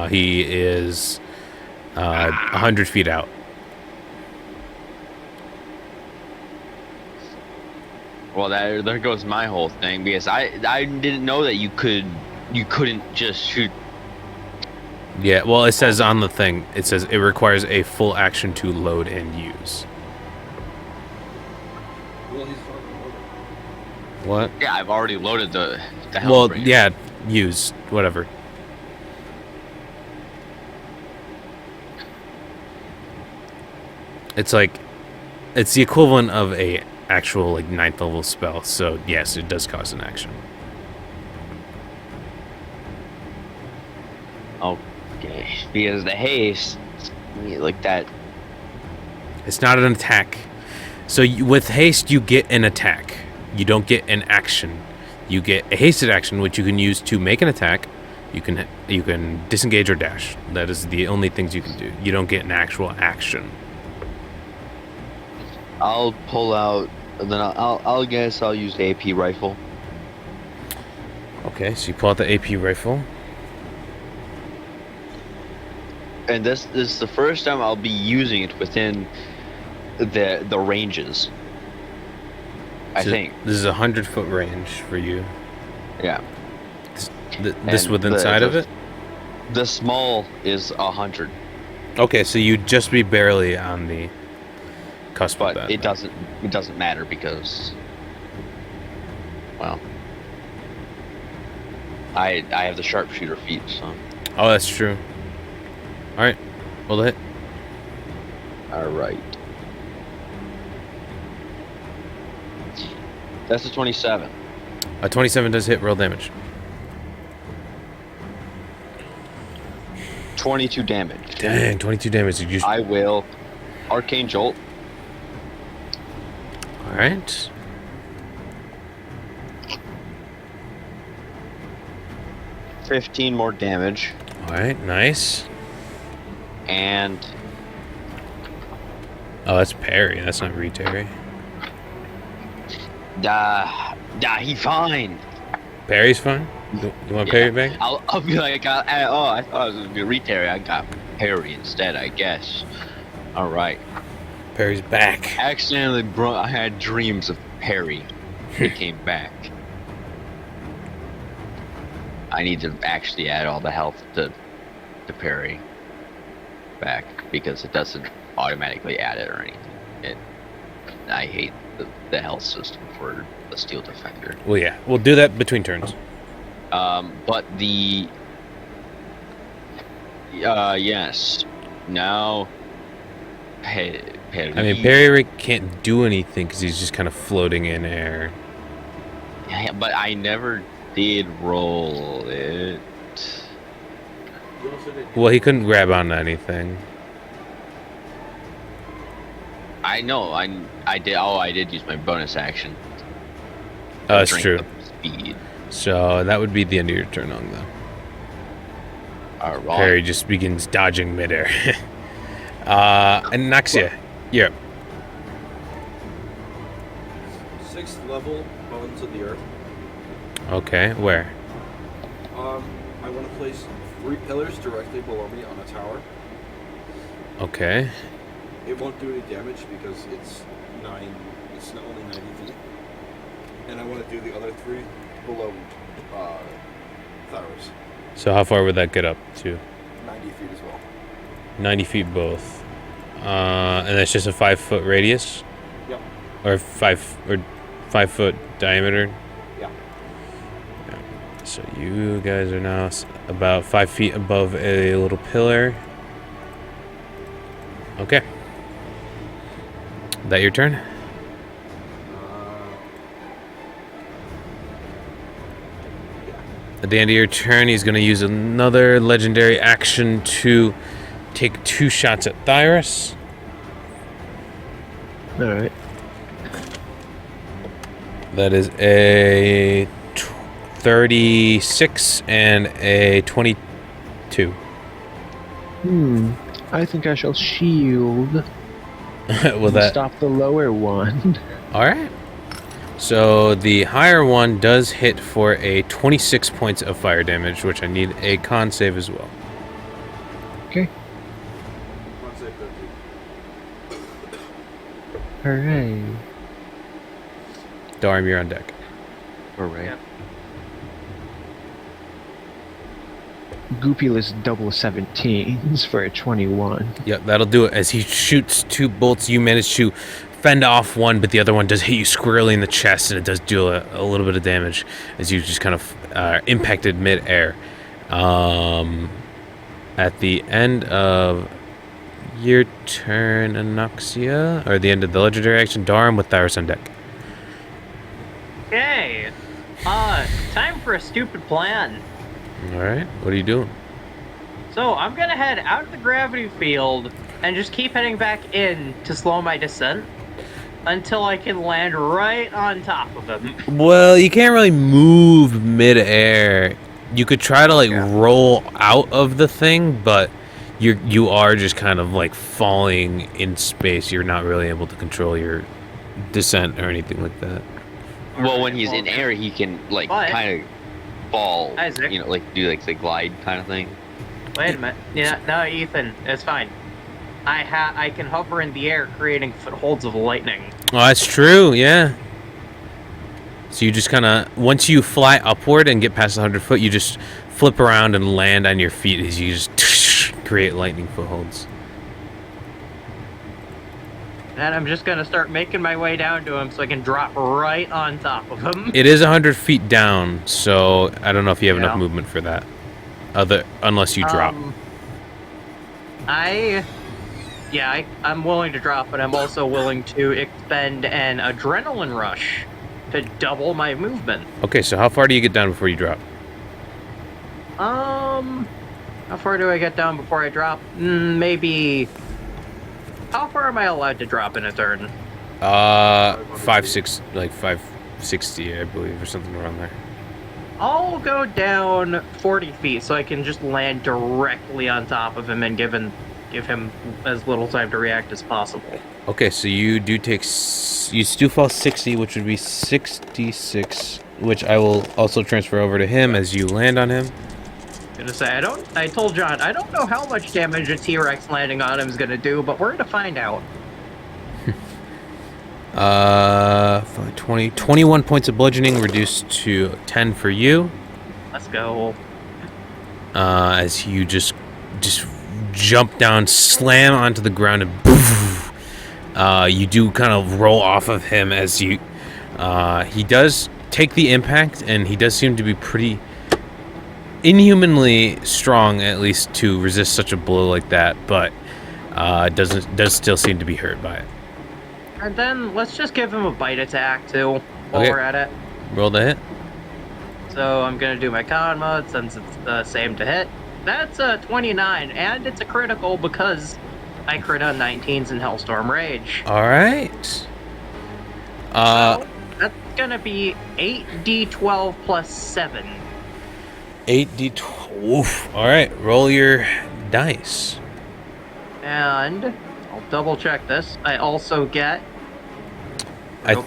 He is 100 feet out. Well, there goes my whole thing, because I didn't know that you couldn't just shoot. Yeah, well, it says on the thing, it says it requires a full action to load and use. Well, he's fucking over. What? Yeah, I've already loaded the Well, Hellbringer. yeah, use, whatever. It's like it's the equivalent of a actual like 9th level spell. So yes, it does cause an action. Okay, because the haste, like that. It's not an attack. So with haste, you get an attack. You don't get an action. You get a hasted action, which you can use to make an attack. You can disengage or dash. That is the only things you can do. You don't get an actual action. I'll pull out. Then I'll guess I'll use the AP rifle. Okay, so you pull out the AP rifle. And this is the first time I'll be using it within the ranges. I So think. this is a 100-foot range for you. Yeah. This And within inside of it. The small is 100, Okay, so you'd just be barely on the cusp of but that. it doesn't matter because, well, I have the sharpshooter feat, so. Oh, that's true. All right, roll the hit. All right. That's a 27. A 27 does hit. Roll damage. 22 damage. Dang, 22 damage. You I will arcane jolt. All right. $15 more damage, All right, nice. and Oh, that's parry. That's not re-parry. he fine. Parry's fine. You want parry back? I'll be like, I thought it was gonna be retary. I got parry instead, I guess. All right. Parry's back. Accidentally, I had dreams of parry. It came back. I need to actually add all the health to parry back because it doesn't automatically add it or anything. I hate the health system for the steel defender. Well, yeah, we'll do that between turns. But the yes, now Perry. I mean, Perry can't do anything because he's just kind of floating in air. Yeah, but I never did roll it. You also didn't. Well, he couldn't grab on anything. I know. I did. Oh, I did use my bonus action. Oh, that's Drink true. up Speed. So that would be the end of your turn on though. All right. Perry just begins dodging midair. Anaxia, you're up. 6th level, Bones of the Earth. Okay, where? I want to place 3 pillars directly below me on a tower. Okay. It won't do any damage because it's not only 90 feet. And I want to do the other 3 below Thyros. So how far would that get up to? 90 feet as well. 90 feet both. And that's just a 5-foot radius? Yep. Or 5-foot diameter? Yeah. So you guys are now about 5 feet above a little pillar. Okay. That your turn? At the end of your turn, he's going to use another legendary action to take 2 shots at Thyros. All right. That is a 36 and a 22. I think I shall shield. Will and that stop the lower one? All right. So the higher one does hit for a 26 points of fire damage, which I need a con save as well. Okay. Con save 13. Hooray. Darm, you're on deck. All right. Yep. Goopulous double 17s for a 21. Yep, that'll do it. As he shoots 2 bolts, you manage to fend off one, but the other one does hit you squarely in the chest, and it does do a little bit of damage as you just kind of impacted mid-air. At the end of Your turn, Anoxia. Or the end of the legendary action, Darm with Thyros on deck. Okay. Time for a stupid plan. Alright, what are you doing? So I'm gonna head out of the gravity field and just keep heading back in to slow my descent until I can land right on top of him. Well, you can't really move mid-air. You could try to like Yeah. roll out of the thing, but you are just kind of like falling in space. You're not really able to control your descent or anything like that. Well, when he's in air, he can like But- kind of fall. Isaac. You know, like do like the glide kind of thing. Wait a minute. Yeah, no, Ethan, it's fine. I can hover in the air, creating footholds of lightning. Oh, that's true. Yeah. So you just kind of once you fly upward and get past 100 foot, you just flip around and land on your feet as you just create lightning footholds. And I'm just gonna start making my way down to him so I can drop right on top of him. It is 100 feet down, so I don't know if you have enough Yeah. movement for that. Unless you drop. I'm willing to drop, but I'm also willing to expend an adrenaline rush to double my movement. Okay, so how far do you get down before you drop? How far do I get down before I drop? Maybe. How far am I allowed to drop in a turn? 560, I believe, or something around there. I'll go down 40 feet so I can just land directly on top of him and give him as little time to react as possible. Okay, so you do fall 60, which would be 66, which I will also transfer over to him as you land on him. Gonna say I told John I don't know how much damage a T-Rex landing on him is gonna do, but we're gonna find out. 21 points of bludgeoning reduced to 10 for you. Let's go. As you just jump down, slam onto the ground, and poof, you do kind of roll off of him as you. He does take the impact, and he does seem to be pretty inhumanly strong, at least to resist such a blow like that. But does still seem to be hurt by it. And then let's just give him a bite attack too while Okay. we're at it. Roll the hit. So I'm gonna do my con mode since it's the same to hit. That's a 29, and it's a critical because I crit on 19s in Hellstorm Rage. All right. So that's gonna be 8d12 plus 7. 8d12. Oof. All right. Roll your dice. And I'll double check this. I also get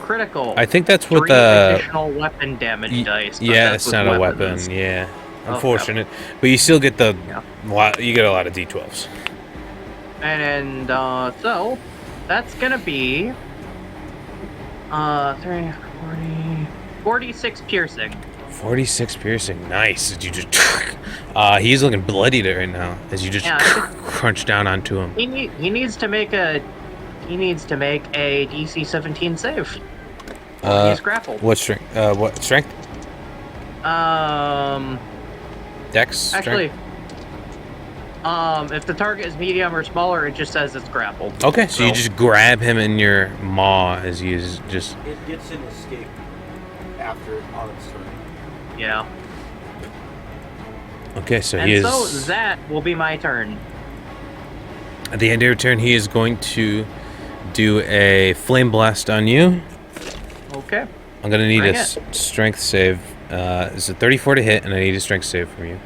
critical. I think that's what 3 the additional weapon damage dice. but yeah, that's it's with not a weapons. weapon. Yeah, Oh, unfortunate, but you still get the Yeah. you get a lot of d12s. And so that's gonna be 30, 40, 46 piercing. 46 piercing, nice. As you just he's looking bloodied right now as you just Yeah. crunch down onto him. He needs to make a DC 17 save. He's grappled. What strength? What strength? Dex. Strength? Actually, if the target is medium or smaller, it just says it's grappled. Okay, so you just grab him in your maw as he is just. It gets an escape after on its turn. Yeah. Okay, so And he is. so that will be my turn. At the end of your turn, he is going to do a flame blast on you. Okay. I'm gonna need Bring a strength save. It's a 34 to hit, and I need a strength save from you.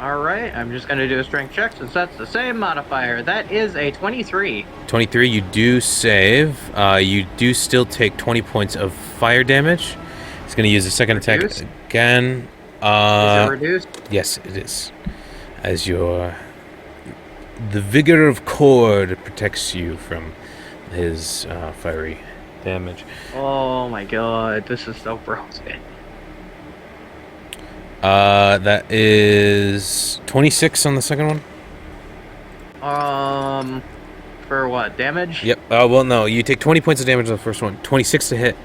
All right. I'm just gonna do a strength check since that's the same modifier. That is a 23. 23, you do save. You do still take 20 points of fire damage. He's gonna use a second attack Reduced? again. Is it reduced? Yes, it is. As the vigor of Cord protects you from his fiery damage. Oh my god, this is so broken. That is 26 on the second one. For what damage? Yep. Well, no, you take 20 points of damage on the first one, 26 to hit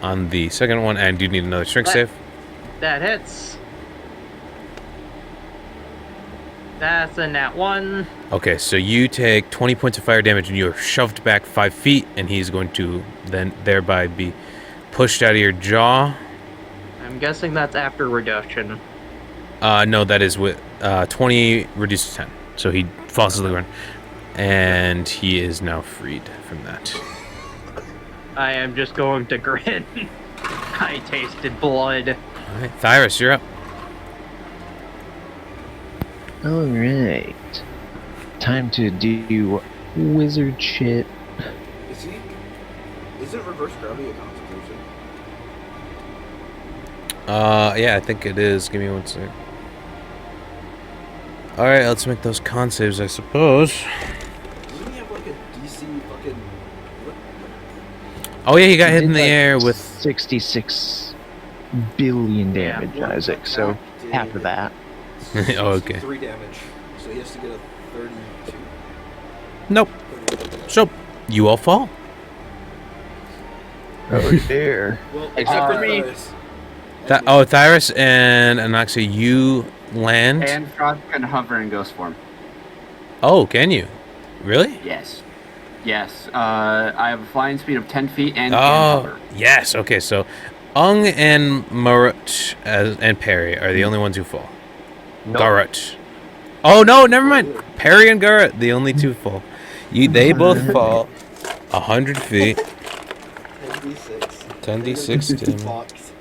on the second one, and you need another strength What? save. That hits. That's a nat 1. Okay, so you take 20 points of fire damage and you are shoved back 5 feet, and he's going to then thereby be pushed out of your jaw. I'm guessing that's after reduction. No, that is with 20 reduced to 10. So he falls to the ground, and he is now freed from that. I am just going to grin. I tasted blood. All right, Thyrus, you're up. Alright. Time to do wizard shit. Isn't reverse gravity a concentration? Yeah, I think it is. Give me one sec. All right, let's make those con saves, I suppose. Doesn't he have like a DC fucking... What? Oh yeah, he got hit in Did, the like, air with. 66 billion damage, Yeah. Isaac, so half of that. Oh, okay. 3 damage. So he has to get a 32. Nope. So you all fall. Oh dear. Well, Except for me. Thyrus and Anoxia, you land. And Frog can hover in ghost form. Oh, can you? Really? Yes. Yes. I have a flying speed of 10 feet and can Oh, hover. yes. Okay, so Ung and Marut and Perry are the only ones who fall. Garrett. Oh no, never mind. Perry and Garrett, the only two fall. They both fall 100 feet. 10d6. 10d6 damage. Fucked.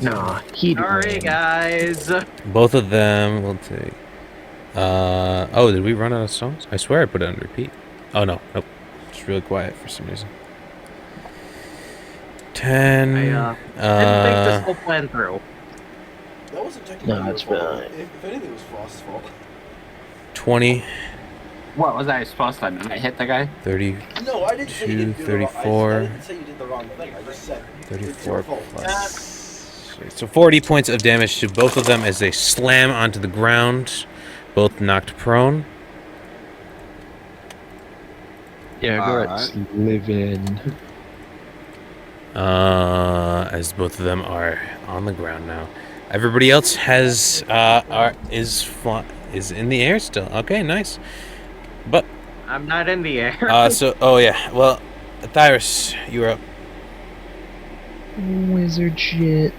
Nah, he'd Sorry, win. guys. Both of them will take. Oh, did we run out of songs? I swear I put it on repeat. Oh no, nope. It's really quiet for some reason. 10. I didn't think this whole plan through. That wasn't technically No, your it's fault. fine. If anything, it was Frost's fault. 20, What was I supposed to do? I hit the guy? 30, No, I didn't say you didn't do 34. I didn't say you did the wrong thing. I just said it's 34 your fault. plus. So 40 points of damage to both of them as they slam onto the ground, both knocked prone. Yeah, Garrett's living. As both of them are on the ground now. Everybody else has is in the air still. Okay, nice. But I'm not in the air. oh yeah. Well, Thyrus, you're up. Wizard shit.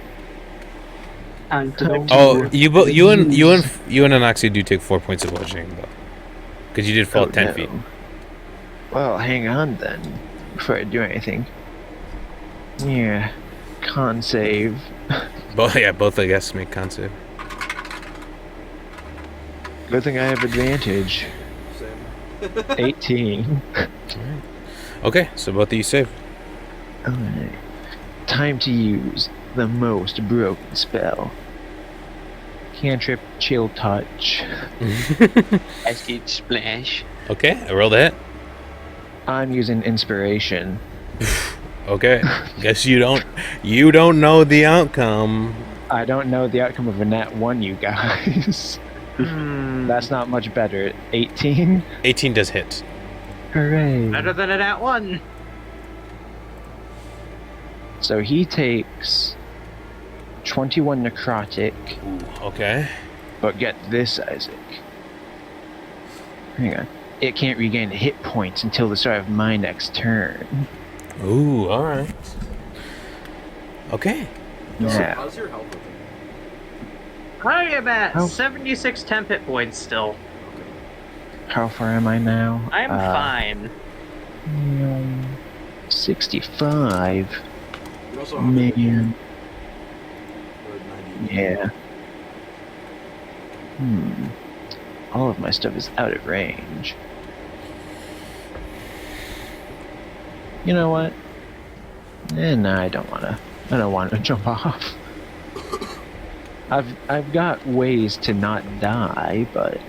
Time to Oh, you and Anoxia do take 4 points of bludgeoning though, because you did fall 10 feet. Well, hang on then, before I do anything. Yeah, con save. Both I guess make con save. Good thing I have advantage. Same. 18. Okay, so both of you save. Alright. Time to use the most broken spell. Cantrip Chill Touch. Acid splash. Okay, I rolled a hit. I'm using Inspiration. Okay, guess you don't know the outcome. I don't know the outcome of a nat 1, you guys. Hmm, That's not much better. 18? 18 does hit. Hooray. better than a nat 1. So he takes 21 necrotic, Okay. but get this, Isaac. Hang on. It can't regain hit points until the start of my next turn. Ooh, all right. Okay. Yeah. How's your health looking? I am at How- 76 temp hit points still. How far am I now? I'm fine. 65. You also have a Man. or 90. Yeah. All of my stuff is out of range. You know what? Nah, I don't wanna jump off. I've got ways to not die, but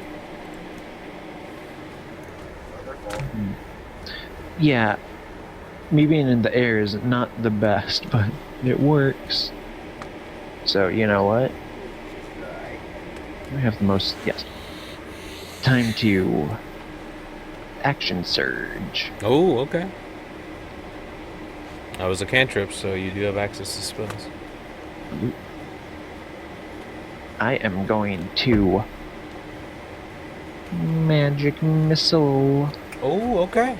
yeah, me being in the air is not the best, but it works. So you know what? We have the most. Yes. Time to action surge. Oh, okay. That was a cantrip, so you do have access to spells. I am going to magic missile Oh, okay.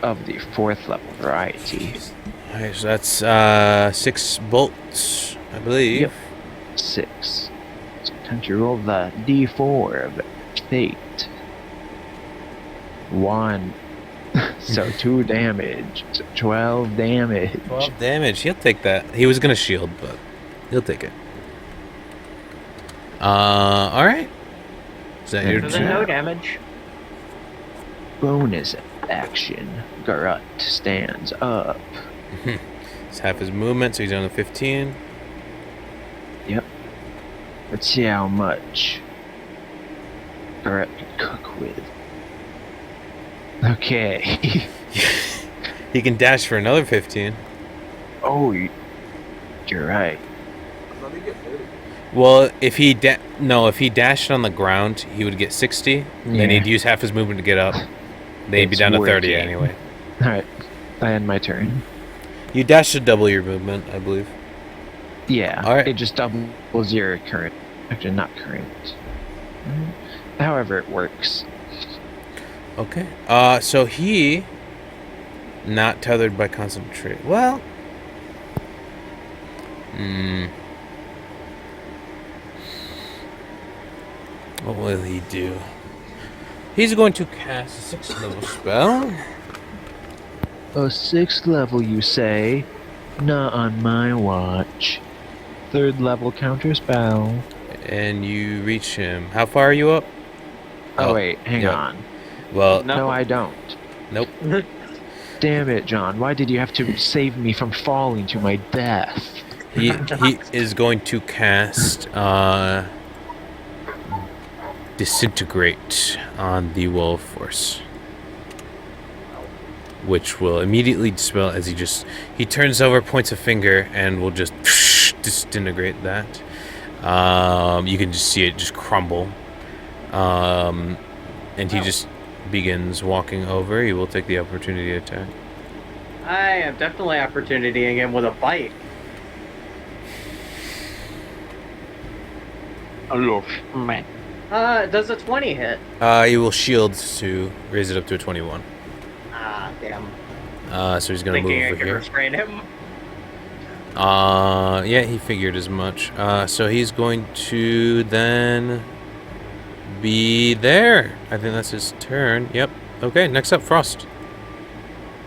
of the 4th level variety. Alright, so that's 6 bolts, I believe. Yep. 6. So time to roll the d4 of fate. 1. So 2 damage. So 12 damage. 12 damage. He'll take that. He was gonna shield, but he'll take it. Alright. Is that your So turn? then no damage. Bonus action. Garut stands up. It's half his movement, so he's down to 15. Yep. Let's see how much Garut can cook with. Okay. He can dash for another 15. Oh, you're right. Let me get 30. Well, if he dashed on the ground, he would get 60. Then Yeah. he'd use half his movement to get up. Then he'd be It's down to 30 working. anyway. Alright. I end my turn. You dash to double your movement, I believe. Yeah. Alright. It just doubles your current. Actually, not current. However it works. Okay. So he not tethered by concentrate. Well, what will he do? He's going to cast a 6th level spell. A 6th level, you say? Not on my watch. 3rd level counter spell. And you reach him. How far are you up? Oh, wait, hang yeah. on. Well, No, I don't. nope. Damn it, John. Why did you have to save me from falling to my death? He is going to cast Disintegrate on the Wolf Force, which will immediately dispel as he turns over, points a finger, and will just disintegrate that. You can just see it just crumble. And he just begins walking over. He will take the opportunity attack. I am definitely opportunitying him with a bite. Man. Does a 20 hit? He will shield to raise it up to a 21. Ah, damn. So he's gonna Thinking I move over could here. restrain him. Yeah, he figured as much. So he's going to then be there. I think that's his turn. Yep. Okay, next up, Frost.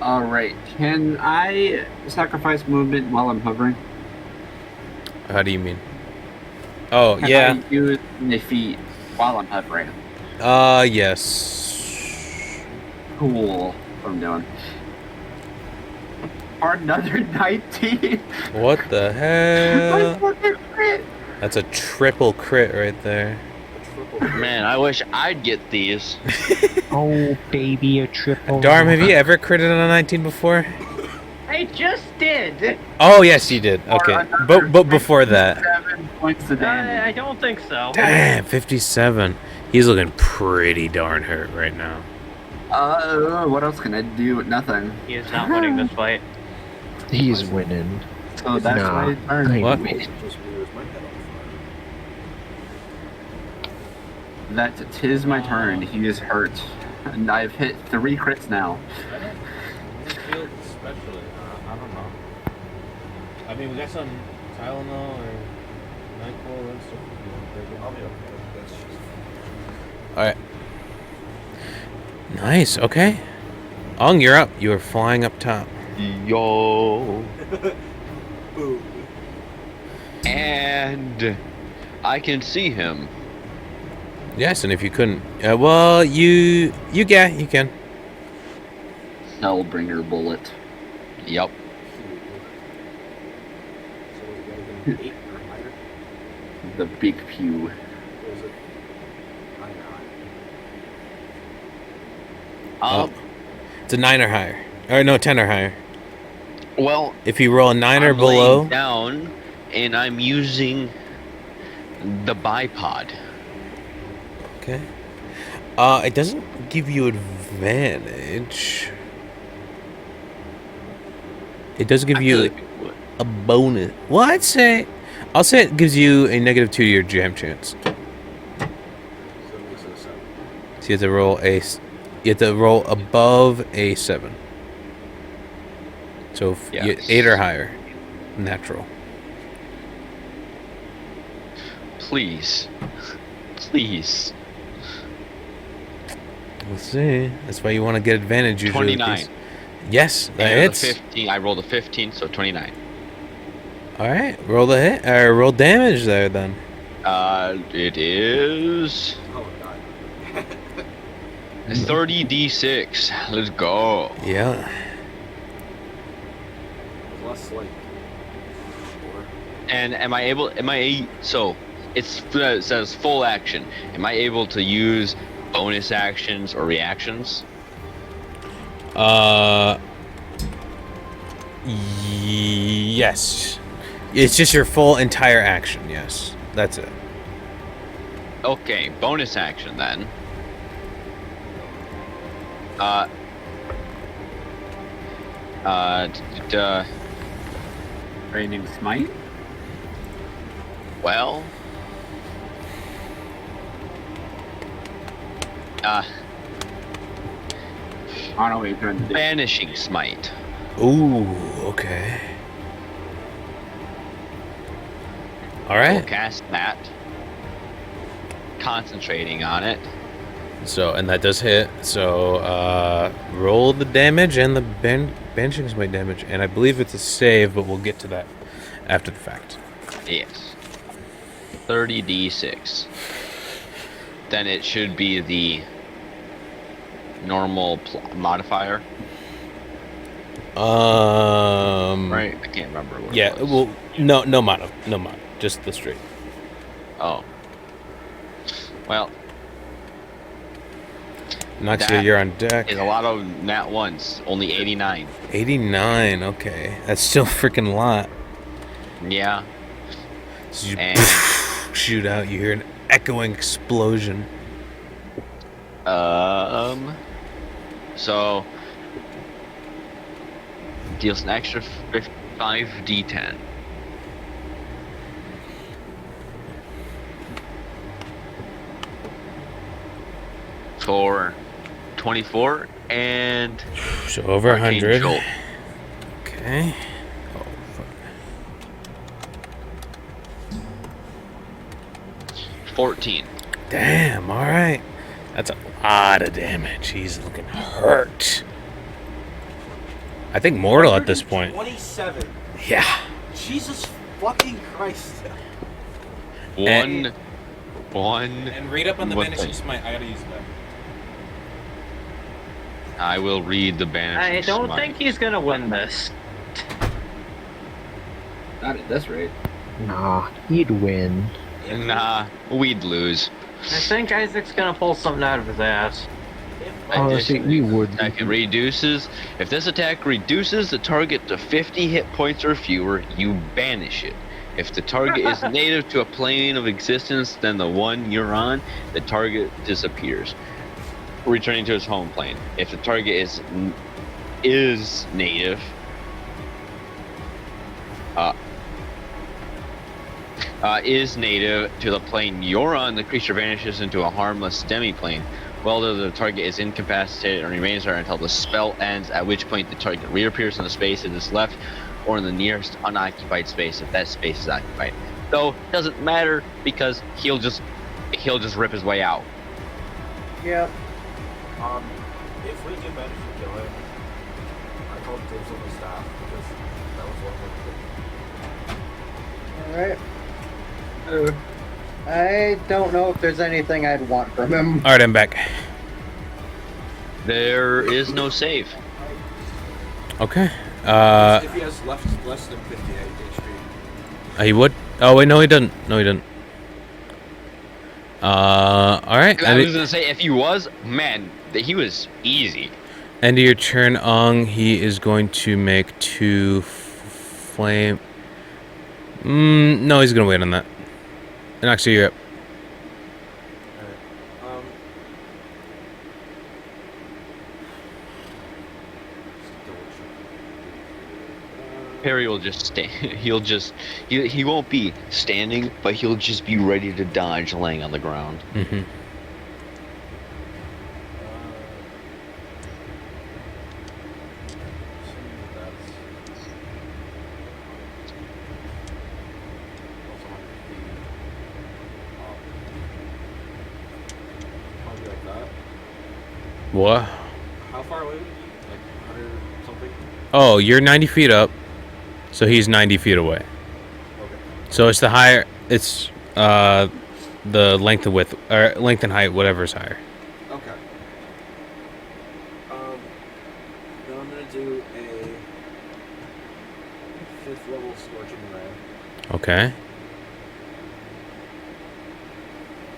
Alright, can I sacrifice movement while I'm hovering? How do you mean? Oh, Can yeah. I use my feet while I'm hovering? Yes. Cool. What I'm doing. For another 19. What the hell? Fucking crit. That's a triple crit right there. Man, I wish I'd get these. Oh, baby, a triple. Darm, have you ever critted on a 19 before? I just did. Oh, yes, you did. Okay. But before that. 7 points of damage. I don't think so. Damn, 57. He's looking pretty darn hurt right now. What else can I do? Nothing. He is not winning this fight. He's winning. So that's Nah, my turn. I What? win. Just blew my head on fire. That tis my turn. He is hurt. And I've hit 3 crits now. Shield especially, I don't know. I mean, we got some Tylenol or NyQuil and stuff. I'll be okay. That's just. Alright. Nice, okay. Ong, you're up. You are flying up top. Yo. Boom. And I can see him. Yes, and if you couldn't... well, you can. Hellbringer bullet. Yep. So we gotta get an 8 or higher. The big pew. Or is it 9 or higher? It's a 9 or higher. Or no, 10 or higher. Well, If you roll a 9 or I'm below... laying down, and I'm using the bipod. Okay. It doesn't give you advantage. It does give I you feel like it would. a bonus. Well, I'd say I'll say it gives you a -2 to your jam chance. So it makes it a 7. So you have to roll you have to roll above a 7. So Yes. 8 or higher, natural. Please. Please. Let's see. That's why you want to get advantage usually. with 29. these. Yes, that And hits. 15. I rolled a 15, so 29. All right, roll the hit or roll damage there then. It is Oh, God. 30d6. Let's go. Yeah. Plus, like, 4. And so it says full action. Am I able to use bonus actions or reactions? Yes. It's just your full entire action. Yes, that's it. Okay, bonus action then. Raining smite. Well. I don't know what you're trying to do. Banishing smite. Ooh. Okay. All We'll right. cast that. Concentrating on it. So and that does hit. So roll the damage and the banishing smite damage, and I believe it's a save, but we'll get to that after the fact. Yes. 30d6. Then it should be the normal modifier. Right? I can't remember what Yeah. it was. Well, no mono, just the straight. Oh. Well, Noxia, That you're on deck. is a lot of nat ones. Only 89. 89. Okay, that's still a freaking lot. Yeah. So you And shoot out. You hear an echoing explosion. so deals an extra 5d10. For 24 and So over Arcane 100. Jolt. Okay. Oh, fuck. 14. Damn. All right. That's a lot of damage. He's looking hurt. I think mortal at this point. 27. Yeah. Jesus fucking Christ. And read up on the Banishing Smite. I gotta use that. I will read the banishing I don't smite. think he's gonna win this. Not at this rate. Nah, he'd win. Nah, we'd lose. I think Isaac's gonna pull something out of his ass. Honestly, we would. Attack reduces. If this attack reduces the target to 50 hit points or fewer, you banish it. If the target is native to a plane of existence than the one you're on, the target disappears, returning to its home plane. If the target is native, is native to the plane you're on, the creature vanishes into a harmless demi-plane. Whether the target is incapacitated and remains there until the spell ends, at which point the target reappears in the space it is left or in the nearest unoccupied space if that space is occupied. Though it doesn't matter because he'll just rip his way out. Yep. If we get managed to kill him, I hope there's on the staff because that was one of the. Alright. I don't know if there's anything I'd want from him. All right, I'm back. There is no save. Okay. If he has less than 58 HP. He would. Oh wait, no, he doesn't. No, he didn't. All right. I was gonna say if he was, man, he was easy. End of your turn, Ong. He is going to make 2 flame. No, he's gonna wait on that. And actually, you're up. Alright. Harry will just stay. He won't be standing, but he'll just be ready to dodge, laying on the ground. Mm-hmm. Probably like that. What? How far away would he be? Like 100 something? Oh, you're 90 feet up, so he's 90 feet away. Okay. So it's the higher. It's the length and width, or length and height, whatever's higher. Okay. Then I'm gonna do a 5th level Scorching Ray. Okay.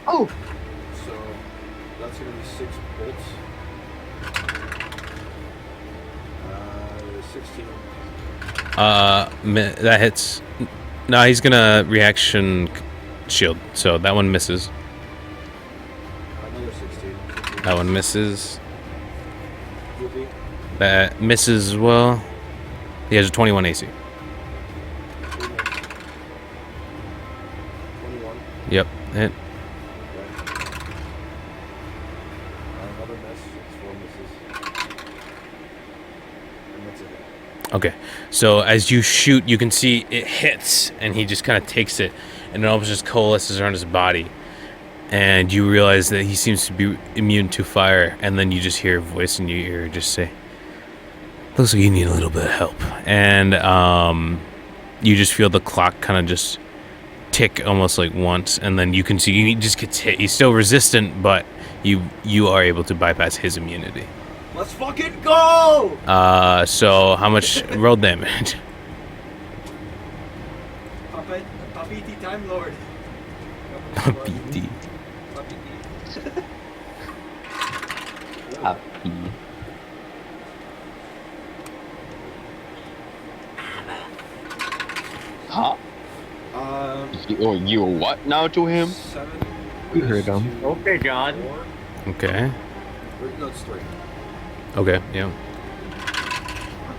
Oh, So that's gonna be 6 bolts. 16. That hits. No, he's gonna reaction shield, so that one misses. Another 16. That one misses. Whoopee. That misses as well. He has a 21 AC. 21. Yep, hit. Okay. Another miss. It's 4 misses. And that's it. Okay, so as you shoot, you can see it hits, and he just kind of takes it, and it almost just coalesces around his body. And you realize that he seems to be immune to fire, and then you just hear a voice in your ear just say, "Looks like you need a little bit of help." And you just feel the clock kind of just tick almost like once, and then you can see he just gets hit. He's still resistant, but you are able to bypass his immunity. Let's fucking go! So how much roll damage? Papiti Time Lord. BD. Happy. Huh? You were what now to him? 7. You heard him. okay, John. 4. Okay. No, it's 3. Okay. Yeah.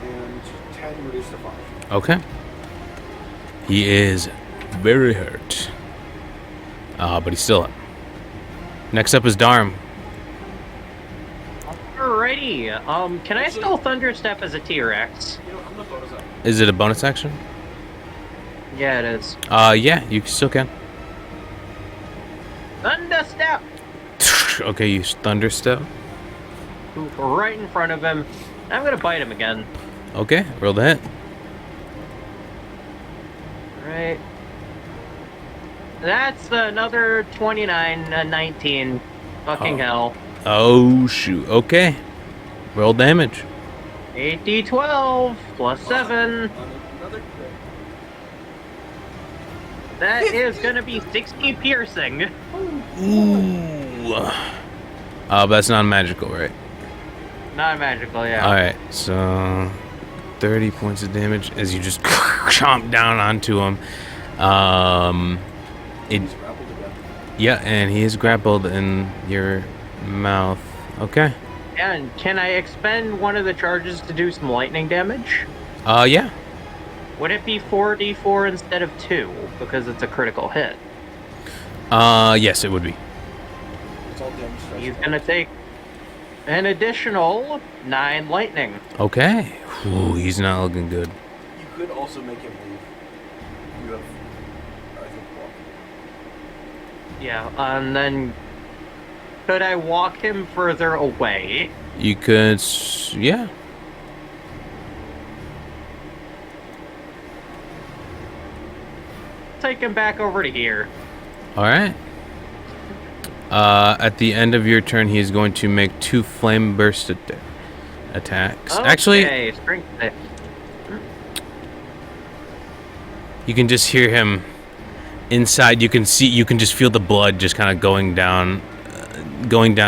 And 10 reduced to 5. Okay. He is very hurt. But he's still up. Next up is Darm. Alrighty. Can I still Thunderstep as a T-Rex? You know, I'm gonna bonus up. Is it a bonus action? Yeah, it is. Yeah, you still can. Thunderstep! Okay, you thunder step. Move right in front of him. I'm gonna bite him again. Okay, roll the hit. Right. That's another 29, 19. Fucking hell. Oh shoot. Okay. Roll damage. 8d12 plus 7. Another crit. That is gonna be 60 piercing. Ooh. But that's non-magical, right? Not magical, yeah. All right. So 30 points of damage as you just chomp down onto him. He's grappled again. Yeah, and he is grappled in your mouth. Okay. And can I expend one of the charges to do some lightning damage? Yeah. Would it be 4d4 instead of 2? Because it's a critical hit. Yes, it would be. It's all damage stress. He's gonna take an additional 9 lightning. Okay. Ooh, he's not looking good. You could also make him leave. You have, I think, walk. Yeah, and then could I walk him further away? You could, yeah. Take him back over to here. All right. At the end of your turn, he is going to make 2 flame burst attacks. Actually, Okay, strength save. you can just hear him inside. You can just feel the blood just kind of going down,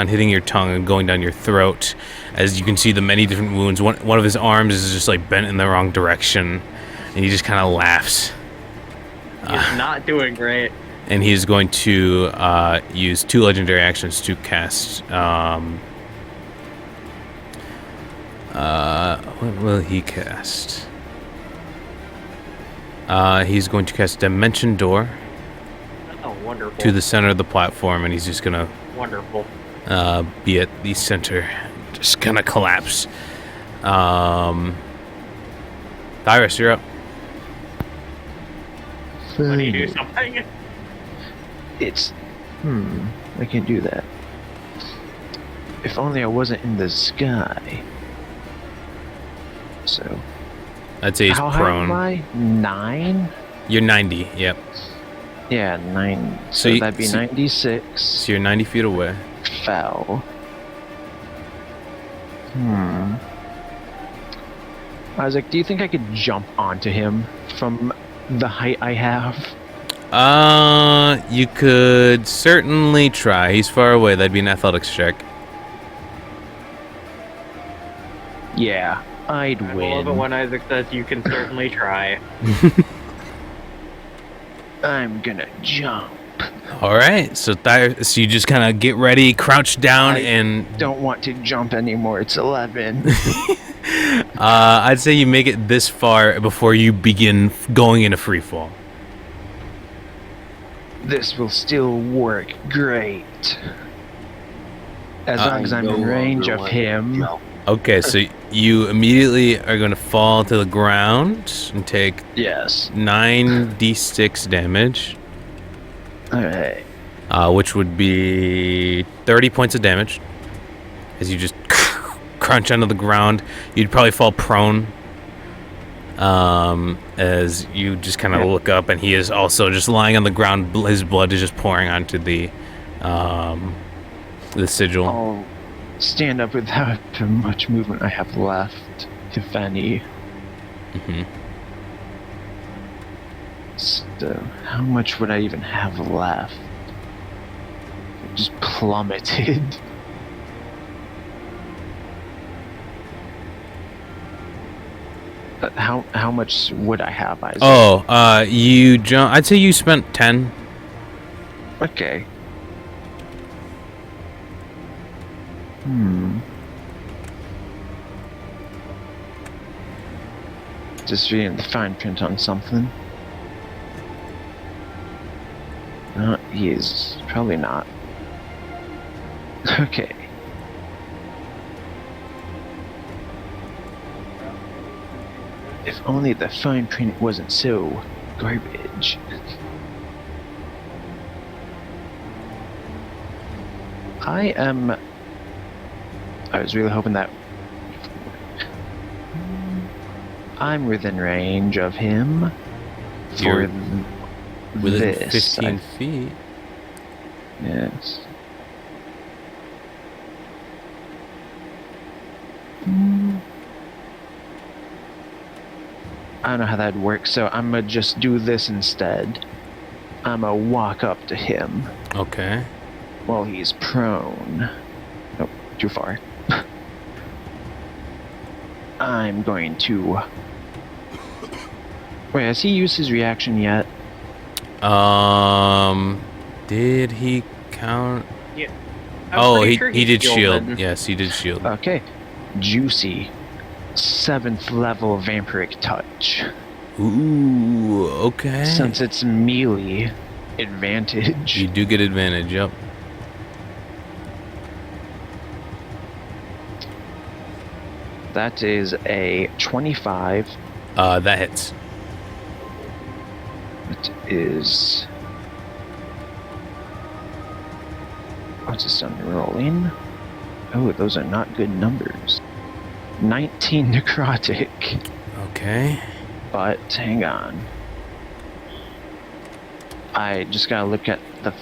hitting your tongue and going down your throat. As you can see the many different wounds. One of his arms is just like bent in the wrong direction, and he just kind of laughs. He's not doing great. And he's going to use 2 legendary actions to cast. What will he cast? He's going to cast Dimension Door Oh, wonderful. to the center of the platform, and he's just gonna Wonderful. be at the center, just gonna collapse. Tyrus, you're up. When you do something. It's... I can't do that. If only I wasn't in the sky. So... I'd say he's How high am prone. I? 9? You're 90. Yep. Yeah, 9. So So you- that'd be so- 96. So you're 90 feet away. Fell. Isaac, do you think I could jump onto him from the height I have? You could certainly try. He's far away. That'd be an athletics check. Yeah, I'd I love it win. when Isaac says you can certainly try. I'm gonna jump. All right. So so you just kind of get ready, crouch down, I- and Don't want to jump anymore. It's 11. I'd say you make it this far before you begin going into free fall. This will still work great. As long as I'm no in range longer of want to him. jump. Okay, so you immediately are going to fall to the ground and take Yes. 9d6 damage, Alright. which would be 30 points of damage. As you just crunch onto the ground, you'd probably fall prone. As you just kind of look up, and he is also just lying on the ground. His blood is just pouring onto the sigil. I'll stand up without much movement I have left, if any. hmm So, how much would I even have left? It just plummeted. How much would I have, Isaac? Oh, you jump. I'd say you spent 10. Okay. Just reading the fine print on something. He is probably not. Okay. If only the fine print wasn't so garbage. I was really hoping that I'm within range of him for You're Within this. 15 feet. Yes. I don't know how that works, so I'm gonna just do this instead. I'm gonna walk up to him Okay. while he's prone. Nope, too far. I'm going to... Wait, has he used his reaction yet? Did he count? I'm Oh, pretty he sure he he's did shield. shielded. Yes, he did shield. Okay. Juicy. 7th level vampiric touch. Ooh, okay. Since it's melee advantage. You do get advantage. Yep. That is a 25. That hits. It is... What's this on rolling? Oh, those are not good numbers. 19 necrotic. Okay. But, hang on. I just gotta look at the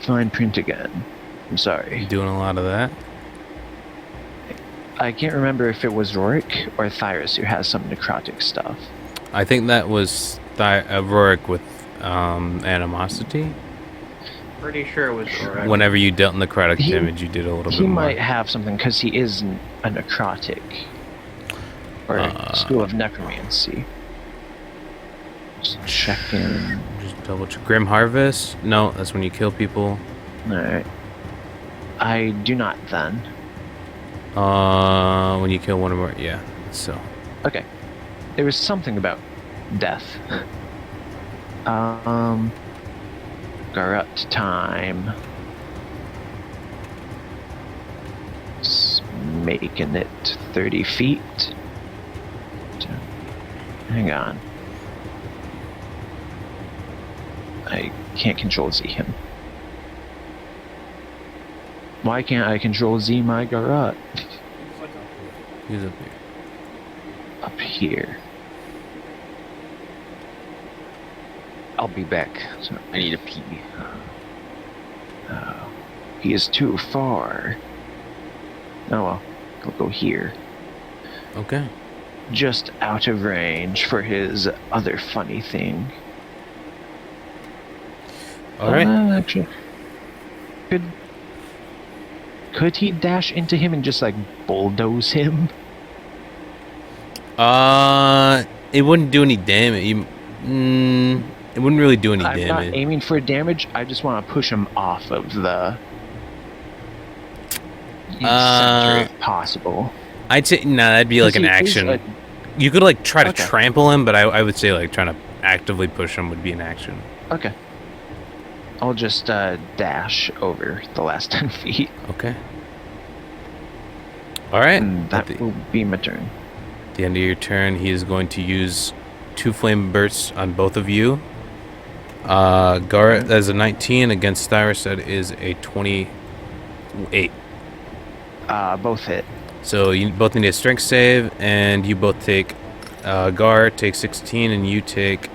fine print again. I'm sorry. Doing a lot of that. I can't remember if it was Rorik or Thyrus who has some necrotic stuff. I think that was Rorik with animosity. Pretty sure it was correct. Whenever you dealt necrotic He- damage, you did a little He bit more. might have something because he is a necrotic. Or School of Necromancy. Just checking. Just double check. Grim Harvest? No, that's when you kill people. Alright. I do not then. When you kill one or more. Yeah. So. Okay. There was something about death. Garut time. Making it 30 feet. Hang on. I can't control Z him. Why can't I control Z my Garut? He's up here. Up here. I'll be back. So, I need a pee. he is too far. Oh well, I'll go here. Okay. Just out of range for his other funny thing. All right. Actually, could he dash into him and just like bulldoze him? It wouldn't do any damage. It wouldn't really do any I'm not damage. aiming for damage. I just want to push him off of the center if possible. I'd say that'd be like an action. You could like try to Okay. trample him, but I would say like trying to actively push him would be an action. Okay. I'll just dash over the last 10 feet. Okay. All right. And At that will be my turn. the end of your turn, he is going to use 2 flame bursts on both of you. Garrett, that is a 19 against Cyrus. That is a 28. Both hit. So you both need a strength save, and you both take. Gar takes 16, and you take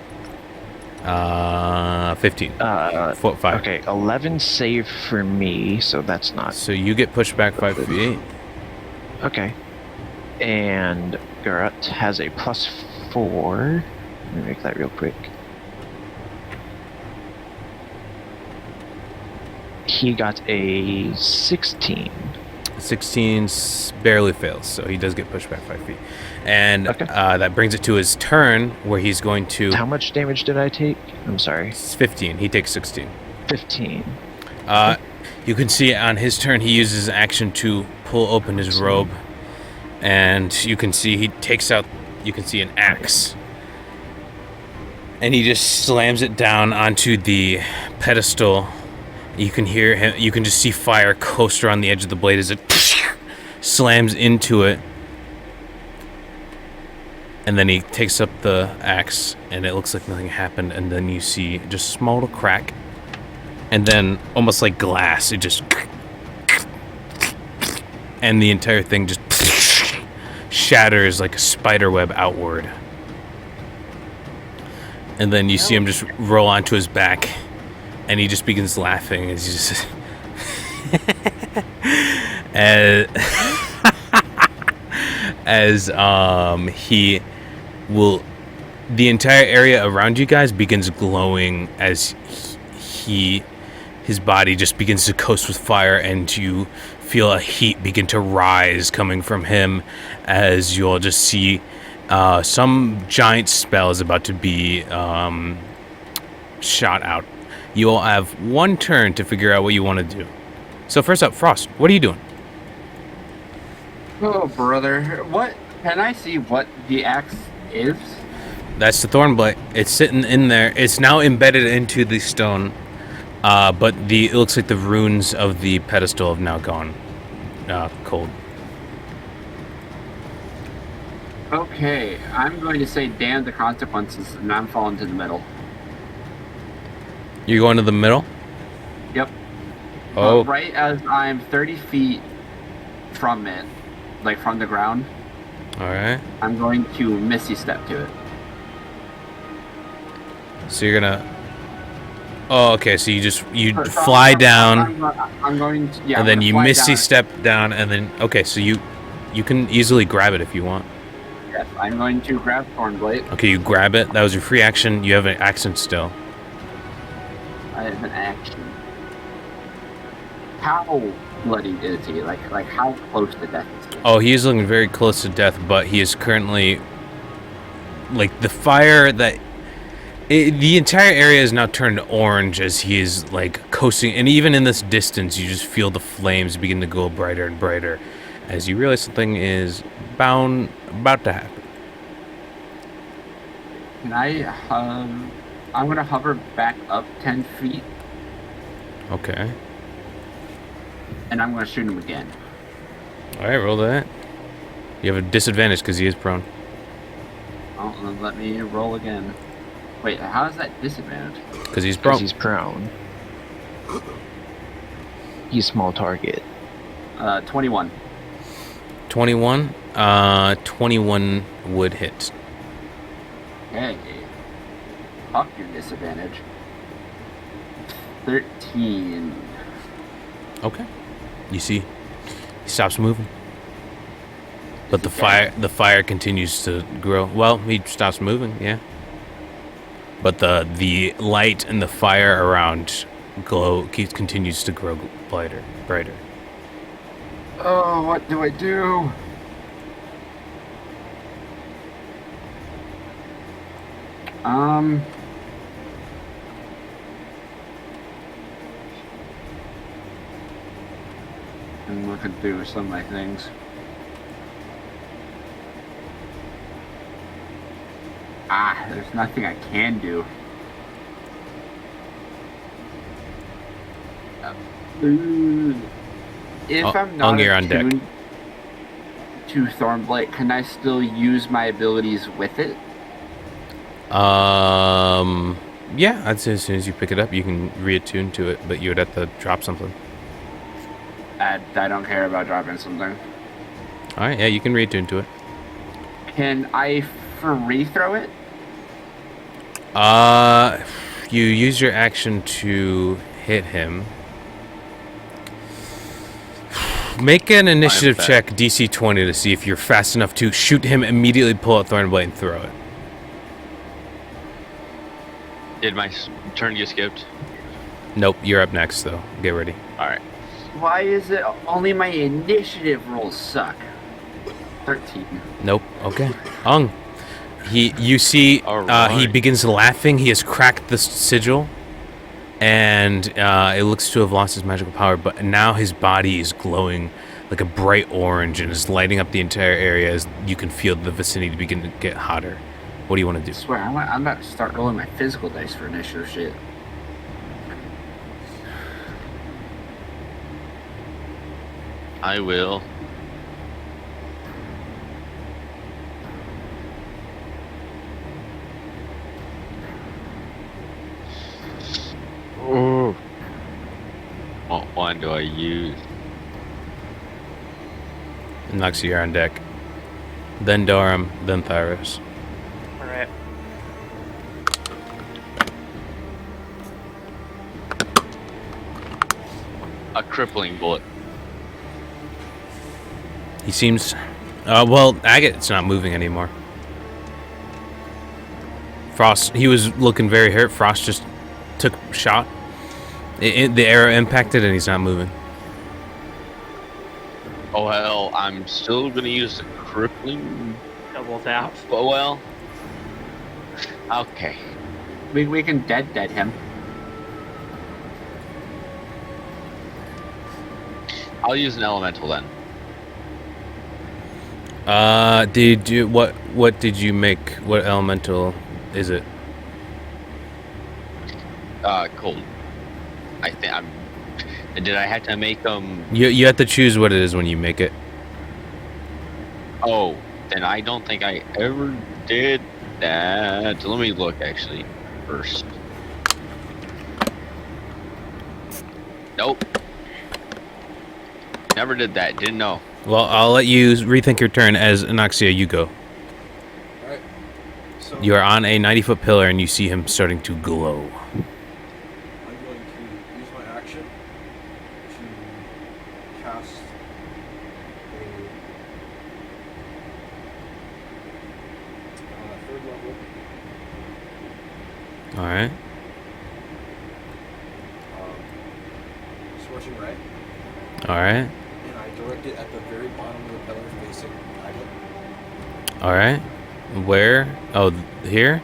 15. 5. Okay, 11 save for me, so that's not... So you get pushed back 5 feet. Okay. And Garrett has a +4. Let me make that real quick. He got a 16. 16 barely fails, so he does get pushed back 5 feet. And Okay. that brings it to his turn, where he's going to... How much damage did I take? I'm sorry. 15. He takes 16. 15. You can see on his turn, he uses his action to pull open his robe. And you can see he takes out... You can see an axe. And he just slams it down onto the pedestal. You can hear him. You can just see fire coaster on the edge of the blade as it slams into it. And then he takes up the axe, and it looks like nothing happened. And then you see just a small little crack, and then almost like glass, it just, and the entire thing just shatters like a spider web outward. And then you see him just roll onto his back. And he just begins laughing as he just he will, the entire area around you guys begins glowing as his body just begins to coast with fire, and you feel a heat begin to rise coming from him as you all just see some giant spell is about to be shot out. You all have 1 turn to figure out what you want to do. So first up, Frost, what are you doing? Oh, brother. What? Can I see what the axe is? That's the Thornblight. It's sitting in there. It's now embedded into the stone. But it looks like the runes of the pedestal have now gone cold. Okay, I'm going to say damn the consequences, and I'm falling to the middle. You're going to the middle? Yep. Oh. Right as I'm 30 feet from it, like from the ground, Alright. I'm going to Misty Step to it. So you're gonna... Oh, okay, so you fly down, I'm going to, yeah. and then you fly Misty down. step down, and then... Okay, so you can easily grab it if you want. Yes, I'm going to grab Thornblade. Okay, you grab it. That was your free action. You have an action still. I have an action. How bloody is he? Like how close to death is he? Oh, he is looking very close to death, but he is currently... Like, the fire that... the entire area is now turned orange as he is, like, coasting. And even in this distance, you just feel the flames begin to go brighter and brighter as you realize something is about to happen. Can I, I'm gonna hover back up 10 feet, Okay. and I'm gonna shoot him again. All right, roll that. You have a disadvantage because he is prone. Oh, then let me roll again. Wait, how is that disadvantage? Because he's Because prone. he's prone. He's small target. 21. 21. 21 would hit. Okay. Fuck your disadvantage. 13. Okay. You see, he stops moving. But Is he dead? the fire continues to grow. Well, he stops moving, yeah. But the light and the fire around continues to grow brighter. Oh, what do I do? I'm looking through some of my things. There's nothing I can do. If I'm not Ung, you're on deck. attuned to Thornblight, can I still use my abilities with it? Yeah, I'd say as soon as you pick it up, you can reattune to it, but you would have to drop something. I don't care about dropping something. All right, yeah, you can reattune to it. Can I free throw it? You use your action to hit him. Make an initiative bet. check, DC 20, to see if you're fast enough to shoot him, immediately pull out Thornblade and throw it. Did my turn get skipped? Nope, you're up next, though. Get ready. All right. Why is it only my initiative rolls suck? 13. Nope. Okay. Ung. You see, All he right. begins laughing. He has cracked the sigil, and it looks to have lost his magical power, but now his body is glowing like a bright orange and is lighting up the entire area as you can feel the vicinity begin to get hotter. What do you want to I do? swear, I'm about to start rolling my physical dice for initiative shit. I will. Oh. What one do I use? Noxie, you're on deck. Then Durham, then Thyros. All right. A crippling bullet. He seems... well, Agate's not moving anymore. Frost, he was looking very hurt. Frost just took a shot. The arrow impacted and he's not moving. Oh hell, I'm still gonna use the crippling. Double tap. Well, okay. We can dead him. I'll use an elemental then. Did you... What did you make? What elemental is it? Cold. I think I'm. Did I have to make them? You have to choose what it is when you make it. Oh, then I don't think I ever did that. Let me look actually first. Nope. Never did that. Didn't know. Well, I'll let you rethink your turn. As Anoxia, you go. Alright. So You are on a 90-foot pillar and you see him starting to glow. I'm going to use my action to cast a third level All right. scorching ray, All right. and I direct it at the very bottom of the pillar facing Agate. All right. Where? Oh, here?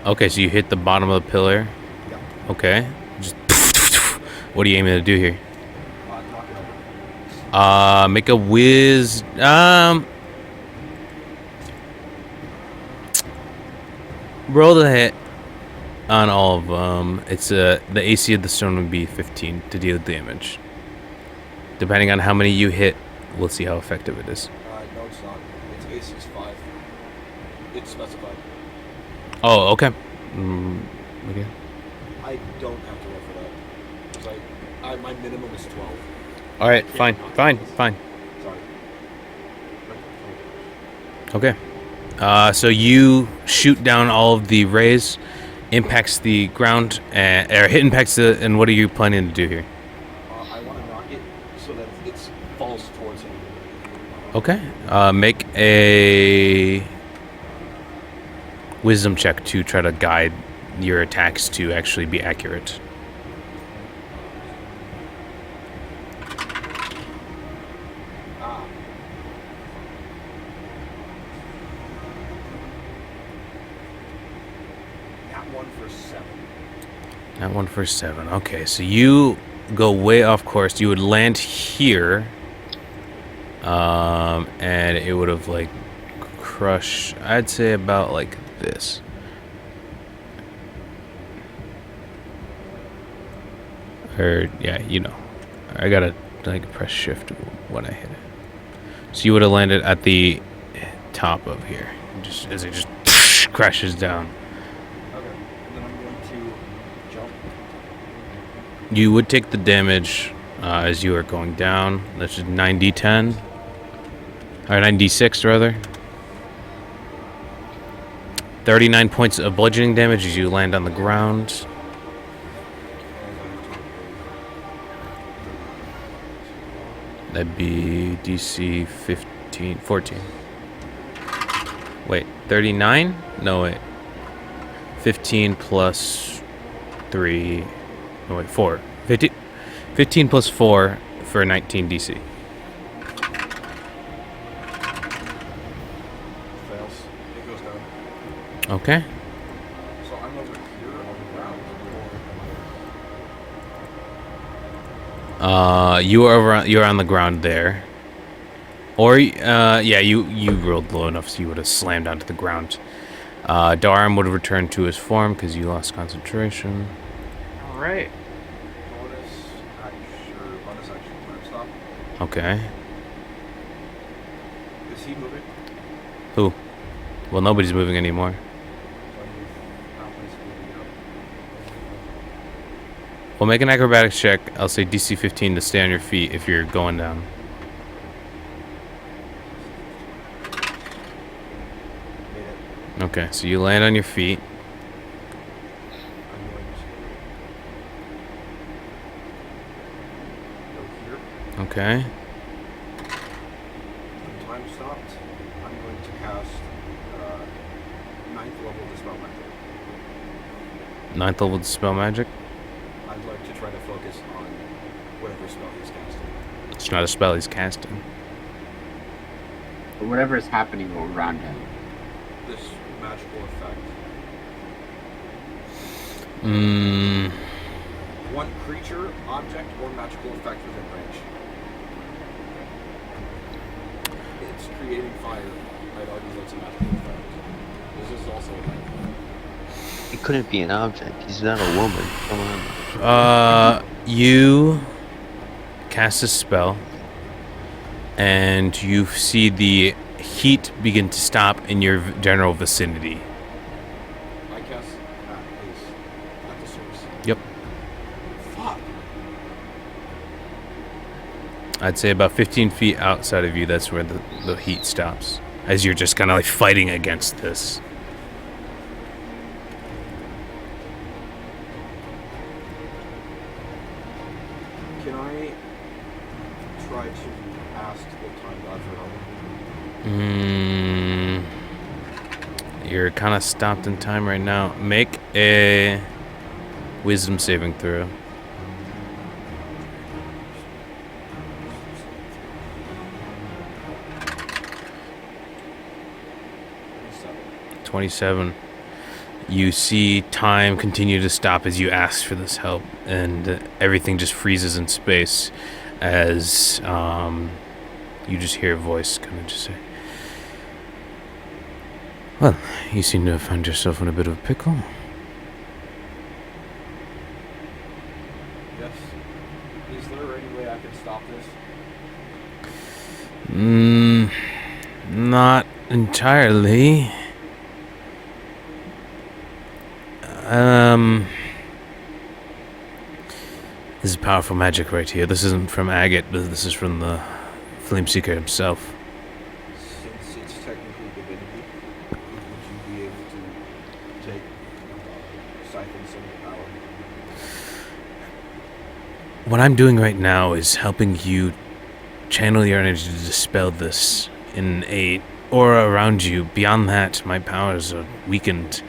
No. Okay, so you hit the bottom of the pillar. Yeah. Okay. Just what are you aiming to do here? Knock it over. Make a whiz. Roll the hit on all of them. It's the AC of the stone would be 15 to deal damage. Depending on how many you hit, we'll see how effective it is. No, it's not. It's AC's 5. It's specified. Oh, okay. Okay. I don't have to roll for that. Because my minimum is 12. All right. Fine. Sorry. Okay. So you shoot down all of the rays, impacts the ground, or hit impacts the. And what are you planning to do here? I want to knock it so that it falls towards him. Okay. Make a wisdom check to try to guide your attacks to actually be accurate. That one for 7. That one for 7. Okay, so you go way off course. You would land here, and it would have like crushed. I'd say about like this. Or yeah, you know, I gotta like press shift when I hit it. So you would have landed at the top of here, just as it just crashes down. Okay. Then I'm going to jump. You would take the damage as you are going down. That's just 9d10. Or 9d6 rather. 39 points of bludgeoning damage as you land on the ground. That'd be DC 14. Wait, 39? No, wait. 15 plus 3. No, wait, 4. 15 plus 4 for 19 DC. Fails. It goes down. Okay. So I'm over here on the ground. You're on the ground there. Or yeah, you rolled low enough so you would have slammed onto the ground. Darum would have returned to his form because you lost concentration. All right. Bonus action time stop. Okay. Is he moving? Who? Well, nobody's moving anymore. Well, make an acrobatics check. I'll say DC 15 to stay on your feet if you're going down. Okay, so you land on your feet. I'm going to go here. Okay. When time stopped, I'm going to cast 9th level Dispel Magic. 9th level spell magic. I'd like to try to focus on whatever spell he's casting. It's not a spell he's casting. But whatever is happening around him. This magical effect. One creature, object, or magical effect within range. It's creating fire. I'd argue that's a magical effect. This is also a magical effect. It couldn't be an object. He's not a woman. Come on. You cast a spell, and you see the heat begin to stop in your general vicinity. I cast at base. At the source. Yep. Fuck. I'd say about 15 feet outside of you, that's where the heat stops. As you're just kind of like fighting against this. Can I try to ask the time god for help? You're kind of stopped in time right now. Make a wisdom saving throw. So, 27. You see time continue to stop as you ask for this help, and everything just freezes in space as you just hear a voice kind of just say, Well, you seem to have found yourself in a bit of a pickle. Yes. Is there any way I can stop this? Not entirely. This is powerful magic right here. This isn't from Agate, but this is from the Flameseeker himself. Since it's technically divinity, would you be able to take, siphon some of the power? What I'm doing right now is helping you channel your energy to dispel this in a aura around you. Beyond that, my powers are weakened.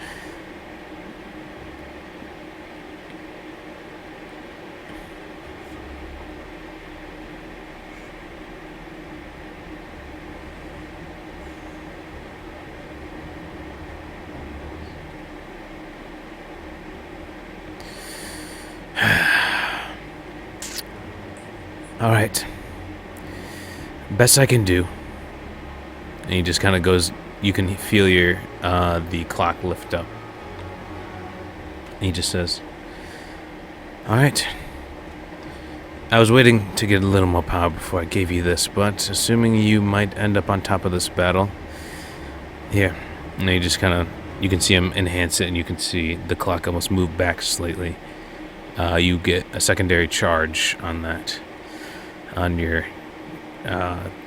All right. Best I can do. And he just kind of goes. You can feel your the clock lift up. And he just says, "All right. I was waiting to get a little more power before I gave you this, but assuming you might end up on top of this battle, here." And he just kind of. You can see him enhance it, and you can see the clock almost move back slightly. You get a secondary charge on that. On your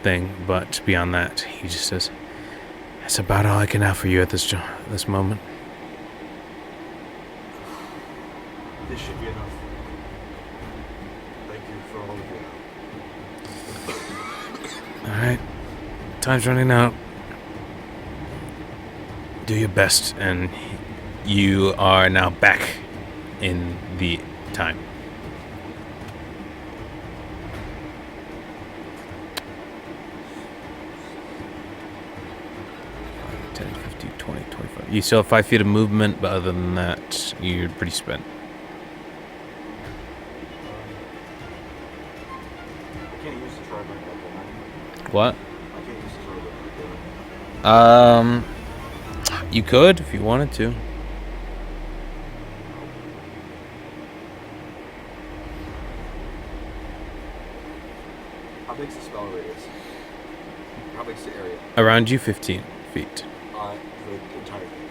thing, but beyond that, he just says, "That's about all I can offer you at this moment." This should be enough. Thank you for all of your help. All right, time's running out. Do your best, and you are now back in the time. 10, 15, 20, 25. You still have 5 feet of movement, but other than that, you're pretty spent. I can't use the tribe right now, can I? What? I can't use the tribe right now, can I? You could if you wanted to. How big's the spell radius? How big's the area? Around you, 15 feet. The entire thing.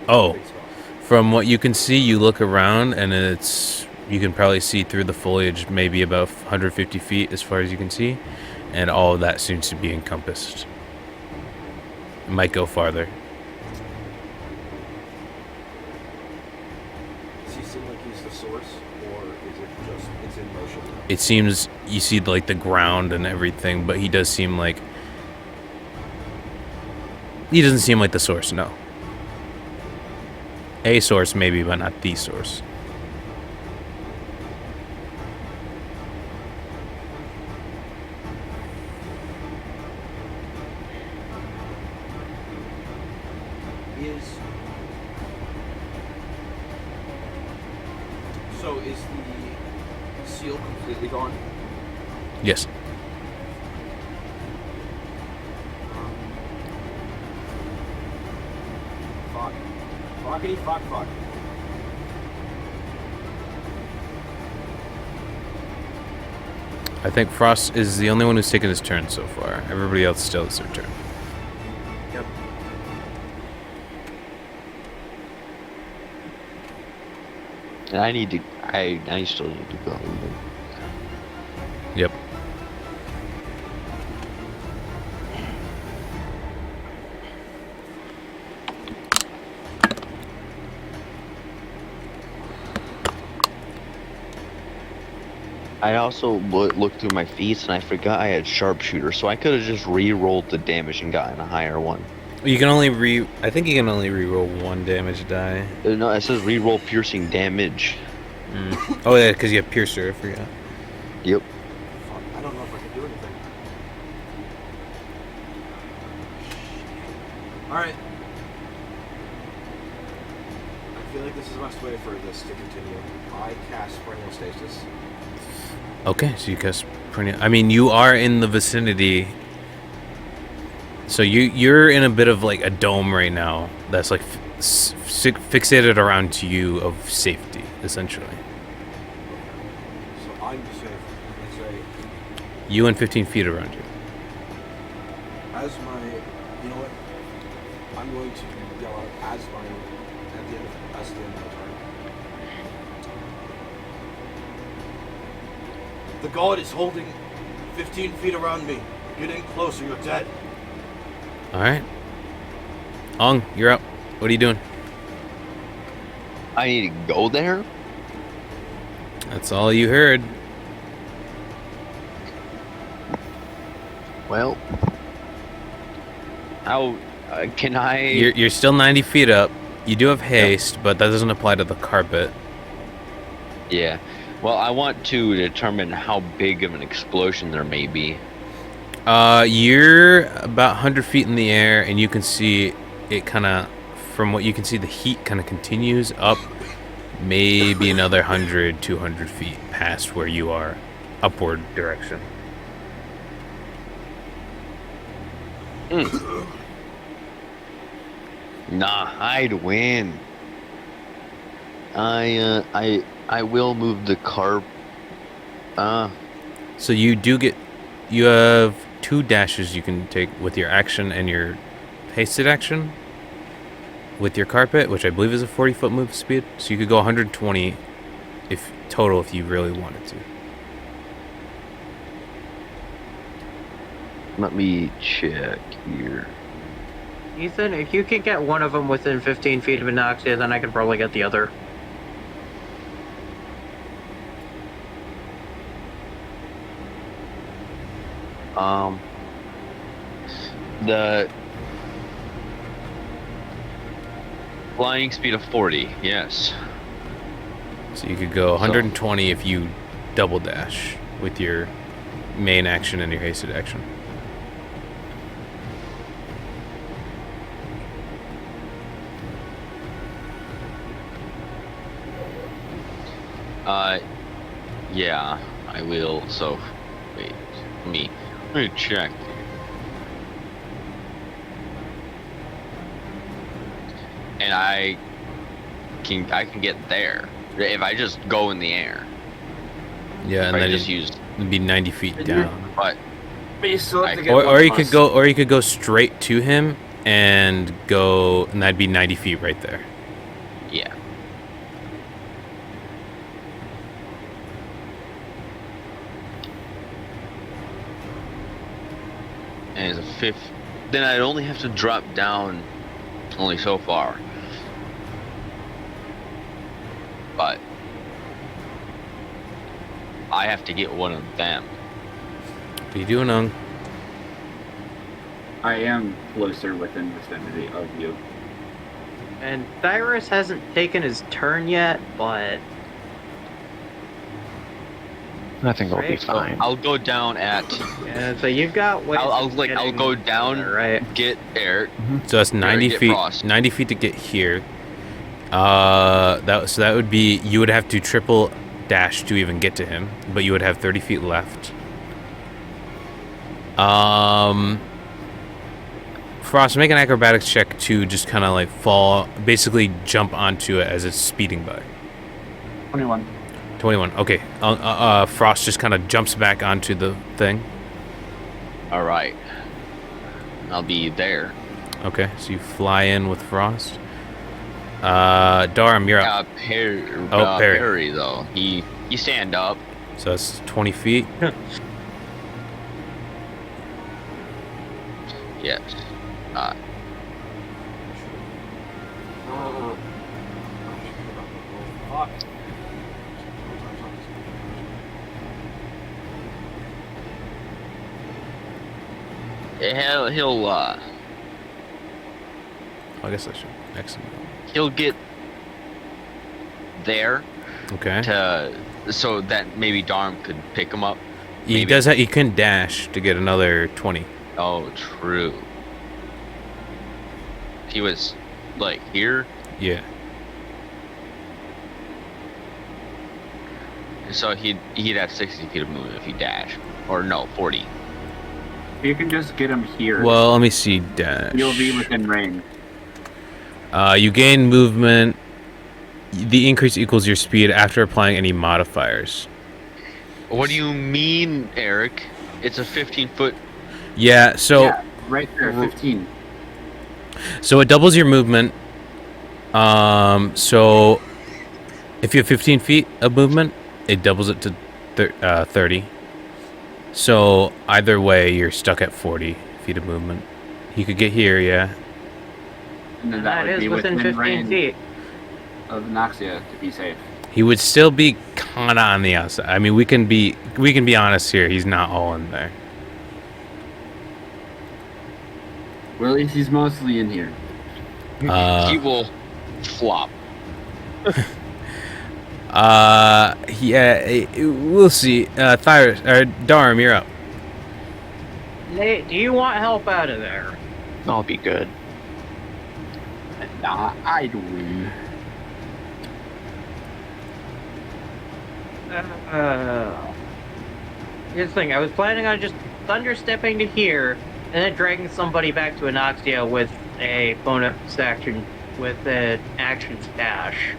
Oh. Big spell. From what you can see, you look around, and you can probably see through the foliage maybe about 150 feet as far as you can see, and all of that seems to be encompassed. It might go farther. Does he seem like he's the source, or is it just it's in motion? It seems you see like the ground and everything, but he doesn't seem like the source, no. A source maybe, but not the source. So is the seal completely gone? Yes. Fuck. Fuckity fuck fuck. I think Frost is the only one who's taken his turn so far. Everybody else still has their turn. Yep. And I still need to go. Yep. I also looked through my feats and I forgot I had sharpshooter, so I could have just re-rolled the damage and gotten a higher one. You can only I think you can only re-roll 1 damage die. No, it says re-roll piercing damage. Oh yeah, because you have Piercer, I forgot. Yep. Fuck. I don't know if I can do anything. Alright. I feel like this is the best way for this to continue. I cast Perennial Stasis. Okay, so you cast Perennial. I mean, you are in the vicinity So you're in a bit of like a dome right now. That's like fixated around to you of safety, essentially. So I'm safe. Let's say, You and 15 feet around you. as my, you know what? I'm going to yell out as the end of my turn. The god is holding 15 feet around me. Get in closer, you're dead. All right. Ong, you're up. What are you doing? I need to go there. That's all you heard. Well, how can I? You're still 90 feet up. You do have haste, but that doesn't apply to the carpet. Yeah. Well, I want to determine how big of an explosion there may be. You're about 100 feet in the air, and you can see it kind of, from what you can see, the heat kind of continues up maybe another 100, 200 feet past where you are, upward direction. Nah, I'd win. I will move the car. So you have 2 dashes you can take with your action and your hasted action with your carpet, which I believe is a 40-foot move speed. So you could go 120 if you really wanted to. Let me check here. Ethan, if you can get one of them within 15 feet of Anoxia, then I can probably get the other. The flying speed of 40, yes. So you could go 120 if you double dash with your main action and your hasted action. Yeah, I will. So, wait, let me check. And I can get there if I just go in the air. Yeah, and If I then just use, it'd be 90 feet down. but But you still have to get Or one you plus. could go straight to him and go, and that'd be 90 feet right there. yeah. And it's a fifth. Then I'd only have to drop down only so far. But I have to get one of them. What are you doing, Ung? I am closer within vicinity of you. And Thyros hasn't taken his turn yet, but I think we'll be Right. So fine. I'll go down at. so you've got ways I'll of I'll getting go down, there, right? get Eric. So that's 90 get feet. Frost. 90 feet to get here. That would be, you would have to triple dash to even get to him, but you would have 30 feet left. Frost, make an acrobatics check to just kind of like fall, basically jump onto it as it's speeding by. 21. 21. Okay. Frost just kind of jumps back onto the thing. All right. I'll be there. Okay, so you fly in with Frost. Darm, you're up. Perry, Perry. Perry though. He stand up. So that's 20 feet. Yes. Fuck. He'll I guess I should. Excellent. he'll get there Okay. so that maybe Darm could pick him up. He maybe. does that. He can dash to get another 20. Oh, true. He was like here, Yeah. so he'd have 60 feet of movement if he dashed, or no, 40. If you can just get him here, Well, let me see. Dash. you'll be within range. You gain movement. The increase equals your speed after applying any modifiers. What do you mean, Eric? It's a 15-foot. Yeah, so Yeah, right there, 15. so it doubles your movement. So if you have 15 feet of movement, it doubles it to 30. So either way, you're stuck at 40 feet of movement. He could get here, yeah. And then That would is be within 15 range feet. of Noxia to be safe. He would still be kind of on the outside. I mean, we can be honest here. He's not all in there. Well, at least he's mostly in here. He will flop. Yeah, we'll see. Thyros, or Darm, you're up. Nate, do you want help out of there? I'll be good. Nah, I do win. Here's the thing, I was planning on just thunderstepping to here, and then dragging somebody back to Anoxia with a bonus action, with an action stash.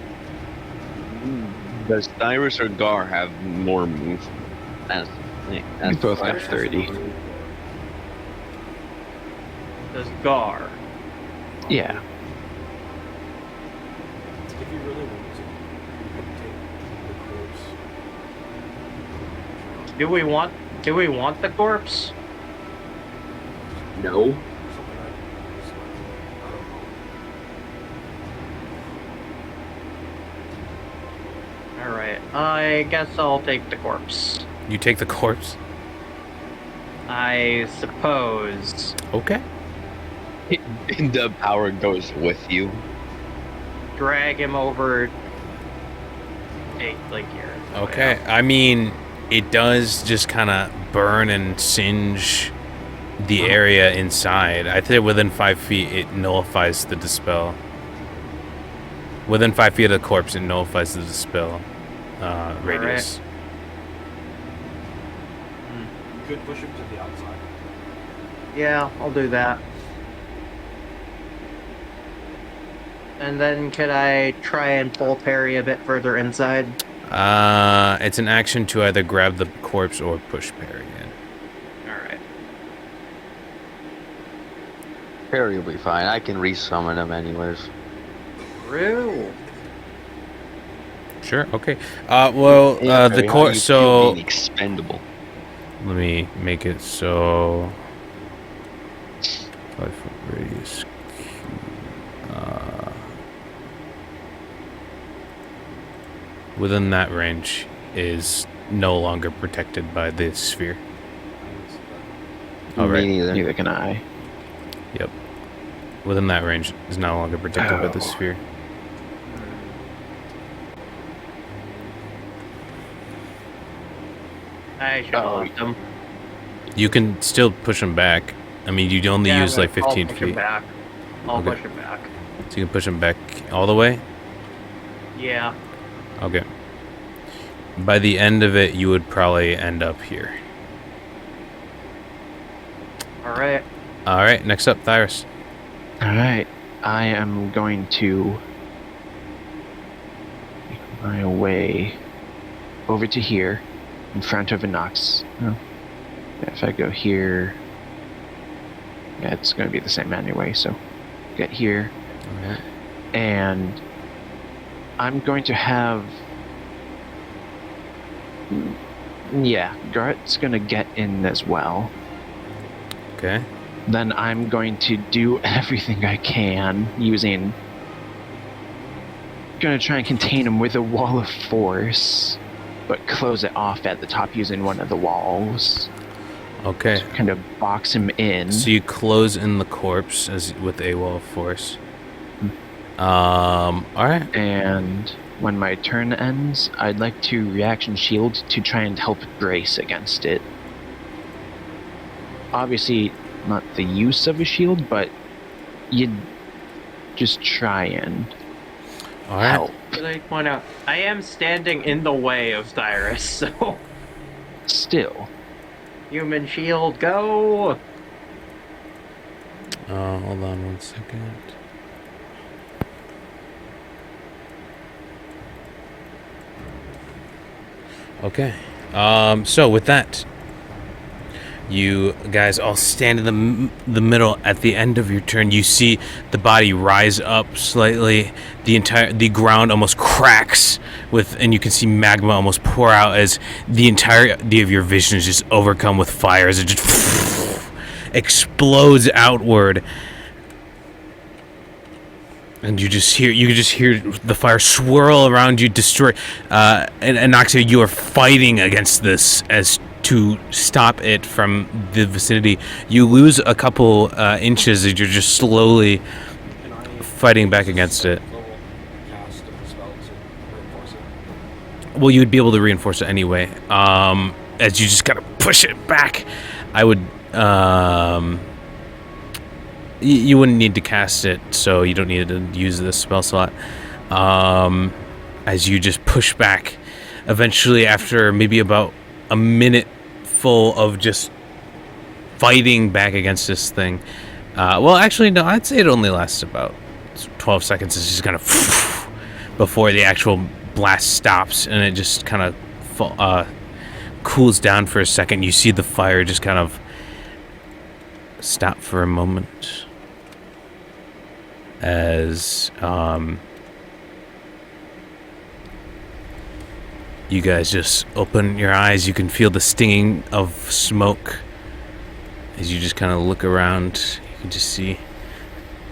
Does Cyrus or Gar have more move? That's We both have 30. Does Gar? Yeah. If you really want to, you can take the corpse. Do we want the corpse? No. Something I don't know. Alright, I guess I'll take the corpse. You take the corpse. I suppose. Okay. The power goes with you. Drag him over. Take, like, here. Okay. I mean, it does just kind of burn and singe the area inside. I think within 5 feet, it nullifies the dispel. Within 5 feet of the corpse, it nullifies the dispel radius. You could push him to the outside. Yeah, I'll do that. And then could I try and pull parry a bit further inside? It's an action to either grab the corpse or push parry in. Alright. Perry will be fine. I can resummon him anyways. True. Sure. Okay. The corpse. So being expendable. let me make it so 5 foot radius. Within that range is no longer protected by the sphere. All Me right. neither. Neither can I. Yep. Within that range is no longer protected by the Oh. sphere. I should have left him. You can still push him back. I mean, you'd only Yeah, use like but 15 I'll push him feet. back. I'll Okay. push him back. So you can push him back all the way? Yeah. Okay. By the end of it, you would probably end up here. Alright. All right, next up, Thyros. Alright. I am going to make my way over to here in front of Inox. Oh. Yeah, if I go here. Yeah, it's going to be the same anyway, so get here. All right. And I'm going to have. Yeah, Garrett's going to get in as well. Okay. Then I'm going to do everything I can using. Gonna try and contain him with a wall of force, but close it off at the top using one of the walls. Okay. Kind of box him in. So you close in the corpse as with a wall of force. All right. And when my turn ends, I'd like to reaction shield to try and help brace against it. Obviously, not the use of a shield, but you'd just try and All right. help. Should I point out, I am standing in the way of Cyrus, so Still, human shield, go! Hold on 1 second. Okay. So with that, you guys all stand in the middle. At the end of your turn, you see the body rise up slightly. The ground almost cracks and you can see magma almost pour out as the entirety of your vision is just overcome with fire as it just explodes outward. And you can just hear the fire swirl around you, destroy. And Anoxia, you are fighting against this as to stop it from the vicinity. You lose a couple inches as you're just slowly Can I fighting back against it. level cast a spell to reinforce it? Well, you'd be able to reinforce it anyway. As you just gotta push it back. I would. You wouldn't need to cast it, so you don't need to use this spell slot. As you just push back, eventually, after maybe about a minute full of just fighting back against this thing. Well, actually, no, I'd say it only lasts about 12 seconds. It's just kind of before the actual blast stops, and it just kind of cools down for a second. You see the fire just kind of stop for a moment as you guys just open your eyes. You can feel the stinging of smoke as you just kind of look around. You can just see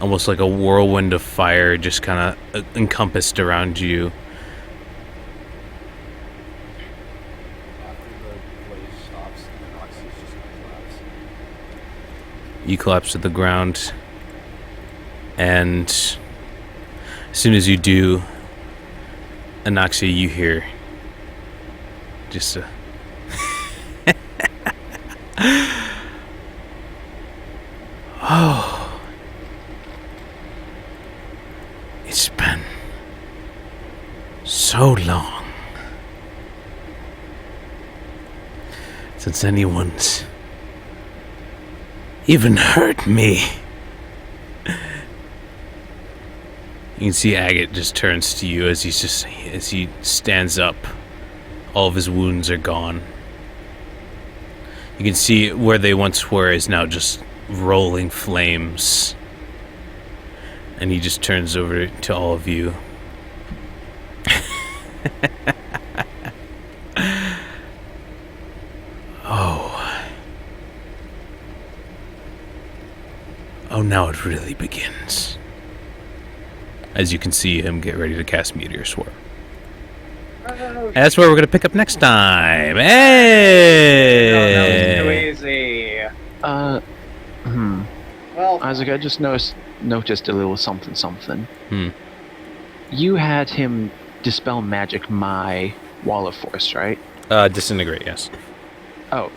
almost like a whirlwind of fire just kind of encompassed around you. After the blaze stops, the Noxus just collapse. You collapse to the ground, and as soon as you do, Anoxia, you hear just a oh, it's been so long since anyone's even hurt me. You can see Agate just turns to you as he stands up. All of his wounds are gone. You can see where they once were is now just rolling flames. And he just turns over to all of you. Oh. Oh, now it really begins. As you can see him get ready to cast Meteor Swarm. And that's where we're going to pick up next time. Hey! That was too easy. Well, Isaac, I just noticed a little something. Hmm. You had him dispel magic my wall of force, right? Disintegrate, yes. Oh.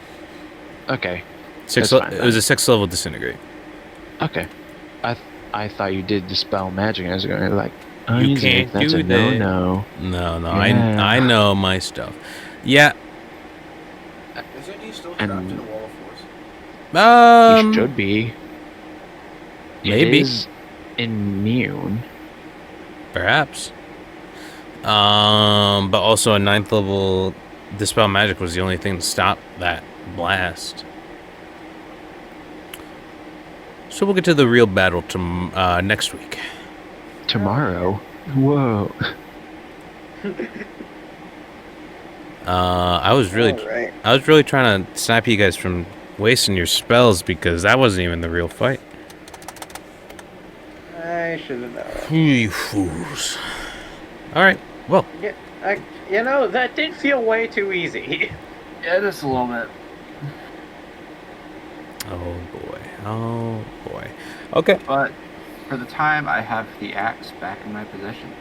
Okay. It That's fine, was a 6th level disintegrate. Okay. I thought you did dispel magic. I was going to be like, You Isaac, can't that's do a that. no. No, Yeah. I know my stuff. Yeah. Isn't he still trapped And- in a wall of force? He should be. Maybe. It is immune. Perhaps. But also a 9th level dispel magic was the only thing to stop that blast. So we'll get to the real battle next week. Tomorrow? Whoa. I was really alright. trying to stop you guys from wasting your spells because that wasn't even the real fight. I should have known. You fools. Alright, well, Yeah, that did feel way too easy. Yeah, just a little bit. oh boy. Okay. But for the time, I have the axe back in my possession.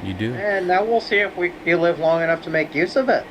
You do. And now we'll see if you live long enough to make use of it.